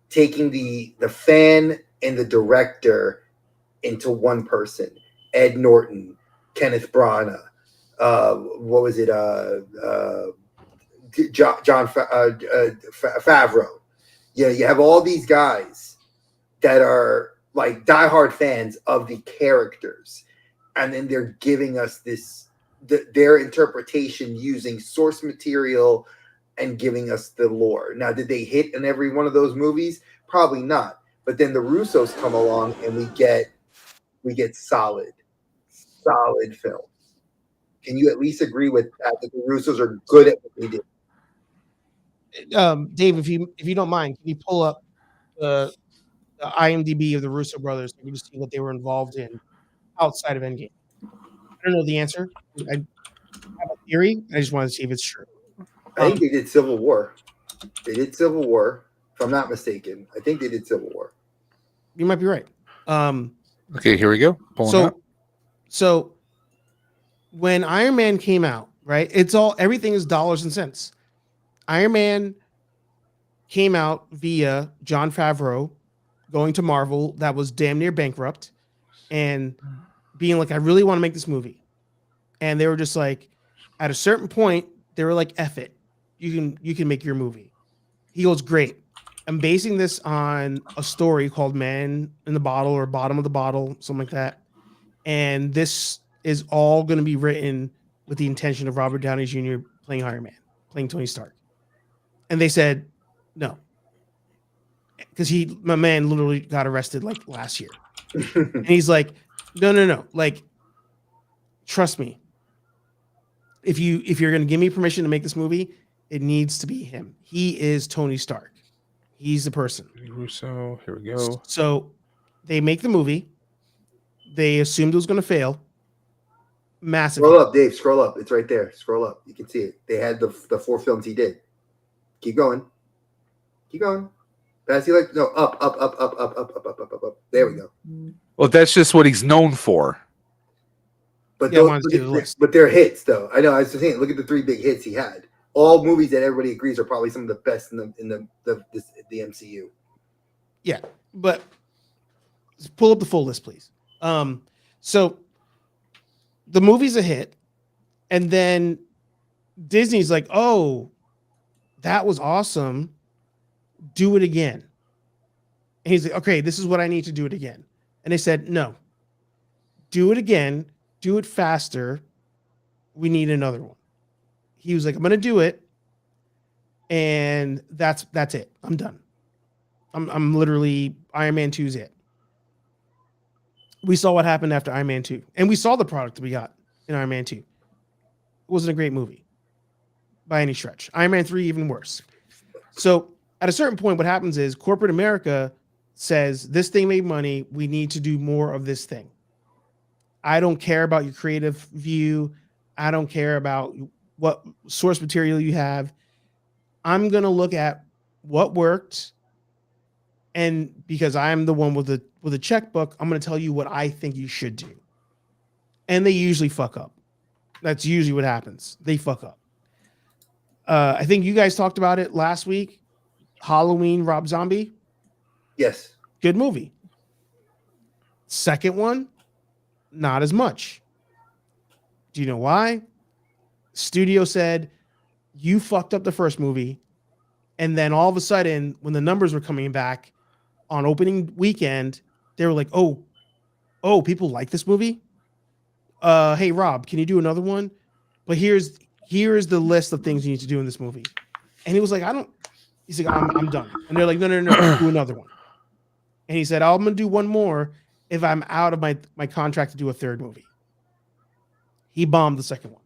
taking the fan and the director into one person. Ed Norton, Kenneth Branagh, what was it? John Favreau. Yeah, you have all these guys that are like diehard fans of the characters, and then they're giving us their interpretation using source material and giving us the lore. Now, did they hit in every one of those movies? Probably not. But then the Russos come along, and we get solid films. Can you at least agree with that the Russos are good at what they do? Dave, if you don't mind, can you pull up the IMDb of the Russo brothers so we can see what they were involved in outside of Endgame? I don't know the answer. I have a theory. I just wanted to see if it's true. I think they did Civil War. If I'm not mistaken. I think they did Civil War. You might be right. Okay, here we go. So when Iron Man came out, right? Everything is dollars and cents. Iron Man came out via Jon Favreau going to Marvel that was damn near bankrupt and being like, I really want to make this movie. And they were just like, at a certain point, they were like, F it. You can make your movie. He goes, great. I'm basing this on a story called Man in the Bottle or Bottom of the Bottle, something like that. And this is all going to be written with the intention of Robert Downey Jr. playing Iron Man, playing Tony Stark. And they said, no. Because my man literally got arrested like last year. And he's like, no. Like, trust me. If you're going to give me permission to make this movie, it needs to be him. He is Tony Stark. He's the person. Russo, here we go. So they make the movie. They assumed it was going to fail. Massive. Scroll up, Dave. Scroll up. It's right there. Scroll up. You can see it. They had the 4 films he did. Keep going. Pass you like no up. There we go. Well, that's just what he's known for. But but they're hits though. I know. I was just saying. Look at the 3 big hits he had. All movies that everybody agrees are probably some of the best in the MCU. Yeah, but pull up the full list, please. So the movie's a hit, and then Disney's like, "Oh, that was awesome. Do it again." And he's like, "Okay, this is what I need to do it again." And they said, "No, do it again. Do it faster. We need another one." He was like, I'm going to do it. And that's it. I'm done. I'm literally Iron Man 2's it. We saw what happened after Iron Man 2. And we saw the product we got in Iron Man 2. It wasn't a great movie by any stretch. Iron Man 3, even worse. So at a certain point, what happens is corporate America says, this thing made money. We need to do more of this thing. I don't care about your creative view. I don't care about what source material you have. I'm going to look at what worked. And because I'm the one with a checkbook, I'm going to tell you what I think you should do. And they usually fuck up. That's usually what happens. They fuck up. I think you guys talked about it last week. Halloween, Rob Zombie. Yes. Good movie. Second one, not as much. Do you know why? Studio said, you fucked up the first movie. And then all of a sudden, when the numbers were coming back on opening weekend, they were like, oh, people like this movie. Hey, Rob, can you do another one? But here's the list of things you need to do in this movie. And he was like, he's like, I'm done. And they're like, no, do another one. And he said, I'm going to do one more. if I'm out of my contract to do a third movie. He bombed the second one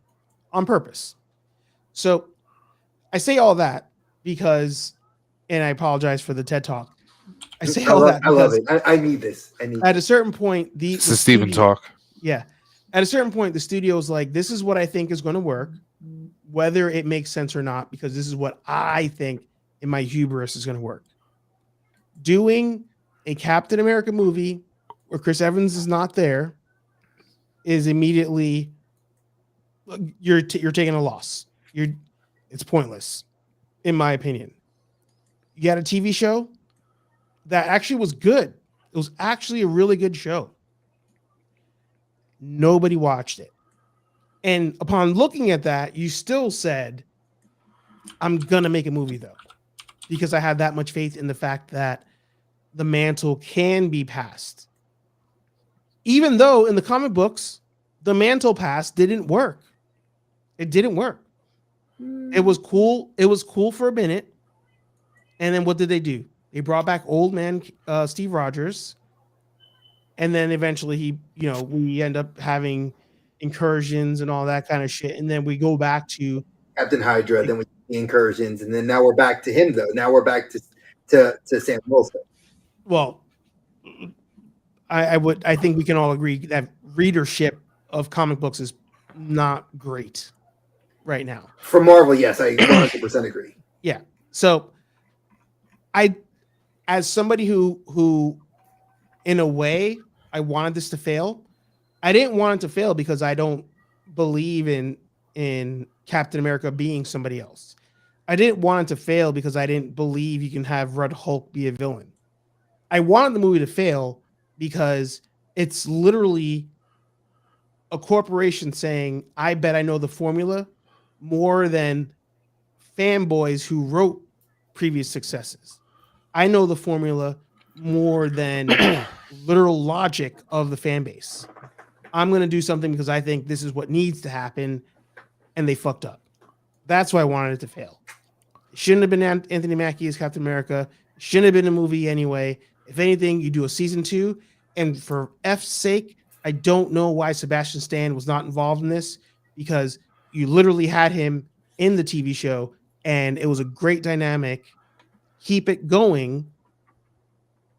on purpose. So I say all that because, and I apologize for the TED Talk. I say all that I love because it. I need this. I need at a this. certain point, the It's the Steven talk. Yeah. At a certain point, the studio's like, this is what I think is going to work, whether it makes sense or not, because this is what I think in my hubris is going to work. Doing a Captain America movie where Chris Evans is not there is immediately you're taking a loss. It's pointless, in my opinion. You got a TV show that actually was good. It was actually a really good show. Nobody watched it. And upon looking at that, you still said, I'm going to make a movie, though, because I had that much faith in the fact that the mantle can be passed. Even though in the comic books, the mantle pass didn't work. It didn't work. It was cool. It was cool for a minute. And then what did they do? They brought back old man Steve Rogers. And then eventually we end up having incursions and all that kind of shit. And then we go back to Captain Hydra, then we the incursions, and then now we're back to him though. Now we're back to Sam Wilson. Well, I think we can all agree that readership of comic books is not great right now. For Marvel, yes, I 100% agree. Yeah. So as somebody who in a way I wanted this to fail, I didn't want it to fail because I don't believe in Captain America being somebody else. I didn't want it to fail because I didn't believe you can have Red Hulk be a villain. I wanted the movie to fail because it's literally a corporation saying, I bet I know the formula more than fanboys who wrote previous successes. I know the formula more than literal logic of the fan base. I'm going to do something because I think this is what needs to happen, and they fucked up. That's why I wanted it to fail. It shouldn't have been Anthony Mackie as Captain America. It shouldn't have been a movie anyway. If anything, you do a season 2, and for F's sake, I don't know why Sebastian Stan was not involved in this, because you literally had him in the TV show, and it was a great dynamic. Keep it going,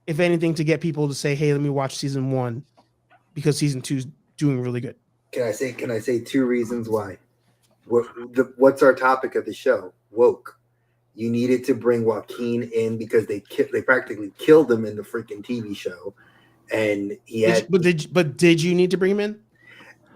if anything, to get people to say, hey, let me watch season 1, because season 2 is doing really good. Can I say 2 reasons why? What's our topic of the show? Woke. You needed to bring Joaquin in because they practically killed him in the freaking TV show, and he had. But did you need to bring him in?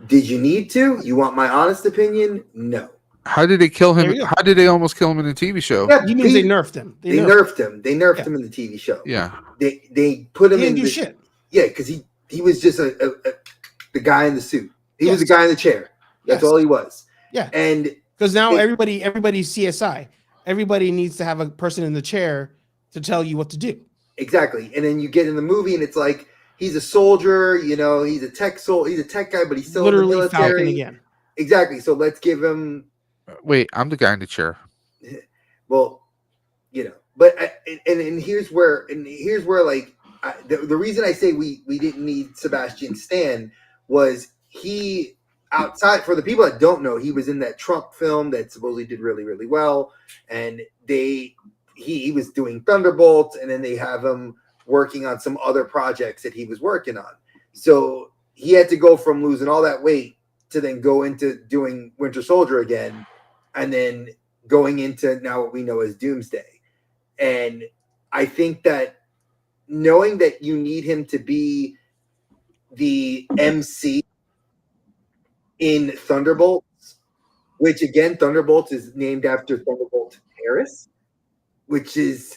Did you need to? You want my honest opinion? No. How did they kill him? How did they almost kill him in the TV show? Yeah, you mean they nerfed him? They nerfed him. They nerfed him in the TV show. Yeah. They put him in. He didn't do shit. Yeah, because he was just the guy in the suit. He was the guy in the chair. That's all he was. Yeah. And because now everybody's CSI. Everybody needs to have a person in the chair to tell you what to do. Exactly. And then you get in the movie and it's like he's a soldier, he's a tech guy, but he's still literally in the military. Falcon again. Exactly. So let's give him. Wait, I'm the guy in the chair. Well, but and here's where like the reason I say we didn't need Sebastian Stan was he. Outside, for the people that don't know, he was in that Trump film that supposedly did really, really well, and he was doing Thunderbolts, and then they have him working on some other projects that he was working on. So he had to go from losing all that weight to then go into doing Winter Soldier again, and then going into now what we know as Doomsday. And I think that knowing that you need him to be the MC in Thunderbolts, which again, Thunderbolts is named after Thunderbolt Harris, which is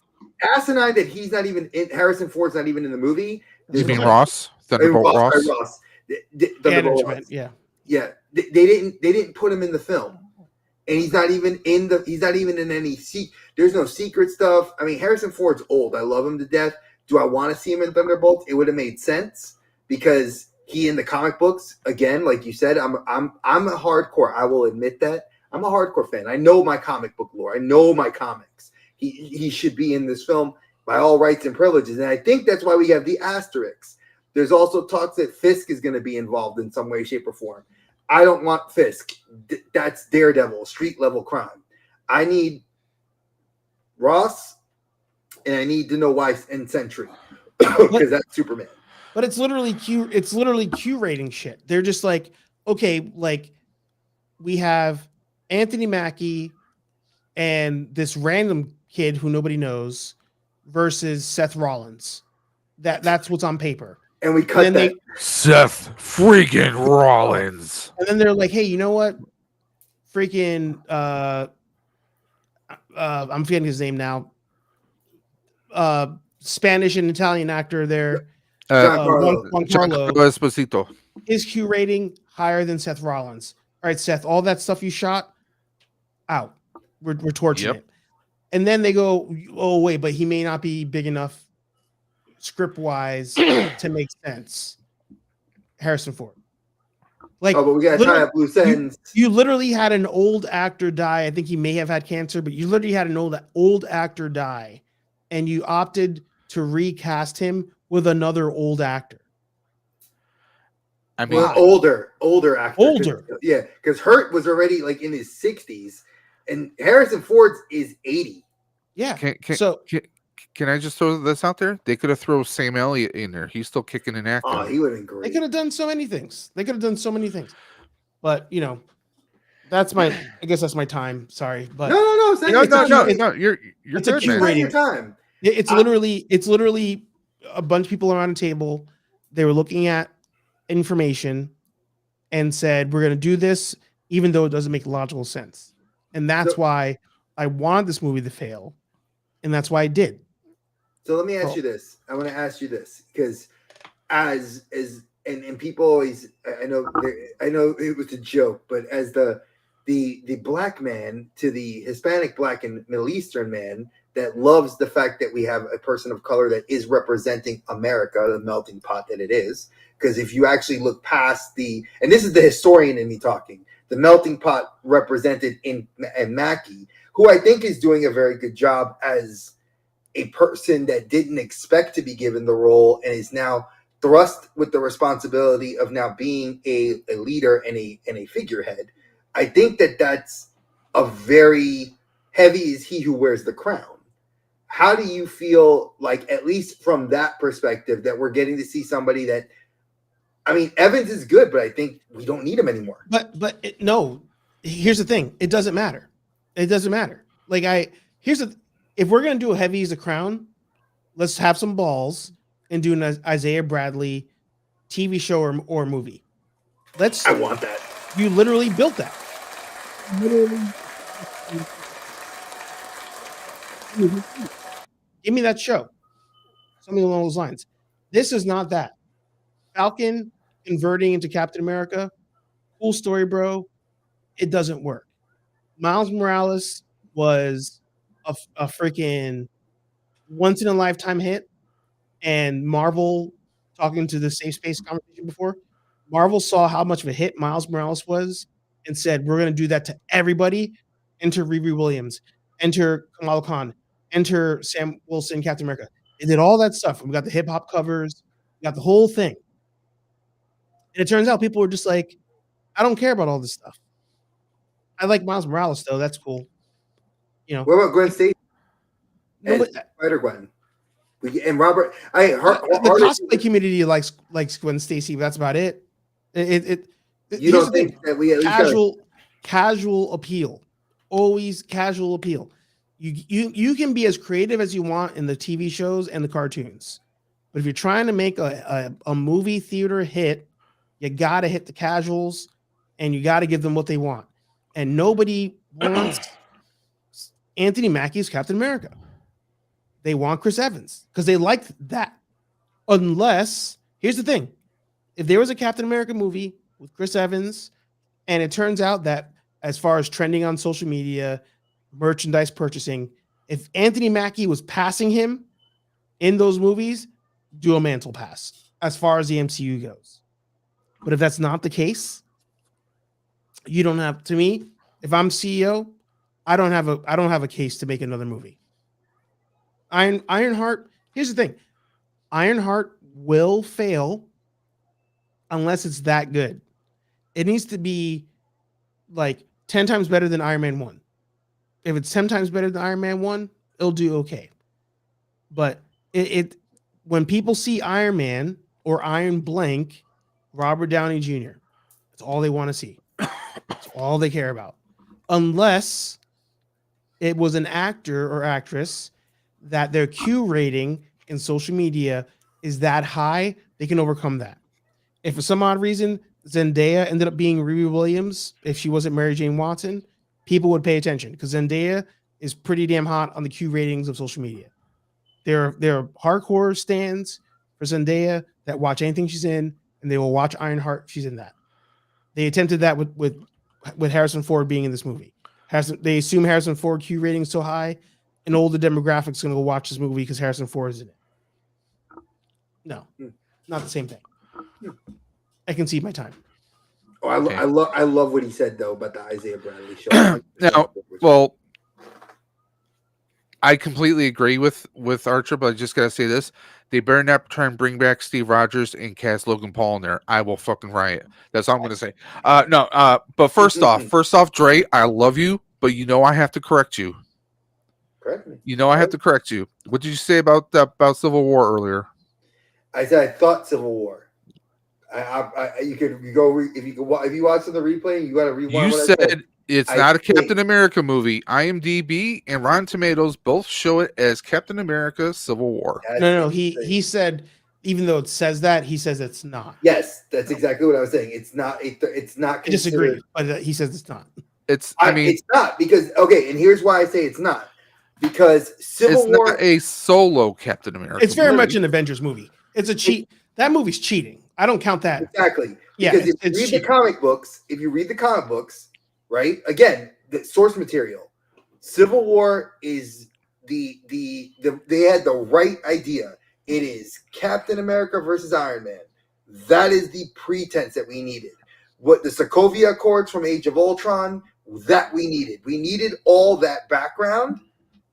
asinine that he's not even in. Harrison Ford's not even in the movie. You mean Ross? Thunderbolt Ross? Ross. Thunderbolt Ross. Yeah. They didn't put him in the film, and he's not even in any there's no secret stuff. I mean, Harrison Ford's old. I love him to death. Do I want to see him in Thunderbolts? It would have made sense because he in the comic books, again, like you said, I'm a hardcore. I will admit that. I'm a hardcore fan. I know my comic book lore. I know my comics. He should be in this film by all rights and privileges. And I think that's why we have the asterisks. There's also talks that Fisk is going to be involved in some way, shape, or form. I don't want Fisk. That's Daredevil, street level crime. I need Ross, and I need to know why and Sentry because that's Superman. But it's literally Q rating shit. They're just like, okay, like we have Anthony Mackie and this random kid who nobody knows versus Seth Rollins. That's what's on paper. And we cut that. Seth freaking Rollins. And then they're like, hey, you know what? Freaking I'm forgetting his name now. Spanish and Italian actor there. Juan Carlo Esposito. His Q rating higher than Seth Rollins. All right, Seth, all that stuff you shot out. We're torching it. And then they go, oh, wait, but he may not be big enough script wise to make sense. Harrison Ford. Like, but we got to tie up loose ends. You literally had an old actor die. I think he may have had cancer, but you literally had an old actor die, and you opted to recast him with another old actor. I mean, older actor. Older. Yeah, because Hurt was already like in his 60s, and Harrison Ford's is 80. Yeah. Can I just throw this out there? They could have thrown Sam Elliott in there. He's still kicking and acting. Oh, he would have been great. They could have done so many things. But you know, I guess that's my time. Sorry, but no. You're it's good, a Q man. rating. Your time. It's literally a bunch of people around a table. They were looking at information and said, we're going to do this, even though it doesn't make logical sense. And that's why I wanted this movie to fail. And that's why I did. So let me ask you this. I want to ask you this because and people always, I know it was a joke, but as the black man to the Hispanic, black, and Middle Eastern man that loves the fact that we have a person of color that is representing America, the melting pot that it is. Because if you actually look past and this is the historian in me talking, the melting pot represented in Mackie, who I think is doing a very good job as a person that didn't expect to be given the role and is now thrust with the responsibility of now being a leader and a figurehead. I think that's a very heavy is he who wears the crown. How do you feel like, at least from that perspective, that we're getting to see somebody that, I mean, Evans is good, but I think we don't need him anymore. No, here's the thing. It doesn't matter. Like if we're going to do a heavy as a crown, let's have some balls and do an Isaiah Bradley TV show or movie. I want that. You literally built that. Give me that show. Something along those lines. This is not that. Falcon converting into Captain America. Cool story, bro. It doesn't work. Miles Morales was a freaking once in a lifetime hit. And Marvel, talking to the safe space conversation before, Marvel saw how much of a hit Miles Morales was and said, we're going to do that to everybody. Enter Riri Williams, enter Kamala Khan, enter Sam Wilson, Captain America. They did all that stuff. We got the hip hop covers, we got the whole thing. And it turns out people were just like, I don't care about all this stuff. I like Miles Morales, though. That's cool. You know. What about Gwen Stacy? Spider-Gwen. And Robert, the cosplay community likes Gwen Stacy, but that's about it. You don't think that we at least casual appeal, always casual appeal. You can be as creative as you want in the TV shows and the cartoons, but if you're trying to make a movie theater hit, you got to hit the casuals and you got to give them what they want. And nobody wants Anthony Mackie's Captain America. They want Chris Evans because they like that. Unless, here's the thing. If there was a Captain America movie with Chris Evans, and it turns out that as far as trending on social media, merchandise purchasing, if Anthony Mackie was passing him in those movies, do a mantle pass as far as the MCU goes. But if that's not the case, you don't have, to me, if I'm CEO, I don't have a case to make another movie. Ironheart, here's the thing. Ironheart will fail unless it's that good. It needs to be like 10 times better than Iron Man 1. If it's 10 times better than Iron Man 1, it'll do okay. But it when people see Iron Man or Iron Blank, Robert Downey Jr., that's all they want to see. That's all they care about. Unless it was an actor or actress that their Q rating in social media is that high, they can overcome that. If for some odd reason Zendaya ended up being Riri Williams, if she wasn't Mary Jane Watson, people would pay attention because Zendaya is pretty damn hot on the Q ratings of social media. There are hardcore stands for Zendaya that watch anything she's in, and they will watch Ironheart if she's in that. They attempted that with Harrison Ford being in this movie. They assume Harrison Ford Q rating is so high, and all the demographics going to go watch this movie because Harrison Ford is in it. No, not the same thing. I can see my time. Oh, I love what he said though about the Isaiah Bradley show. Now, well, I completely agree with Archer, but I just gotta say this: they better not try and bring back Steve Rogers and cast Logan Paul in there. I will fucking riot. That's all I'm gonna say. But first off, Dre, I love you, but you know I have to correct you. Correct me. You know I have to correct you. What did you say about Civil War earlier? I said I thought Civil War. You go if you watch the replay, you got to rewind. You said it's not a Captain America movie. IMDb and Rotten Tomatoes both show it as Captain America: Civil War. No. He said, even though it says that, he says it's not. Yes, that's exactly what I was saying. It's not. It's not. I disagree, but he says it's not. It's not because and here's why I say it's not because Civil War not a solo Captain America. It's very much an Avengers movie. It's a cheat. That movie's cheating. I don't count that. Exactly. Yeah, because if you read the comic books, right? Again, the source material. Civil War is they had the right idea. It is Captain America versus Iron Man. That is the pretense that we needed. What the Sokovia Accords from Age of Ultron, that we needed. We needed all that background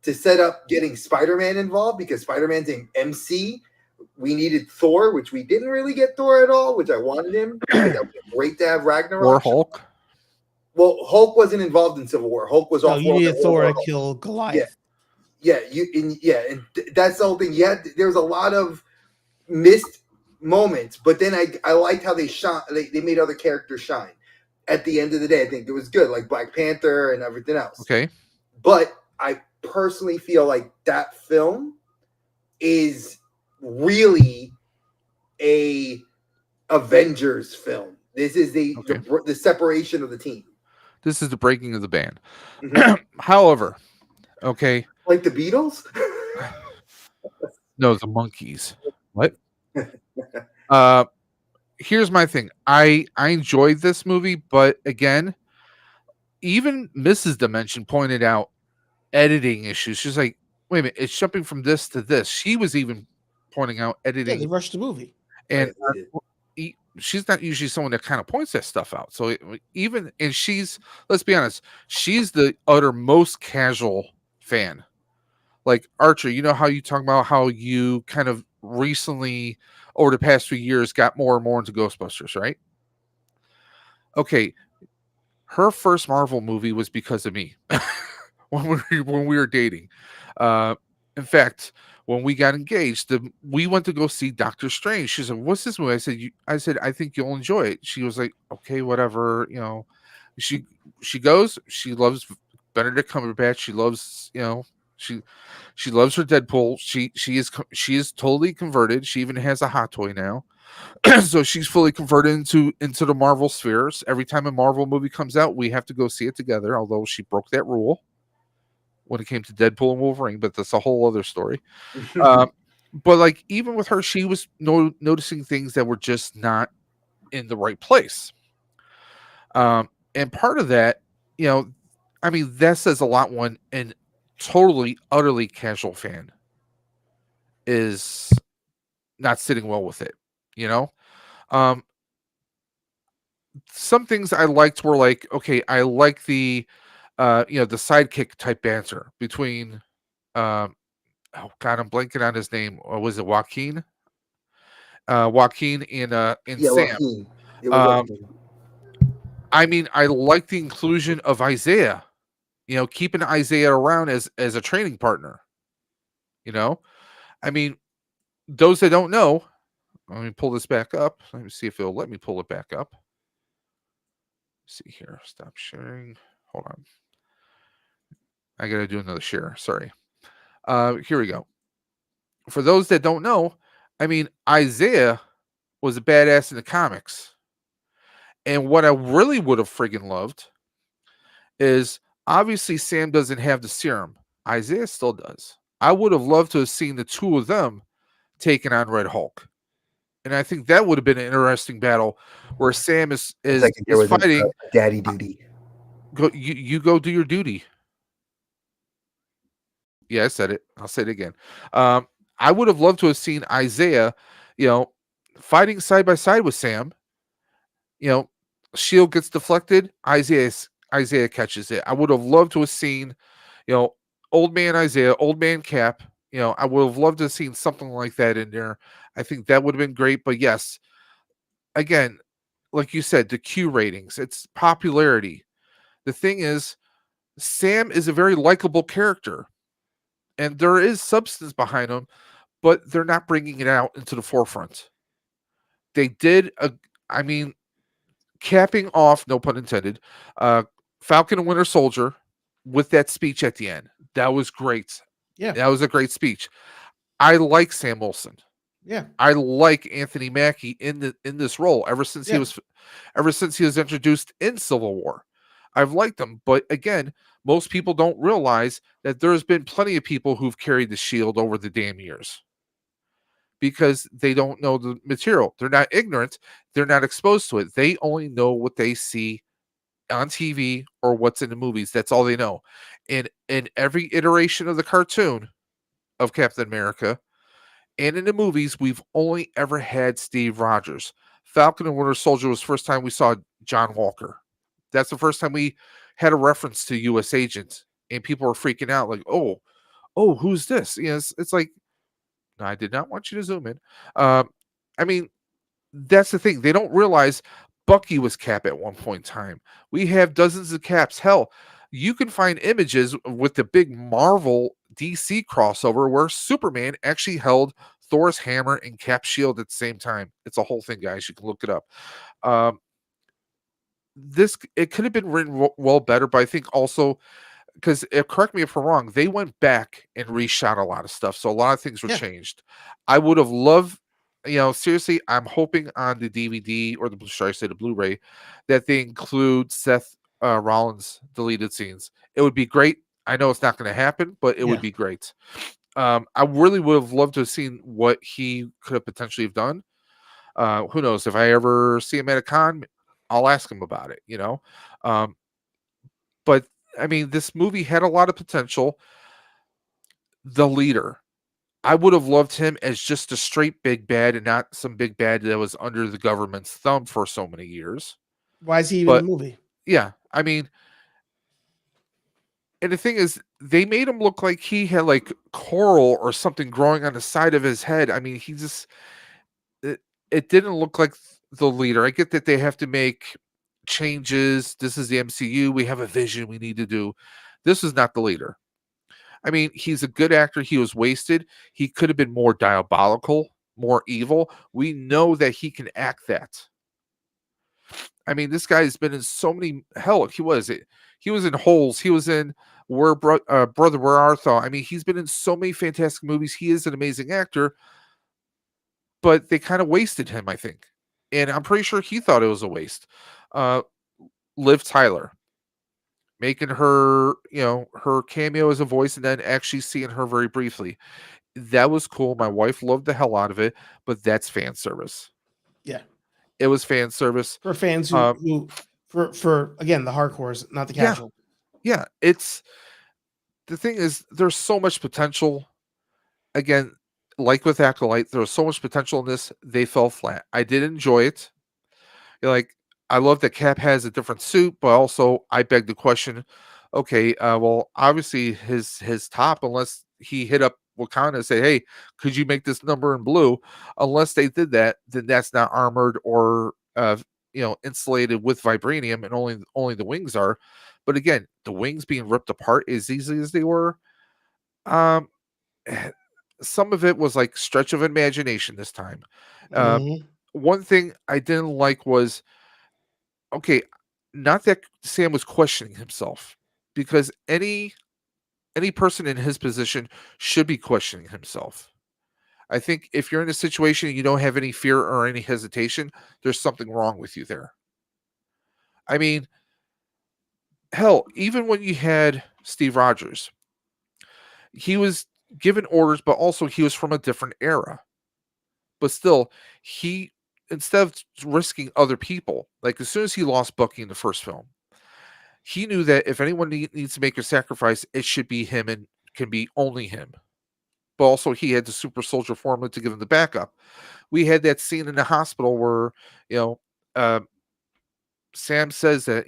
to set up getting Spider-Man involved because Spider-Man's in MC. We needed Thor, which we didn't really get Thor at all, which I wanted him. That would be great to have Ragnarok. Or Hulk. Well, Hulk wasn't involved in Civil War. Hulk was off. You needed Thor to kill Goliath. And that's the whole thing. There was a lot of missed moments, but then I liked how they shot. They made other characters shine. At the end of the day, I think it was good, like Black Panther and everything else. Okay, but I personally feel like that film is really a Avengers film. This is the separation of the team. This is the breaking of the band. Mm-hmm. However, okay, like the Beatles. No, the Monkees. What? Here's my thing. I enjoyed this movie, but again, even Mrs. Dimension pointed out editing issues. She's like, wait a minute, it's jumping from this to this. She was even pointing out editing. Yeah, they rushed the movie. And she's not usually someone that kind of points that stuff out. So she's, let's be honest, she's the uttermost casual fan. Like Archer, you know how you talk about how you kind of recently, over the past few years, got more and more into Ghostbusters, right? Okay. Her first Marvel movie was because of me when we were dating. In fact, when we got engaged, we went to go see Doctor Strange. She said, "What's this movie?" I said, "I think you'll enjoy it." She was like, "Okay, whatever." You know, she goes. She loves Benedict Cumberbatch. She loves, she loves her Deadpool. She is totally converted. She even has a hot toy now. So she's fully converted into the Marvel spheres. Every time a Marvel movie comes out, we have to go see it together. Although she broke that rule when it came to Deadpool and Wolverine, but that's a whole other story. But like, even with her, she was noticing things that were just not in the right place. And part of that, I mean, that says a lot when an totally, utterly casual fan is not sitting well with it, some things I liked were like, okay, I like the sidekick type banter between oh god, I'm blanking on his name. Or was it Joaquin Joaquin and Yeah, Sam. Joaquin. It was Um, Joaquin. I mean, I like the inclusion of Isaiah. Keeping Isaiah around as a training partner. I mean, those that don't know, let me pull this back up. Let me see if it'll let me pull it back up. Let's see here. Stop sharing. Hold on. I got to do another share. Sorry. Here we go. For those that don't know, I mean, Isaiah was a badass in the comics. And what I really would have friggin' loved is obviously Sam doesn't have the serum. Isaiah still does. I would have loved to have seen the two of them taking on Red Hulk. And I think that would have been an interesting battle where Sam is Second, there was fighting. a daddy duty. Go, you go do your duty. Yeah, I said it. I'll say it again. I would have loved to have seen Isaiah, fighting side by side with Sam. Shield gets deflected. Isaiah catches it. I would have loved to have seen, old man Isaiah, old man Cap. I would have loved to have seen something like that in there. I think that would have been great. But yes, again, like you said, the Q ratings, it's popularity. The thing is, Sam is a very likable character, and there is substance behind him, but they're not bringing it out into the forefront. They did, I mean, capping off, no pun intended, Falcon and Winter Soldier with that speech at the end. That was great. Yeah. That was a great speech. I like Sam Wilson. Yeah. I like Anthony Mackie in this role ever since he was introduced in Civil War. I've liked him, but again, most people don't realize that there's been plenty of people who've carried the shield over the damn years because they don't know the material. They're not ignorant. They're not exposed to it. They only know what they see on TV or what's in the movies. That's all they know. And in every iteration of the cartoon of Captain America and in the movies, we've only ever had Steve Rogers. Falcon and Winter Soldier was the first time we saw John Walker. That's the first time we had a reference to U.S. agents, and people were freaking out like, oh, who's this? It's like, no, I did not want you to zoom in. I mean, that's the thing. They don't realize Bucky was Cap at one point in time. We have dozens of Caps. Hell, you can find images with the big Marvel DC crossover where Superman actually held Thor's hammer and Cap's shield at the same time. It's a whole thing, guys. You can look it up. It could have been written well better, but I think also because correct me if I'm wrong, they went back and reshot a lot of stuff, so a lot of things were changed. I would have loved, seriously, I'm hoping on the DVD or should I say the Blu-ray that they include Seth Rollins deleted scenes. It would be great. I know it's not going to happen, but it would be great. I really would have loved to have seen what he could have potentially have done. Who knows? If I ever see him at a con, I'll ask him about it, but I mean, this movie had a lot of potential. The leader, I would have loved him as just a straight big bad and not some big bad that was under the government's thumb for so many years. Why is he even in the movie? Yeah, I mean, and the thing is, they made him look like he had like coral or something growing on the side of his head. I mean, it didn't look like the leader. I get that they have to make changes. This is the MCU. We have a vision we need to do. This is not the leader. I mean, he's a good actor. He was wasted. He could have been more diabolical, more evil. We know that he can act that. I mean, this guy has been in so many. Hell, he was in Holes. He was in Brother Where Art Thou. I mean, he's been in so many fantastic movies. He is an amazing actor, but they kind of wasted him, I think. And I'm pretty sure he thought it was a waste. Liv Tyler, making her, her cameo as a voice and then actually seeing her very briefly. That was cool. My wife loved the hell out of it, but that's fan service. Yeah. It was fan service. For fans who for again, the hardcores, not the casual. Yeah. It's the thing is there's so much potential. Again, like with Acolyte, there was so much potential in this. They fell flat. I did enjoy it. I love that Cap has a different suit, but also I beg the question, okay, well, obviously his top, unless he hit up Wakanda and say, hey, could you make this number in blue? Unless they did that, then that's not armored or insulated with vibranium, and only the wings are. But again, the wings being ripped apart as easily as they were, um, some of it was like stretch of imagination this time. Mhm. One thing I didn't like was, okay, not that Sam was questioning himself, because any person in his position should be questioning himself. I think if you're in a situation and you don't have any fear or any hesitation, there's something wrong with you there. I mean, hell, even when you had Steve Rogers, he was given orders, but also he was from a different era. But still, he, instead of risking other people, like as soon as he lost Bucky in the first film, he knew that if anyone needs to make a sacrifice, it should be him and can be only him. But also, he had the super soldier formula to give him the backup. We had that scene in the hospital where, you know, uh, Sam says that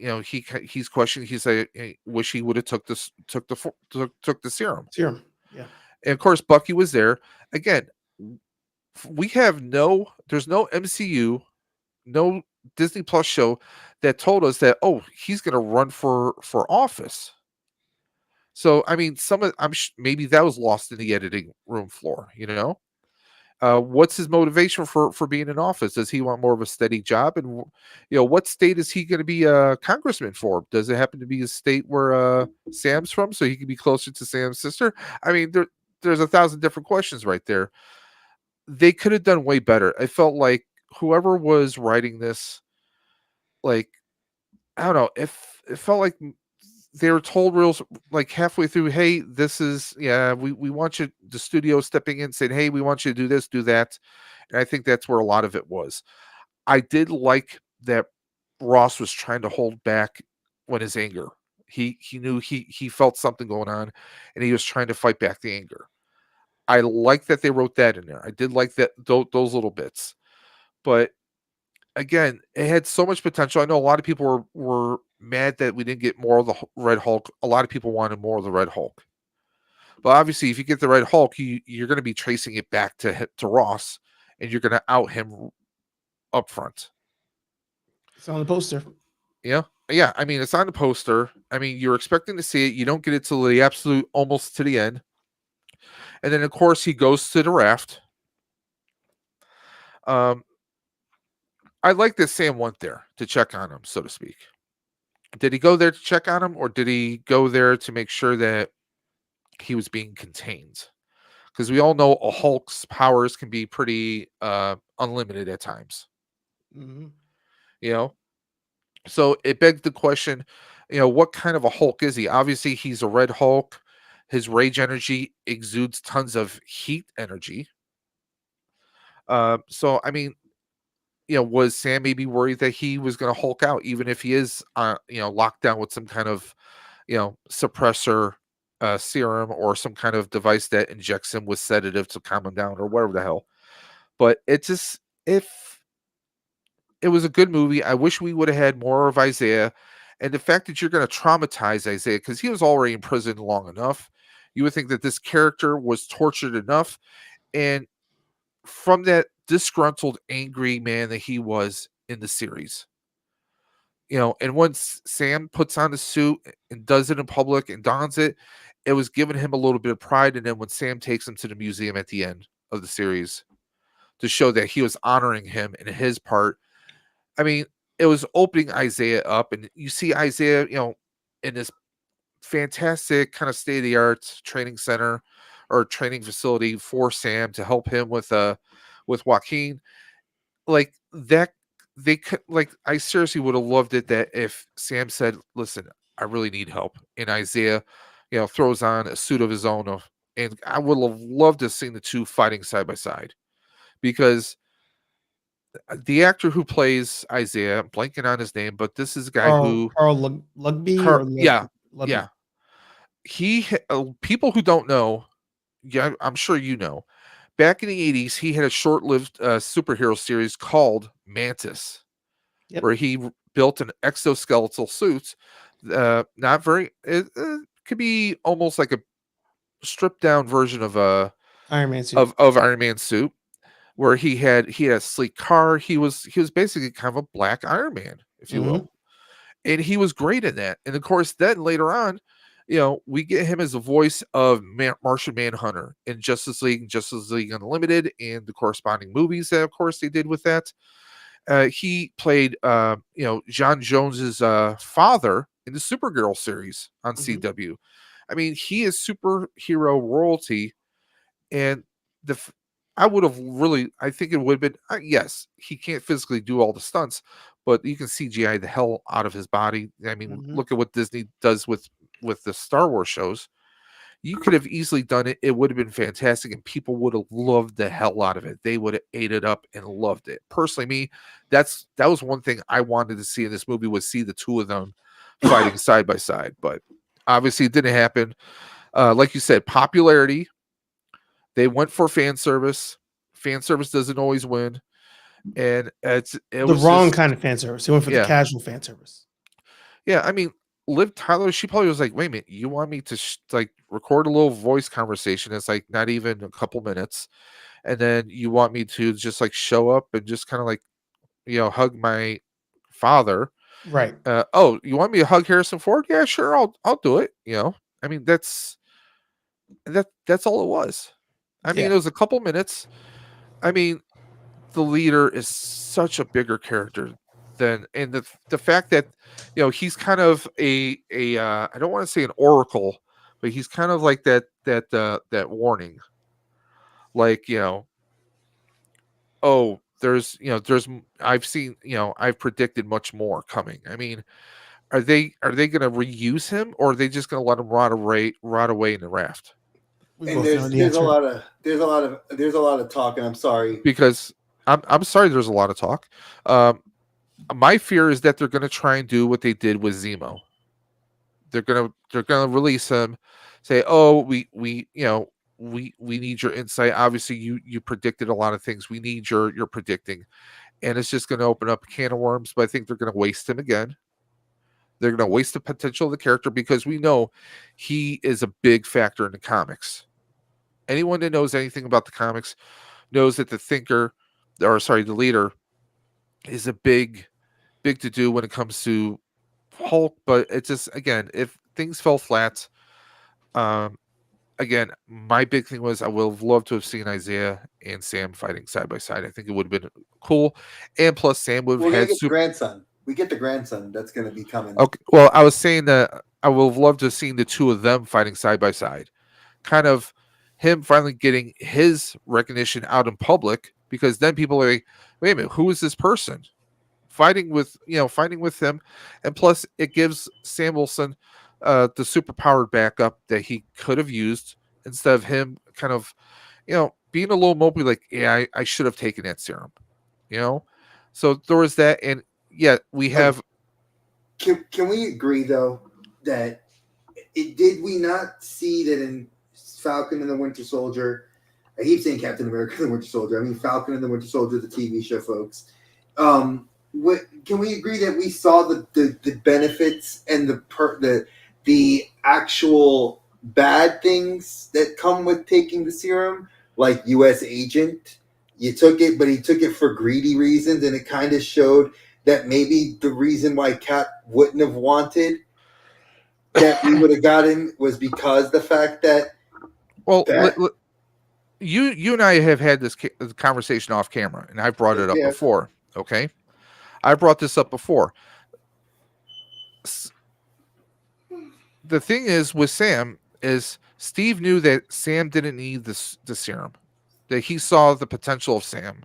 he's questioning. He's like, hey, wish he would have took the serum. Serum. Yeah. And of course, Bucky was there again. We have there's no MCU, no Disney Plus show that told us that, oh, he's going to run for office. So I mean, maybe that was lost in the editing room floor. What's his motivation for being in office? Does he want more of a steady job? And what state is he going to be a congressman for? Does it happen to be a state where Sam's from, so he can be closer to Sam's sister? I mean, there's 1,000 different questions right there. They could have done way better. I felt like whoever was writing this, like, I don't know, if it felt like they were told real like halfway through, hey, this is we want you, the studio stepping in saying, hey, we want you to do this, do that. And I think that's where a lot of it was. I did like that Ross was trying to hold back when his anger. He knew he felt something going on, and he was trying to fight back the anger. I like that they wrote that in there. I did like that those little bits. But again, it had so much potential. I know a lot of people were mad that we didn't get more of the Red Hulk. A lot of people wanted more of the Red Hulk. But obviously, if you get the Red Hulk, you're going to be tracing it back to Ross, and you're going to out him up front. It's on the poster. Yeah. Yeah. I mean, it's on the poster. I mean, you're expecting to see it. You don't get it till the absolute almost to the end. And then, of course, he goes to the raft. I like that Sam went there to check on him, so to speak. Did he go there to check on him, or did he go there to make sure that he was being contained? Because we all know a Hulk's powers can be pretty unlimited at times. Mm-hmm. So it begs the question, what kind of a Hulk is he? Obviously, he's a red Hulk. His rage energy exudes tons of heat energy. So I mean, was Sam maybe worried that he was going to Hulk out, even if he is, locked down with some kind of, suppressor serum or some kind of device that injects him with sedative to calm him down or whatever the hell. But if it was a good movie, I wish we would have had more of Isaiah. And the fact that you're going to traumatize Isaiah, because he was already in prison long enough, you would think that this character was tortured enough. And from that disgruntled, angry man that he was in the series, and once Sam puts on the suit and does it in public and dons it, it was giving him a little bit of pride. And then when Sam takes him to the museum at the end of the series to show that he was honoring him in his part, I mean, it was opening Isaiah up, and you see Isaiah, in this fantastic kind of state of the art training center or training facility for Sam to help him with Joaquin. Like that, they could, like, I seriously would have loved it that if Sam said, listen, I really need help, and Isaiah, throws on a suit of his own, and I would have loved to see the two fighting side by side, because the actor who plays Isaiah, I'm blanking on his name, but this is a guy who Carl Lugby or yeah, Lugby? yeah. People who don't know, yeah, I'm sure back in the 80s, he had a short-lived superhero series called Mantis, Yep. where he built an exoskeletal suit. Not very, it could be almost like a stripped down version of Iron Man suit. of Iron Man suit, where he had a sleek car. He was basically kind of a black Iron Man, if you will, and he was great in that. And of course, then later on, we get him as the voice of Martian Manhunter in Justice League Unlimited, and the corresponding movies that, of course, they did with that. He played, John Jones's father in the Supergirl series on CW. I mean, he is superhero royalty, and I would have really, I think it would have been, yes, he can't physically do all the stunts, but you can CGI the hell out of his body. I mean, look at what Disney does with the Star Wars shows. You could have easily done it. It would have been fantastic, and people would have loved the hell out of it. They would have ate it up and loved it. Personally, me, that was one thing I wanted to see in this movie, was see the two of them fighting side by side. But obviously, it didn't happen. Like you said, popularity. They went for fan service. Fan service doesn't always win, and it The was wrong just, kind of fan service. They went for the casual fan service. yeah. I mean, Liv Tyler, she probably was like, "Wait a minute, you want me to record a little voice conversation? It's like not even a couple minutes, and then you want me to just show up and just kind of hug my father, Right. Oh, you want me to hug Harrison Ford? Yeah, sure, I'll do it. I mean, that's all it was. I mean, it was a couple minutes. I mean, the leader is such a bigger character and the fact that he's kind of a I don't want to say an oracle, but he's kind of like that warning, oh, there's I've predicted much more coming. I mean, are they going to reuse him, or are they just going to let him rot away in the raft? And there's a lot of talk, and I'm sorry, because I'm sorry, there's a lot of talk. My fear is that they're going to try and do what they did with Zemo. They're going to release him, say, "Oh, we need your insight. Obviously, you predicted a lot of things. We need your predicting," and it's just going to open up a can of worms. But I think they're going to waste him again. They're going to waste the potential of the character, because we know he is a big factor in the comics. Anyone that knows anything about the comics knows that the leader is a big to do when it comes to Hulk. But it's just, again, if things fell flat, again, my big thing was I would have loved to have seen Isaiah and Sam fighting side by side. I think it would have been cool, and plus Sam would have had grandson. We get the grandson that's going to be coming. Okay, well, I was saying that I would have loved to have seen the two of them fighting side by side, kind of him finally getting his recognition out in public, because then people are like, wait a minute, who is this person fighting with him? And plus it gives Sam Wilson the superpowered backup that he could have used, instead of him kind of being a little mopey, like, yeah, I should have taken that serum, so there was that. And yeah, we have. Can we agree though that did we not see that in Falcon and the Winter Soldier? I keep saying Captain America and the Winter Soldier. I mean Falcon and the Winter Soldier, the TV show, folks. Can we agree that we saw the benefits and the actual bad things that come with taking the serum, like U.S. Agent? You took it, but he took it for greedy reasons, and it kind of showed that maybe the reason why Cap wouldn't have wanted that we would have got him was because the fact that. Well, you and I have had this conversation off camera, and I've brought it up before. Okay, I brought this up before. The thing is with Sam is Steve knew that Sam didn't need the serum, that he saw the potential of Sam,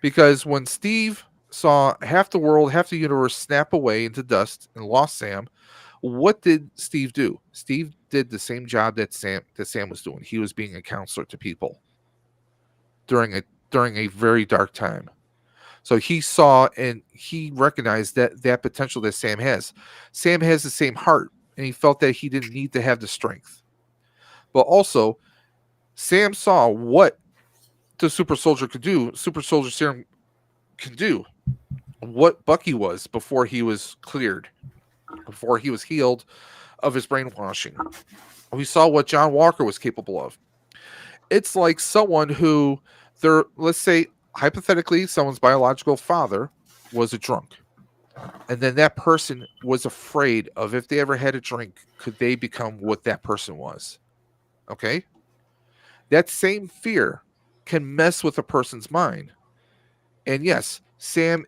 because when Steve saw half the world, half the universe snap away into dust and lost Sam, what did Steve do? Steve did the same job that Sam was doing. He was being a counselor to people during a very dark time. So he saw and he recognized that potential that Sam has. Sam has the same heart, and he felt that he didn't need to have the strength. But also, Sam saw what the super soldier could do. Super soldier serum can do. What Bucky was before he was cleared, before he was healed of his brainwashing. We saw what John Walker was capable of. It's like someone who let's say hypothetically someone's biological father was a drunk. And then that person was afraid of if they ever had a drink, could they become what that person was? Okay? That same fear can mess with a person's mind. And yes, Sam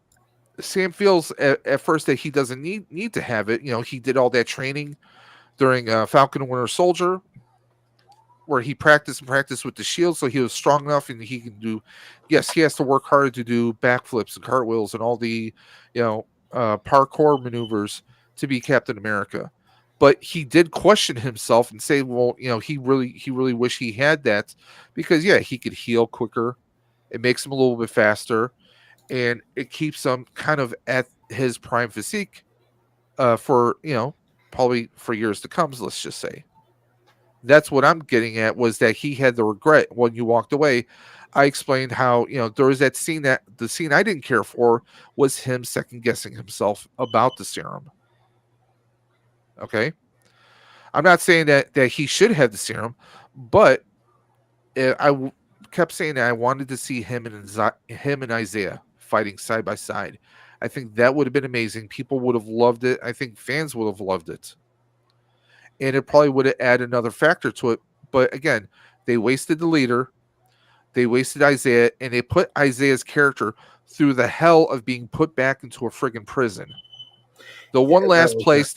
feels at first that he doesn't need to have it. You know, he did all that training during Falcon and Winter Soldier, where he practiced and practiced with the shield, so he was strong enough, and he can do. Yes, he has to work hard to do backflips and cartwheels and all the, parkour maneuvers to be Captain America. But he did question himself and say, well, he really wished he had that, because yeah, he could heal quicker. It makes him a little bit faster, and it keeps him kind of at his prime physique for probably for years to come. Let's just say. That's what I'm getting at, was that he had the regret when you walked away. I explained how, there was that scene, that the scene I didn't care for was him second guessing himself about the serum. Okay. I'm not saying that he should have the serum, but kept saying that I wanted to see him and Isaiah fighting side by side. I think that would have been amazing. People would have loved it. I think fans would have loved it. And it probably would have added another factor to it. But again, they wasted the leader, they wasted Isaiah, and they put Isaiah's character through the hell of being put back into a friggin' prison. The one last place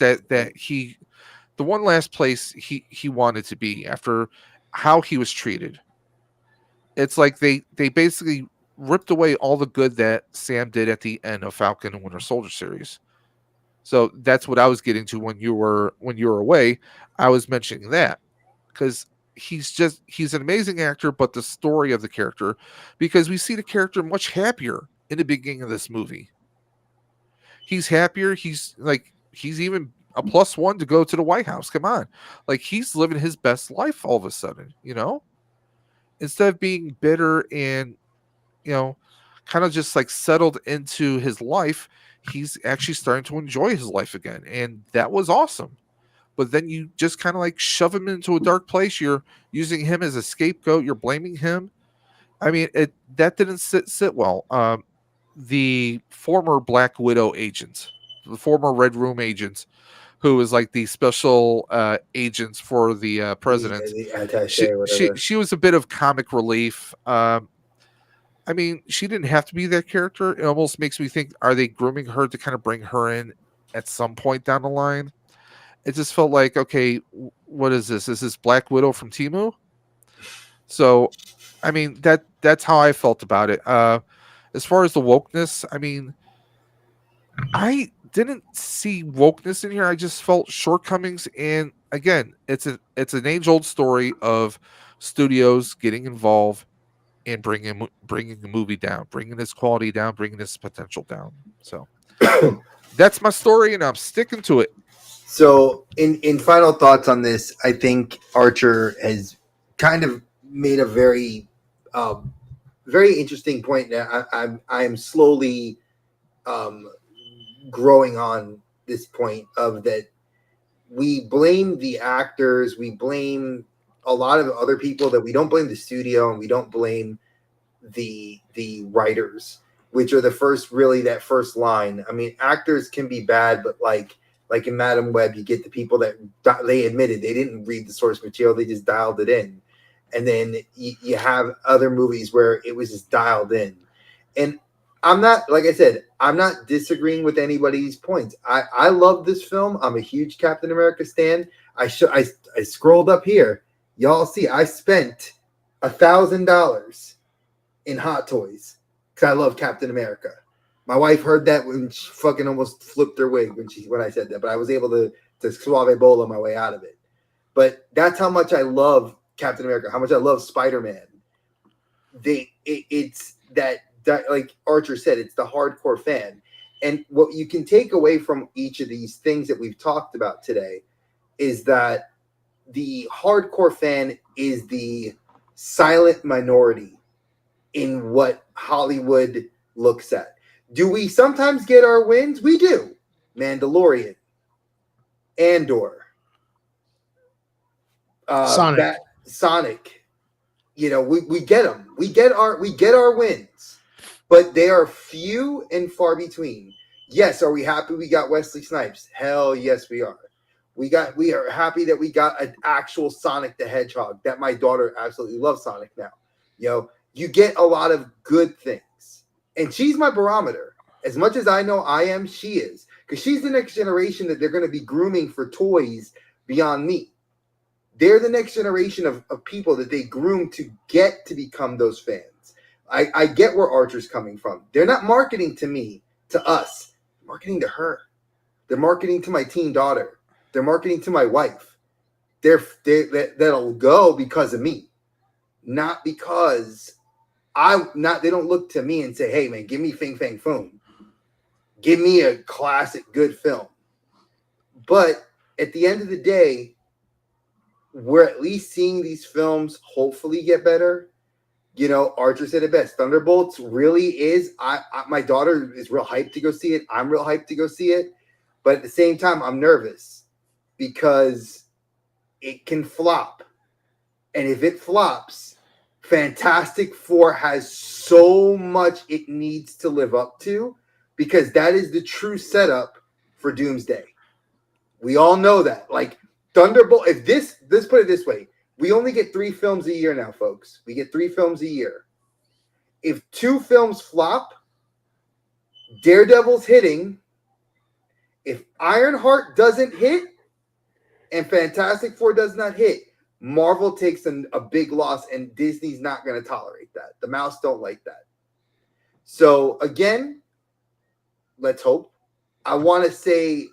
he wanted to be after how he was treated. It's like they basically ripped away all the good that Sam did at the end of Falcon and Winter Soldier series. So that's what I was getting to when you were away. I was mentioning that because he's an amazing actor, but the story of the character, because we see the character much happier in the beginning of this movie. He's happier. He's even a +1 to go to the White House. Come on. Like, he's living his best life all of a sudden, instead of being bitter and, kind of just like settled into his life. He's actually starting to enjoy his life again. And that was awesome. But then you just kind of like shove him into a dark place. You're using him as a scapegoat. You're blaming him. I mean, that didn't sit well. The former Black Widow agent, the former Red Room agent, who was like the special agents for the president. The attaché, she was a bit of comic relief. I mean, she didn't have to be that character. It almost makes me think, are they grooming her to kind of bring her in at some point down the line? It just felt like, okay, what is this? Is this Black Widow from Temu? So, I mean, that's how I felt about it. As far as the wokeness, I mean, I didn't see wokeness in here. I just felt shortcomings. And again, it's an age-old story of studios getting involved and bringing the movie down, bringing its quality down, bringing its potential down. So that's my story, and I'm sticking to it. So, in final thoughts on this, I think Archer has kind of made a very, very interesting point. That I am slowly growing on this point of that we blame the actors, we blame a lot of other people, that we don't blame the studio, and we don't blame the writers, which are the first line. I mean, actors can be bad, but like in Madam Web, you get the people that they admitted they didn't read the source material, they just dialed it in. And then you have other movies where it was just dialed in. And I'm not, like I said, I'm not disagreeing with anybody's points. I love this film. I'm a huge Captain America stan. I scrolled up here. Y'all see, I spent $1,000 in Hot Toys because I love Captain America. My wife heard that when she fucking almost flipped her wig when I said that, but I was able to suave bola my way out of it. But that's how much I love Captain America, how much I love Spider-Man. It's that, like Archer said, it's the hardcore fan. And what you can take away from each of these things that we've talked about today is that the hardcore fan is the silent minority in what Hollywood looks at. Do we sometimes get our wins? We do. Mandalorian, Andor, Sonic. we get them. We get our wins, but they are few and far between. Yes, are we happy we got Wesley Snipes? Hell yes, we are. We are happy that we got an actual Sonic the Hedgehog. That my daughter absolutely loves Sonic now. You get a lot of good things, and she's my barometer. As much as I know I am, she is, because she's the next generation that they're going to be grooming for toys beyond me. They're the next generation of people that they groom to get to become those fans. I get where Archer's coming from. They're not marketing to me, to us. They're marketing to her. They're marketing to my teen daughter. They're marketing to my wife. That'll go because of me, not because they don't look to me and say, hey man, give me Fing Fang Foom. Give me a classic good film. But at the end of the day, we're at least seeing these films hopefully get better. Archer said it best. Thunderbolts really is. My daughter is real hyped to go see it. I'm real hyped to go see it. But at the same time, I'm nervous because it can flop. And if it flops, Fantastic Four has so much it needs to live up to, because that is the true setup for Doomsday. We all know that. Like Thunderbolt, let's put it this way. We only get 3 films a year now, folks. We get 3 films a year. If 2 films flop, Daredevil's hitting. If Ironheart doesn't hit and Fantastic Four does not hit, Marvel takes a big loss, and Disney's not going to tolerate that. The mouse don't like that. So, again, let's hope. I want to say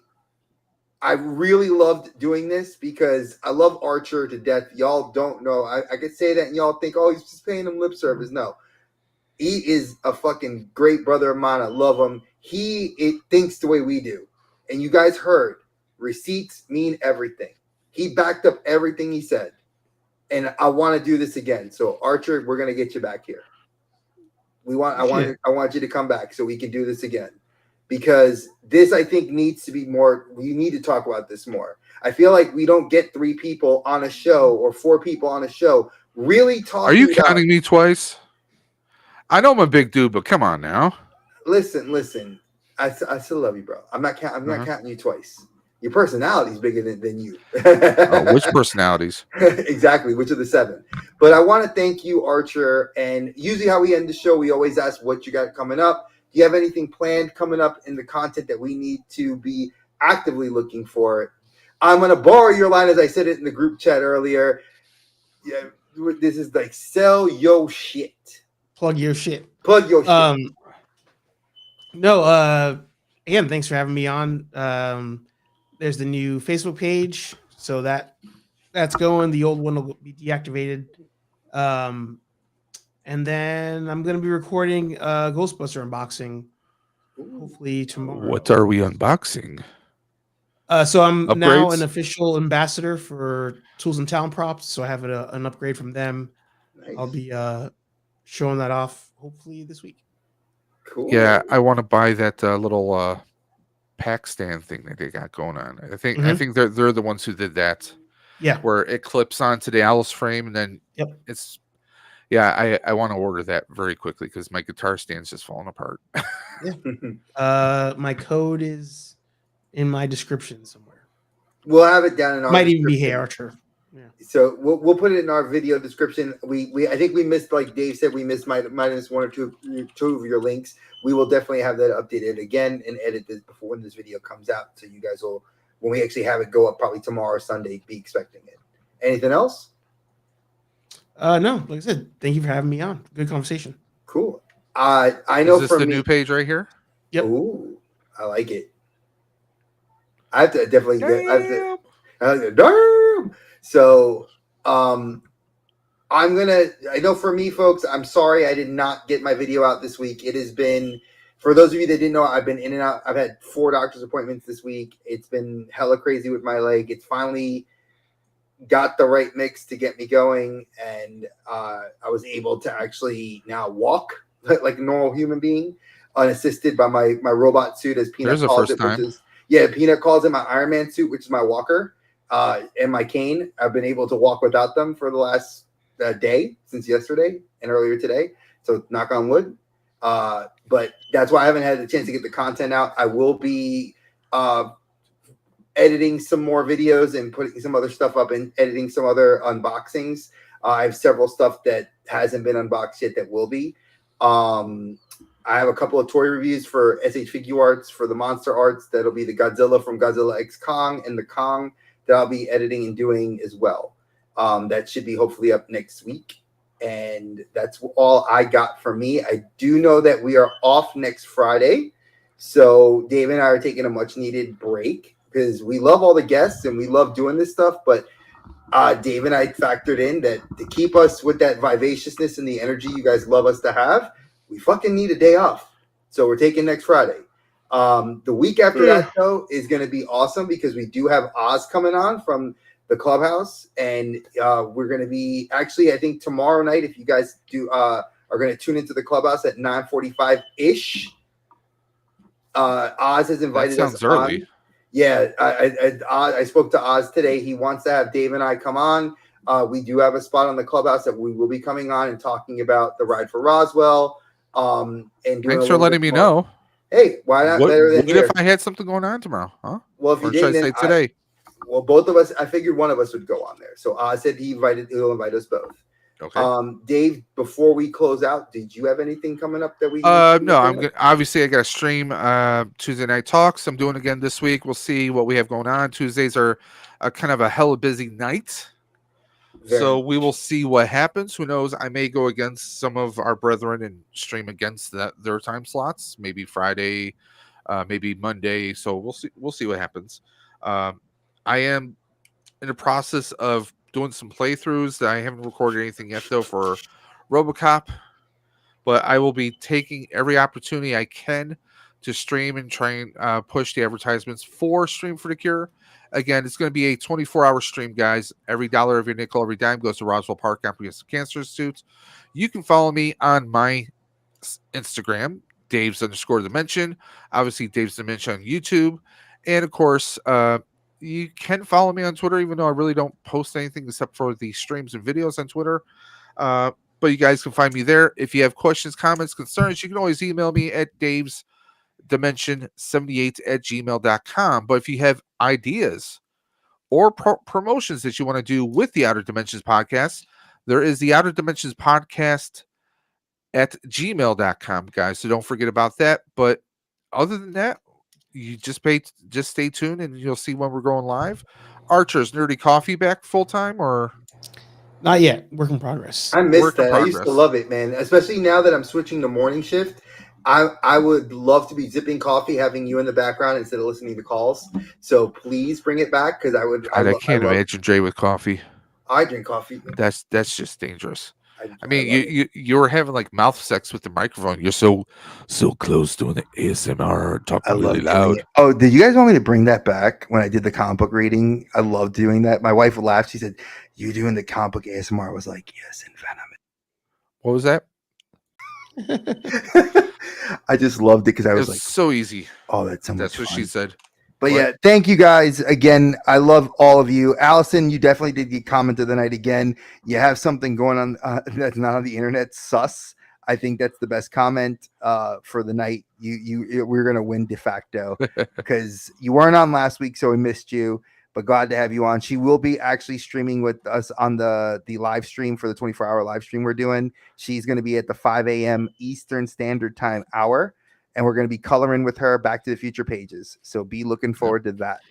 I really loved doing this because I love Archer to death. Y'all don't know. I could say that and y'all think, oh, he's just paying him lip service. No. He is a fucking great brother of mine. I love him. He thinks the way we do. And you guys heard, receipts mean everything. He backed up everything he said. And I want to do this again. So Archer, we're going to get you back here. I want you to come back so we can do this again. Because this, I think, needs to be more. We need to talk about this more. I feel like we don't get 3 people on a show or 4 people on a show really talking. Are you counting me twice? I know I'm a big dude, but come on now. Listen. I still love you, bro. I'm not counting you twice. Your personality is bigger than you. Which personalities? Exactly. Which of the 7? But I want to thank you, Archer. And usually how we end the show, we always ask what you got coming up. Do you have anything planned coming up in the content that we need to be actively looking for? I'm going to borrow your line as I said it in the group chat earlier. Yeah, this is like sell your shit. Plug your shit. Plug your shit. Again, thanks for having me on. There's the new Facebook page, so that's going. The old one will be deactivated. And then I'm going to be recording Ghostbuster unboxing, hopefully tomorrow. What are we unboxing? So I'm Upgrades? now an official ambassador for Tools and Talent Props, so I have an upgrade from them. Nice. I'll be showing that off hopefully this week. Cool. Yeah, I want to buy that little pack stand thing that they got going on. I think they're the ones who did that. Yeah, where it clips onto the Alice frame, and then it's. Yeah, I want to order that very quickly because my guitar stand's just falling apart. My code is in my description somewhere. We'll have it down in our Might even be Hey Archer. Yeah. So we'll put it in our video description. I think we missed, like Dave said, we missed minus 1 or 2 of your links. We will definitely have that updated again and edit this before when this video comes out. So you guys will, when we actually have it go up probably tomorrow or Sunday, be expecting it. Anything else? No, like I said, thank you for having me on. Good conversation. Cool. I know Is this for the me, new page right here? Yep. Ooh, I like it. I have to definitely Damn. damn. So, I know for me, folks, I'm sorry I did not get my video out this week. It has been, for those of you that didn't know, I've been in and out. I've had 4 doctor's appointments this week. It's been hella crazy with my leg. It's finally got the right mix to get me going, and I was able to actually now walk like a normal human being, unassisted by my robot suit, as Peanut calls it. Peanut calls it my Iron Man suit, which is my walker, and my cane. I've been able to walk without them for the last day since yesterday and earlier today. So knock on wood. But that's why I haven't had the chance to get the content out. I will be editing some more videos and putting some other stuff up and editing some other unboxings. I have several stuff that hasn't been unboxed yet that will be. I have a couple of toy reviews for SH Figure Arts for the Monster Arts. That'll be the Godzilla from Godzilla X Kong and the Kong that I'll be editing and doing as well. That should be hopefully up next week. And that's all I got for me. I do know that we are off next Friday. So Dave and I are taking a much needed break because we love all the guests and we love doing this stuff. But Dave and I factored in that to keep us with that vivaciousness and the energy you guys love us to have, we fucking need a day off. So we're taking next Friday. The week after that, though, is going to be awesome because we do have Oz coming on from the clubhouse. And we're going to be actually, I think tomorrow night, if you guys are going to tune into the clubhouse at 9:45-ish. Oz has invited us early. on. Yeah, I spoke to Oz today. He wants to have Dave and I come on. We do have a spot on the clubhouse that we will be coming on and talking about the ride for Roswell. And thanks for letting me know. Hey, why not? What if I had something going on tomorrow? Huh? Well, if you did, then today. Well, both of us. I figured one of us would go on there. So Oz said he'll invite us both. Okay. Dave, before we close out, did you have anything coming up that we? No, I'm good. Obviously, I got to stream Tuesday Night Talks. I'm doing again this week. We'll see what we have going on. Tuesdays are kind of a hella busy night. So we will see what happens. Who knows? I may go against some of our brethren and stream against their time slots. Maybe Friday, maybe Monday. So we'll see. We'll see what happens. I am in the process of doing some playthroughs. I haven't recorded anything yet though for RoboCop, but I will be taking every opportunity I can to stream and try and push the advertisements for Stream for the Cure. Again, it's going to be a 24-hour stream, guys. Every dollar of your nickel, every dime goes to Roswell Park Comprehensive Cancer Institute. You can follow me on my Instagram, Dave's_Dimension. Obviously, Dave's Dimension on YouTube. And, of course, you can follow me on Twitter, even though I really don't post anything except for the streams and videos on Twitter. But you guys can find me there. If you have questions, comments, concerns, you can always email me at davesdimension78@gmail.com. But if you have ideas or promotions that you want to do with the Outer Dimensions podcast, there is the Outer Dimensions podcast at gmail.com, guys. So don't forget about that. But other than that, you just stay tuned and you'll see when we're going live. Archer's Nerdy Coffee back full time or not yet? Work in progress. I missed that. I used to love it, man. Especially now that I'm switching to morning shift. I would love to be zipping coffee, having you in the background instead of listening to calls. So please bring it back because I would. I can't imagine Dre with coffee. I drink coffee. That's just dangerous. I mean, you were having like mouth sex with the microphone. You're so close doing the ASMR, talking really loud. Oh, did you guys want me to bring that back when I did the comic book reading? I loved doing that. My wife laughed. She said, "You doing the comic book ASMR?" I was like, "Yes, in Venom." What was that? I just loved it because I was like, so easy. Oh, that's what fun. She said. But yeah, thank you guys again. I love all of you. Allison, you definitely did get comment of the night again. You have something going on that's not on the internet. Sus. I think that's the best comment for the night. We're gonna win de facto because you weren't on last week, so we missed you. But glad to have you on. She will be actually streaming with us on the live stream for the 24-hour live stream we're doing. She's going to be at the 5 a.m. Eastern Standard Time hour, and we're going to be coloring with her Back to the Future pages. So be looking forward to that.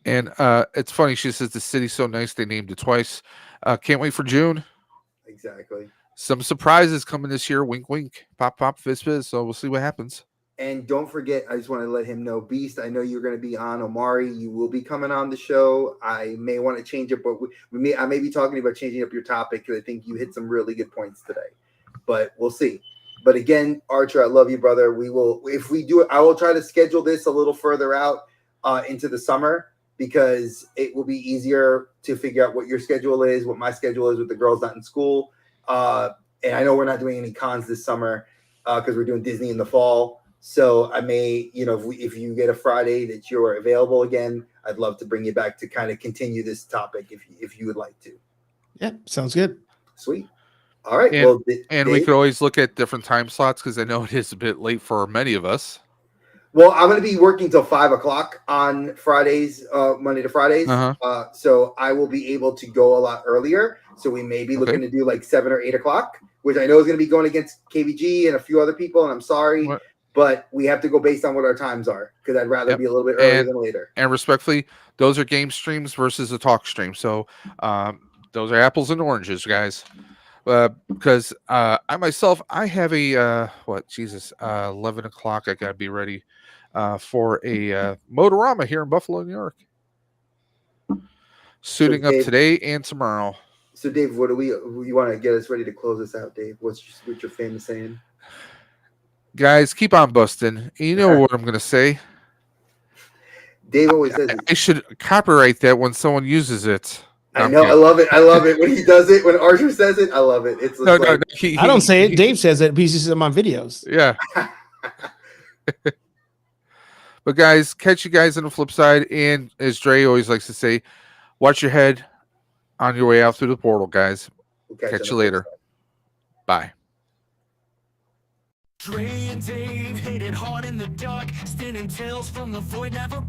And it's funny. She says the city's so nice they named it twice. Can't wait for June. Exactly. Some surprises coming this year. Wink, wink. Pop, pop, fizz, fizz. So we'll see what happens. And don't forget, I just want to let him know, Beast, I know you're going to be on Omari. You will be coming on the show. I may want to change it, but I may be talking about changing up your topic because I think you hit some really good points today. But we'll see. But again, Archer, I love you, brother. We will, if we do it, I will try to schedule this a little further out into the summer because it will be easier to figure out what your schedule is, what my schedule is with the girls not in school. And I know we're not doing any cons this summer because we're doing Disney in the fall. So I may, if you get a Friday that you're available again, I'd love to bring you back to kind of continue this topic if you would like to. Yeah, sounds good. Sweet. All right. And, Well, and we Dave? could always look at different time slots because I know it is a bit late for many of us. Well, I'm going to be working till 5 o'clock on Fridays, Monday to Fridays. Uh-huh. So I will be able to go a lot earlier. So we may be looking to do like 7 or 8 o'clock, which I know is going to be going against KBG and a few other people. And I'm sorry, but we have to go based on what our times are because I'd rather be a little bit earlier than later. And respectfully, those are game streams versus a talk stream. So those are apples and oranges, guys. Because I myself, I have a 11 o'clock. I gotta be ready for a Motorama here in Buffalo, New York. Suiting up today and tomorrow. So Dave, you want to get us ready to close this out, Dave? What's your famous saying? Guys, keep on busting. You know what I'm gonna say. Dave always says it. I should copyright that when someone uses it. I know. I love it. I love it when he does it. When Archer says it, I love it. It's no. I don't say it. Dave says it. He sees them on videos. Yeah. But guys, catch you guys on the flip side. And as Dre always likes to say, watch your head on your way out through the portal, guys. We'll catch you later. Bye. Dre and Dave hit it hard in the dark, spinning tales from the void, never